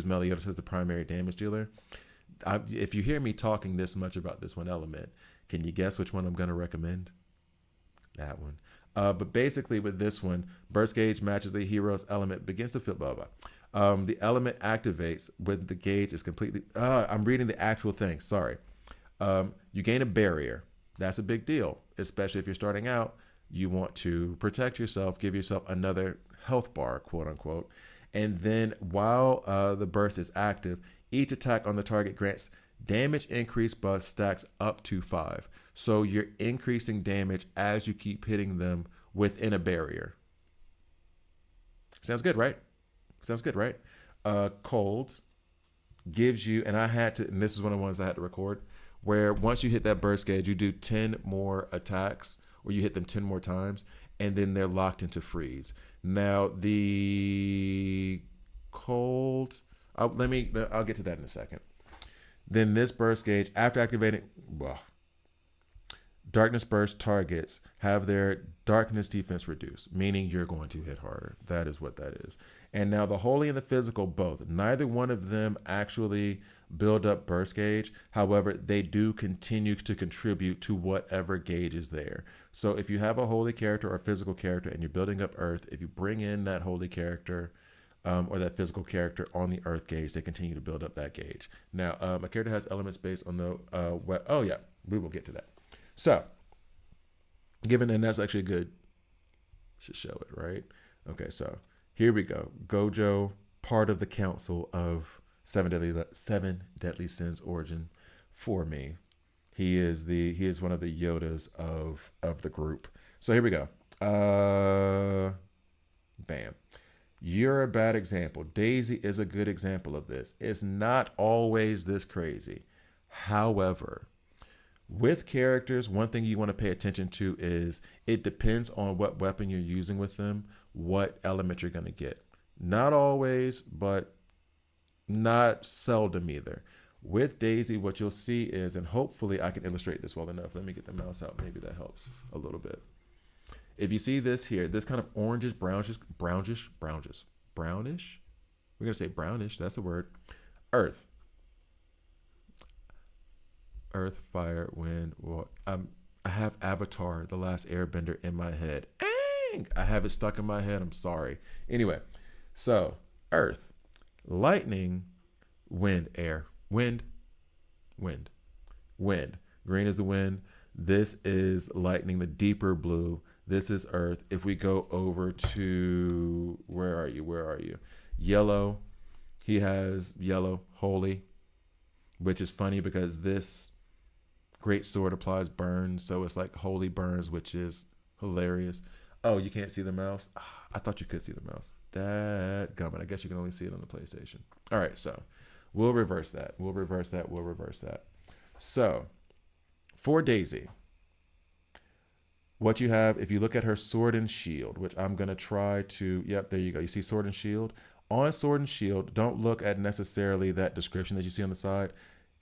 Meliodas as the primary damage dealer. If you hear me talking this much about this one element, can you guess which one I'm going to recommend? That one. But basically, with this one, burst gauge matches the hero's element, begins to feel blah blah. The element activates when the gauge is completely. I'm reading the actual thing. Sorry. You gain a barrier. That's a big deal, especially if you're starting out. You want to protect yourself, give yourself another health bar, quote unquote. And then while the burst is active, each attack on the target grants damage increase buff stacks up to 5. So you're increasing damage as you keep hitting them within a barrier. Sounds good, right? Sounds good, right? Cold gives you, and this is one of the ones I had to record, where once you hit that burst gauge, you do 10 more attacks, or you hit them 10 more times, and then they're locked into freeze. Now, the cold, I'll get to that in a second. Then this burst gauge, after activating, darkness burst targets have their darkness defense reduced, meaning you're going to hit harder. That is what that is. And now the holy and the physical both, neither one of them actually build up burst gauge. However, they do continue to contribute to whatever gauge is there. So if you have a holy character or physical character and you're building up earth, if you bring in that holy character or that physical character on the earth gauge, they continue to build up that gauge. Now, a character has elements based on the, we will get to that. So, given, and that's actually good, should show it, right? Okay, so here we go. Gojo, part of the council of seven deadly sins origin for me. He is one of the Yodas of the group. So here we go. Bam. You're a bad example. Daisy is a good example of this. It's not always this crazy. However, with characters, one thing you want to pay attention to is it depends on what weapon you're using with them, what element you're going to get. Not always, but not seldom either. With Daisy, what you'll see is, and hopefully I can illustrate this well enough. Let me get the mouse out. Maybe that helps a little bit. If you see this here, this kind of brownish. We're going to say brownish. That's the word. Earth, fire, wind. Well, I have Avatar, The Last Airbender in my head. I have it stuck in my head. I'm sorry. Anyway, so earth, lightning, wind, air, wind. Green is the wind. This is lightning, the deeper blue. This is earth. If we go over to, where are you? Yellow. He has yellow, holy, which is funny because this great sword applies burns. So it's like holy burns, which is hilarious. Oh, you can't see the mouse? I thought you could see the mouse. Dadgummit. I guess you can only see it on the PlayStation. All right, so we'll reverse that. So for Daisy, what you have, if you look at her sword and shield, which I'm going to try to, yep, there you go. You see sword and shield? On sword and shield, don't look at necessarily that description that you see on the side.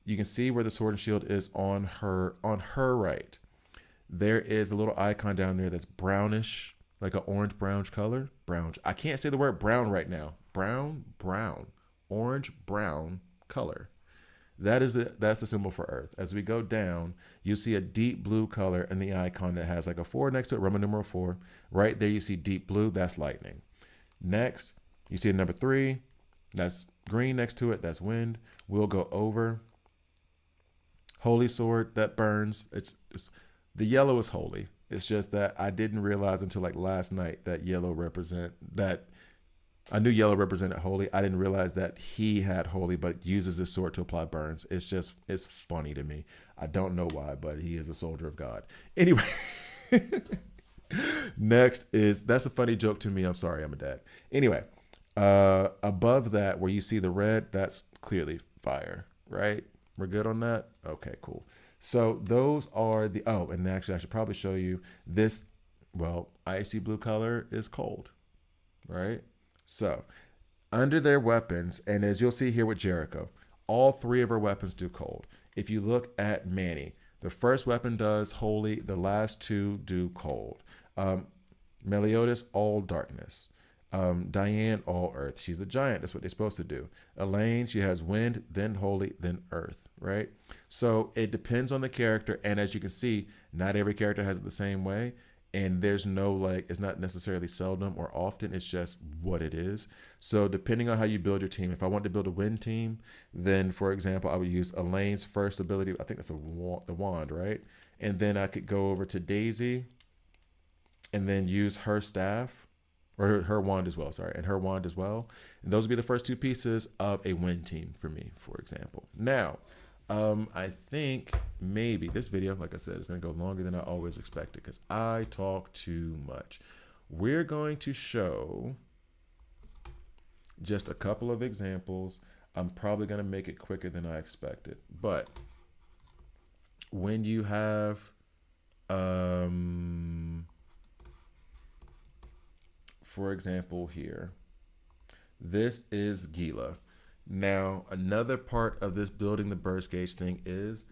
You can see where the sword and shield is on her right. There is a little icon down there that's brownish, like an orange brownish color. Brown. I can't say the word brown right now. Brown, orange brown color. That's the symbol for Earth. As we go down, you see a deep blue color in the icon that has like a 4 next to it, Roman numeral 4. Right there, you see deep blue. That's lightning. Next, you see number 3. That's green next to it. That's wind. We'll go over. Holy sword that burns. It's the yellow is holy. It's just that I didn't realize until like last night that I knew yellow represented holy. I didn't realize that he had holy, but uses this sword to apply burns. It's funny to me. I don't know why, but he is a soldier of God. Anyway, next that's a funny joke to me. I'm sorry, I'm a dad. Anyway, above that, where you see the red, that's clearly fire, right? We're good on that? Okay, cool. So those are and actually I should probably show you this. Well, icy blue color is cold, right? So under their weapons, and as you'll see here with Jericho, all 3 of her weapons do cold. If you look at Manny, the first weapon does holy, the last 2 do cold. Meliodas, all darkness. Diane, all earth. She's a giant. That's what they're supposed to do. Elaine, she has wind, then holy, then earth, right? So it depends on the character. And as you can see, not every character has it the same way. and there's no like, it's not necessarily seldom or often, it's just what it is. So depending on how you build your team, if I want to build a win team, then for example I would use Elaine's first ability. I think that's the wand, right? And then I could go over to Daisy and then use her staff, or her wand as well, sorry, and her wand as well. And those would be the first two pieces of a win team for me, for example. Now, I think maybe this video, like I said, is going to go longer than I always expected because I talk too much. We're going to show just a couple of examples. I'm probably going to make it quicker than I expected, but when you have, for example here, this is Gila. Now, another part of this building the burst gauge thing is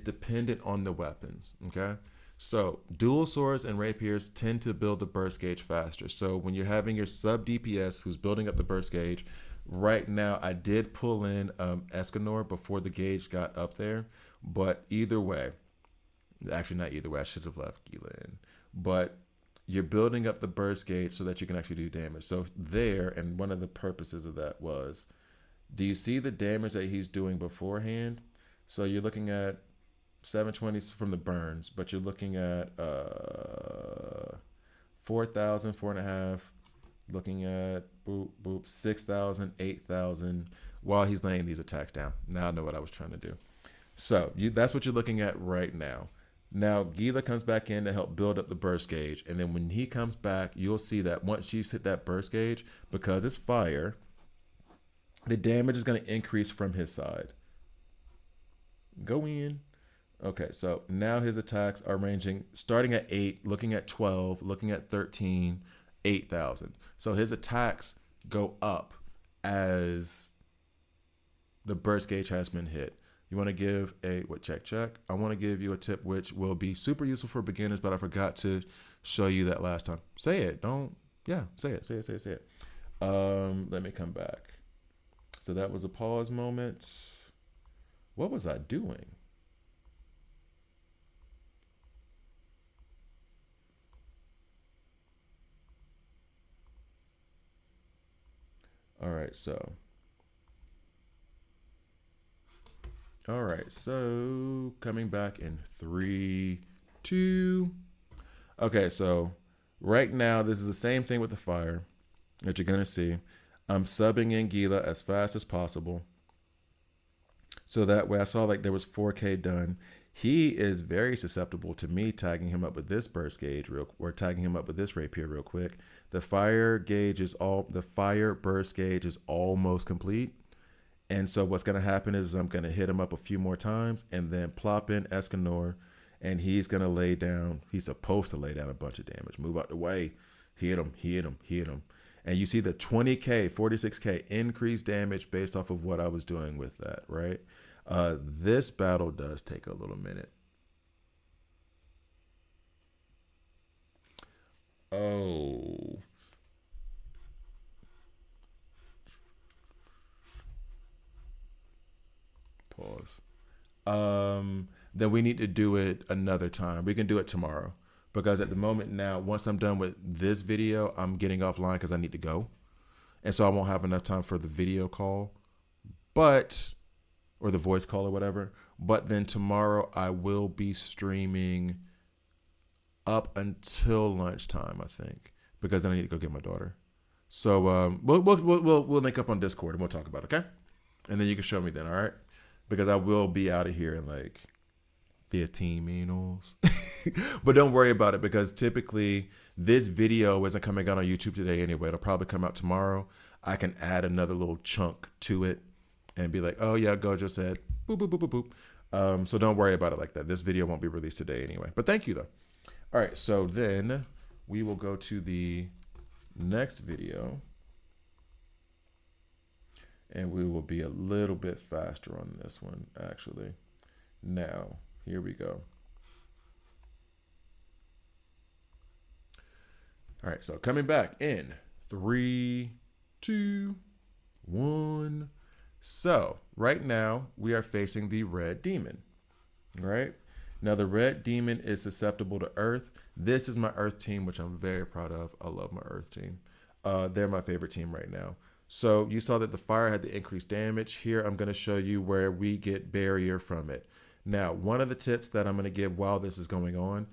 dependent on the weapons, okay? So dual swords and rapiers tend to build the burst gauge faster. So when you're having your sub DPS who's building up the burst gauge, right now I did pull in Escanor before the gauge got up there, but either way, actually not either way, I should have left Gila in, but you're building up the burst gauge so that you can actually do damage. So there, and one of the purposes of that was, do you see the damage that he's doing beforehand? So you're looking at 720 from the burns, but you're looking at 4,000, 4.5, looking at boop, boop, 6,000, 8,000 while he's laying these attacks down. Now I know what I was trying to do. So that's what you're looking at right now. Now, Gila comes back in to help build up the burst gauge. And then when he comes back, you'll see that once she's hit that burst gauge, because it's fire, the damage is going to increase from his side. Go in. Okay, so now his attacks are ranging, starting at 8, looking at 12, looking at 13, 8,000. So his attacks go up as the burst gauge has been hit. You want to give check. I want to give you a tip which will be super useful for beginners, but I forgot to show you that last time. Say it. Say it. Let me come back. So that was a pause moment. What was I doing? All right, so coming back in 3, 2. Okay, so right now, this is the same thing with the fire that you're gonna see. I'm subbing in Gila as fast as possible. So that way I saw like there was 4K done. He is very susceptible to me tagging him up with this burst gauge or tagging him up with this rapier real quick. The fire burst gauge is almost complete. And so what's going to happen is I'm going to hit him up a few more times and then plop in Escanor, and he's going to lay down. He's supposed to lay down a bunch of damage. Move out the way. Hit him. And you see the 20K, 46K increased damage based off of what I was doing with that, right? This battle does take a little minute. Oh. Pause. Then we need to do it another time. We can do it tomorrow because at the moment now, once I'm done with this video, I'm getting offline because I need to go. And so I won't have enough time for the video call, or the voice call or whatever. But then tomorrow I will be streaming up until lunchtime, I think, because then I need to go get my daughter. So we'll link up on Discord and we'll talk about it, okay? And then you can show me then, all right? Because I will be out of here in like 15 minutes. But don't worry about it because typically this video isn't coming out on YouTube today anyway. It'll probably come out tomorrow. I can add another little chunk to it and be like, oh yeah, Gojo said boop, boop, boop, boop, boop. So don't worry about it like that. This video won't be released today anyway. But thank you though. All right, so then we will go to the next video. And we will be a little bit faster on this one, actually. Now, here we go. All right, so coming back in 3, 2, 1. So right now we are facing the red demon, right? Now the red demon is susceptible to earth. This is my earth team, which I'm very proud of. I love my earth team. They're my favorite team right now. So you saw that the fire had the increased damage. Here I'm going to show you where we get barrier from it. Now, one of the tips that I'm going to give while this is going on,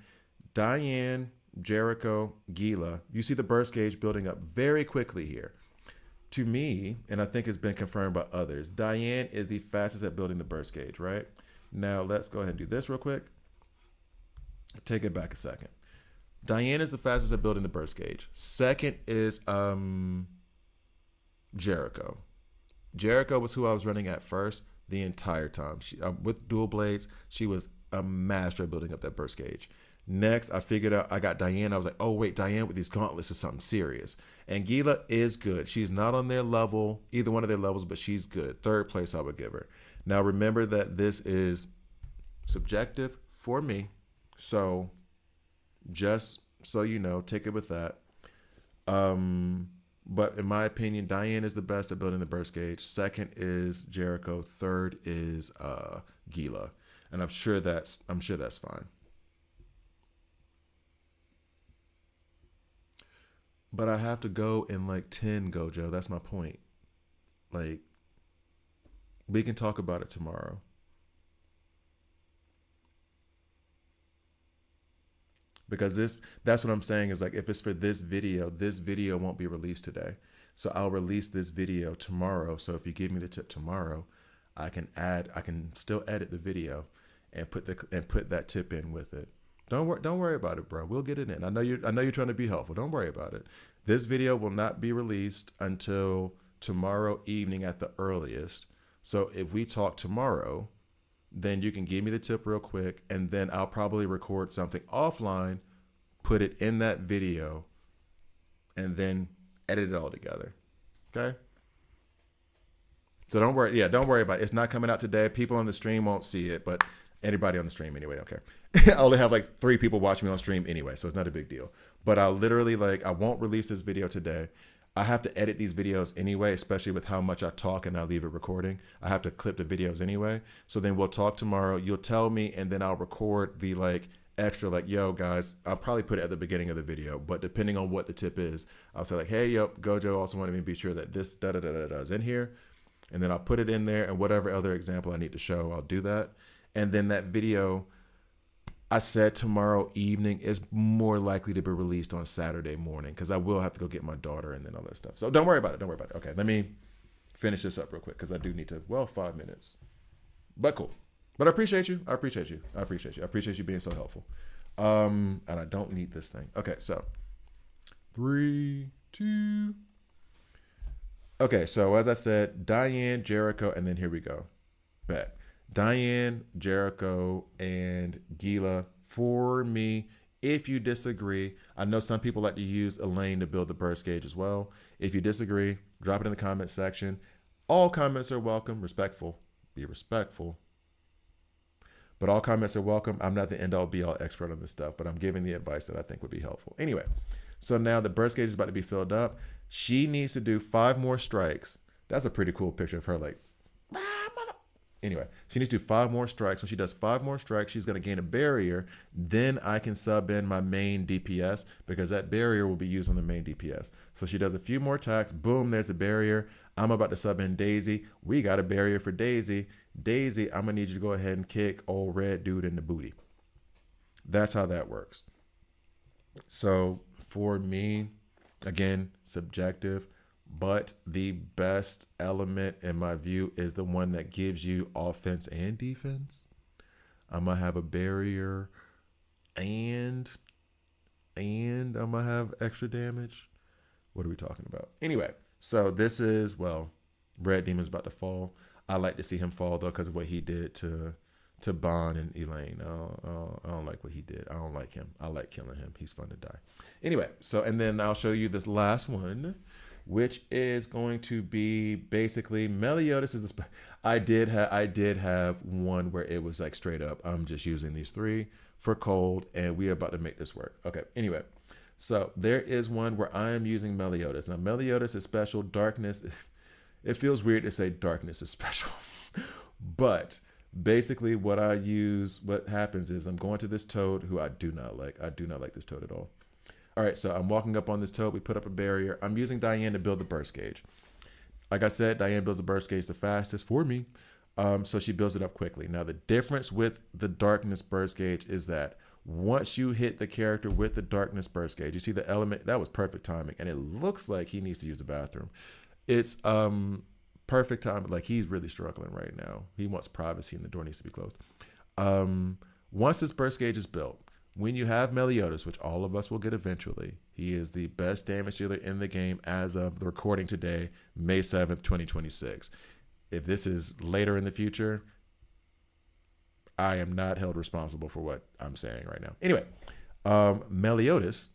Diane, Jericho, Gila, you see the burst gauge building up very quickly here. To me, and I think it's been confirmed by others, Diane is the fastest at building the burst gauge, right? Now, let's go ahead and do this real quick. Take it back a second. Diane is the fastest at building the burst gauge. Second is Jericho. Jericho was who I was running at first the entire time. With dual blades, she was a master at building up that burst gauge. Next, I figured out I got Diane. I was like, oh, wait, Diane with these gauntlets is something serious. And Gila is good. She's not on their level, either one of their levels, but she's good. Third place I would give her. Now, remember that this is subjective for me. So just so you know, take it with that. But in my opinion, Diane is the best at building the burst gauge. Second is Jericho. Third is Gila. And I'm sure that's fine. But I have to go in like 10, Gojo. That's my point. Like, we can talk about it tomorrow. Because that's what I'm saying is like, if it's for this video won't be released today. So I'll release this video tomorrow. So if you give me the tip tomorrow, I can still edit the video and put that tip in with it. Don't worry about it, bro. We'll get it in. I know you're trying to be helpful. Don't worry about it. This video will not be released until tomorrow evening at the earliest. So if we talk tomorrow, then you can give me the tip real quick, and then I'll probably record something offline, put it in that video, and then edit it all together. Okay? So don't worry. Yeah, don't worry about it. It's not coming out today. People on the stream won't see it, but anybody on the stream anyway, don't care. I only have like 3 people watching me on stream anyway, so it's not a big deal. But I'll literally I won't release this video today. I have to edit these videos anyway, especially with how much I talk and I leave it recording. I have to clip the videos anyway. So then we'll talk tomorrow. You'll tell me, and then I'll record the extra yo guys, I'll probably put it at the beginning of the video, but depending on what the tip is, I'll say hey, yo, Gojo also wanted me to be sure that this is in here. And then I'll put it in there, and whatever other example I need to show, I'll do that. And then that video, I said tomorrow evening, is more likely to be released on Saturday morning because I will have to go get my daughter and then all that stuff. So don't worry about it. Okay, let me finish this up real quick because I do need to, 5 minutes. But cool. But I appreciate you. I appreciate you being so helpful. And I don't need this thing. Okay, so 3, 2. Okay, so as I said, Diane, Jericho, and then here we go. Bet. Diane, Jericho, and Gila for me. If you disagree, I know some people like to use Elaine to build the burst gauge as well. If you disagree, drop it in the comment section. All comments are welcome. Respectful. Be respectful. But all comments are welcome. I'm not the end-all be-all expert on this stuff, but I'm giving the advice that I think would be helpful. Anyway, so now the burst gauge is about to be filled up. She needs to do 5 more strikes. That's a pretty cool picture of her Anyway, she needs to do 5 more strikes. When she does 5 more strikes, she's going to gain a barrier. Then I can sub in my main DPS because that barrier will be used on the main DPS. So she does a few more attacks. Boom, there's the barrier. I'm about to sub in Daisy. We got a barrier for Daisy. Daisy, I'm going to need you to go ahead and kick old red dude in the booty. That's how that works. So for me, again, subjective. But the best element in my view is the one that gives you offense and defense. I'm going to have a barrier and I'm going to have extra damage. What are we talking about? Anyway, so this is, Red Demon's about to fall. I like to see him fall, though, because of what he did to Bond and Elaine. I don't like what he did. I don't like him. I like killing him. He's fun to die. Anyway, so, and then I'll show you this last one, which is going to be basically Meliodas is the I did have one where it was like straight up, I'm just using these 3 for cold, and we are about to make this work. Okay, anyway, so there is one where I am using Meliodas. Now, Meliodas is special. Darkness, it feels weird to say darkness is special, but Basically, what happens is I'm going to this toad who I do not like. I do not like this toad at all. All right, so I'm walking up on this toad. We put up a barrier. I'm using Diane to build the burst gauge. Like I said, Diane builds the burst gauge the fastest for me. So she builds it up quickly. Now, the difference with the darkness burst gauge is that once you hit the character with the darkness burst gauge, you see the element, that was perfect timing. And it looks like he needs to use the bathroom. It's perfect time. Like, he's really struggling right now. He wants privacy and the door needs to be closed. Once this burst gauge is built, when you have Meliodas, which all of us will get eventually, he is the best damage dealer in the game as of the recording today, May 7th, 2026. If this is later in the future, I am not held responsible for what I'm saying right now. Anyway, Meliodas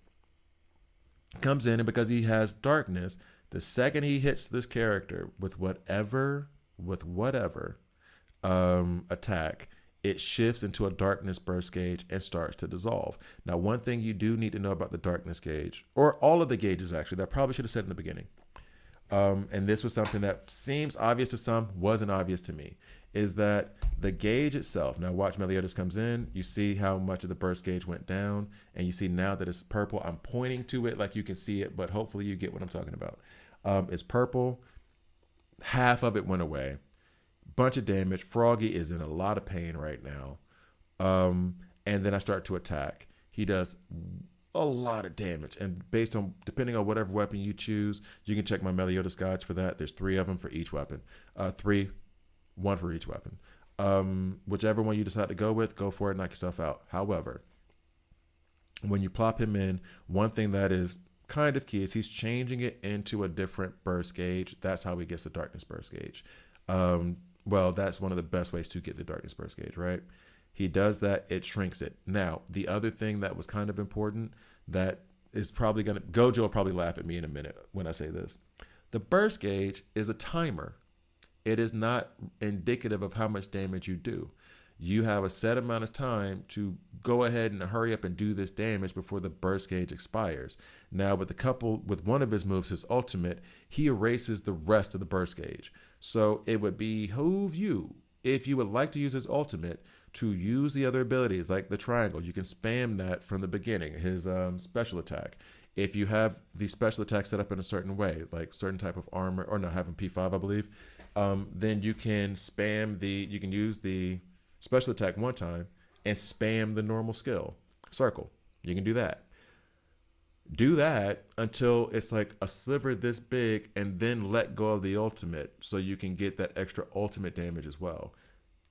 comes in, and because he has darkness, the second he hits this character with whatever attack, it shifts into a darkness burst gauge and starts to dissolve. Now, one thing you do need to know about the darkness gauge, or all of the gauges actually, that I probably should have said in the beginning, and this was something that seems obvious to some, wasn't obvious to me, is that the gauge itself, now watch, Meliodas comes in, you see how much of the burst gauge went down, and you see now that it's purple. I'm pointing to it like you can see it, but hopefully you get what I'm talking about. It's purple. Half of it went away. Bunch of damage. Froggy is in a lot of pain right now. And then I start to attack. He does a lot of damage. And depending on whatever weapon you choose, you can check my Meliodas guides for that. There's 3 of them for each weapon. 1 for each weapon. Whichever one you decide to go with, go for it, knock yourself out. However, when you plop him in, one thing that is kind of key is he's changing it into a different burst gauge. That's how he gets the darkness burst gauge. Well, that's one of the best ways to get the darkness burst gauge, right? He does that, it shrinks it. Now, the other thing that was kind of important that is probably Gojo will probably laugh at me in a minute when I say this. The burst gauge is a timer. It is not indicative of how much damage you do. You have a set amount of time to go ahead and hurry up and do this damage before the burst gauge expires. Now, with one of his moves, his ultimate, he erases the rest of the burst gauge. So it would behoove you, if you would like to use his ultimate, to use the other abilities like the triangle. You can spam that from the beginning, his special attack. If you have the special attack set up in a certain way, like certain type of armor, or no, have him P5, I believe, then you can you can use the special attack one time and spam the normal skill circle. You can do that. Do that until it's like a sliver this big, and then let go of the ultimate so you can get that extra ultimate damage as well.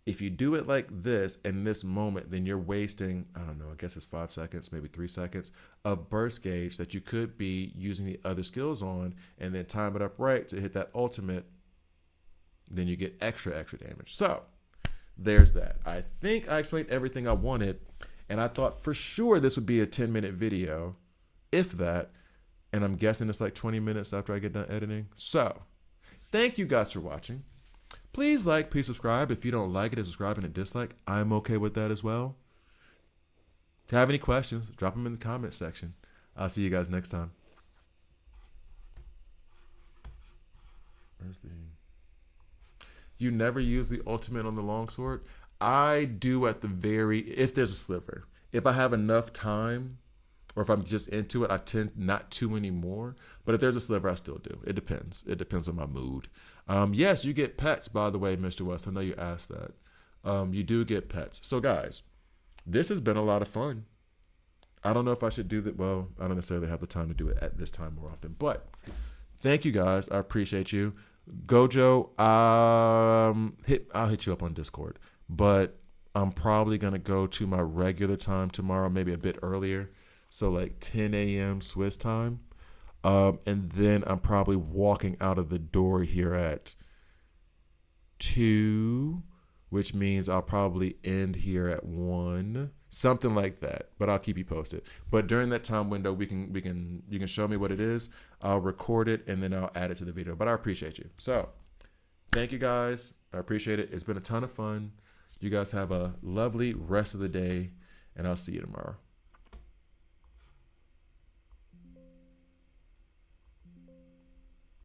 If you do it like this in this moment, then you're wasting, I don't know, I guess it's 5 seconds, maybe 3 seconds of burst gauge that you could be using the other skills on, and then time it up right to hit that ultimate. Then you get extra damage. So there's that. I think I explained everything I wanted, and I thought for sure this would be a 10-minute video, if that, and I'm guessing it's like 20 minutes after I get done editing. So thank you guys for watching. Please like, please subscribe. If you don't like it, subscribe and a dislike. I'm okay with that as well. If you have any questions, drop them in the comment section. I'll see you guys next time. Where's the... You never use the ultimate on the longsword? I do if there's a sliver. If I have enough time, or if I'm just into it, I tend not to anymore. But if there's a sliver, I still do. It depends. It depends on my mood. Yes, you get pets, by the way, Mr. West. I know you asked that. You do get pets. So, guys, this has been a lot of fun. I don't know if I should do that. Well, I don't necessarily have the time to do it at this time more often. But thank you, guys. I appreciate you. Gojo, I'll hit you up on Discord. But I'm probably going to go to my regular time tomorrow, maybe a bit earlier. So like 10 a.m. Swiss time. And then I'm probably walking out of the door here at 2, which means I'll probably end here at 1, something like that. But I'll keep you posted. But during that time window, you can show me what it is. I'll record it and then I'll add it to the video. But I appreciate you. So thank you guys. I appreciate it. It's been a ton of fun. You guys have a lovely rest of the day, and I'll see you tomorrow.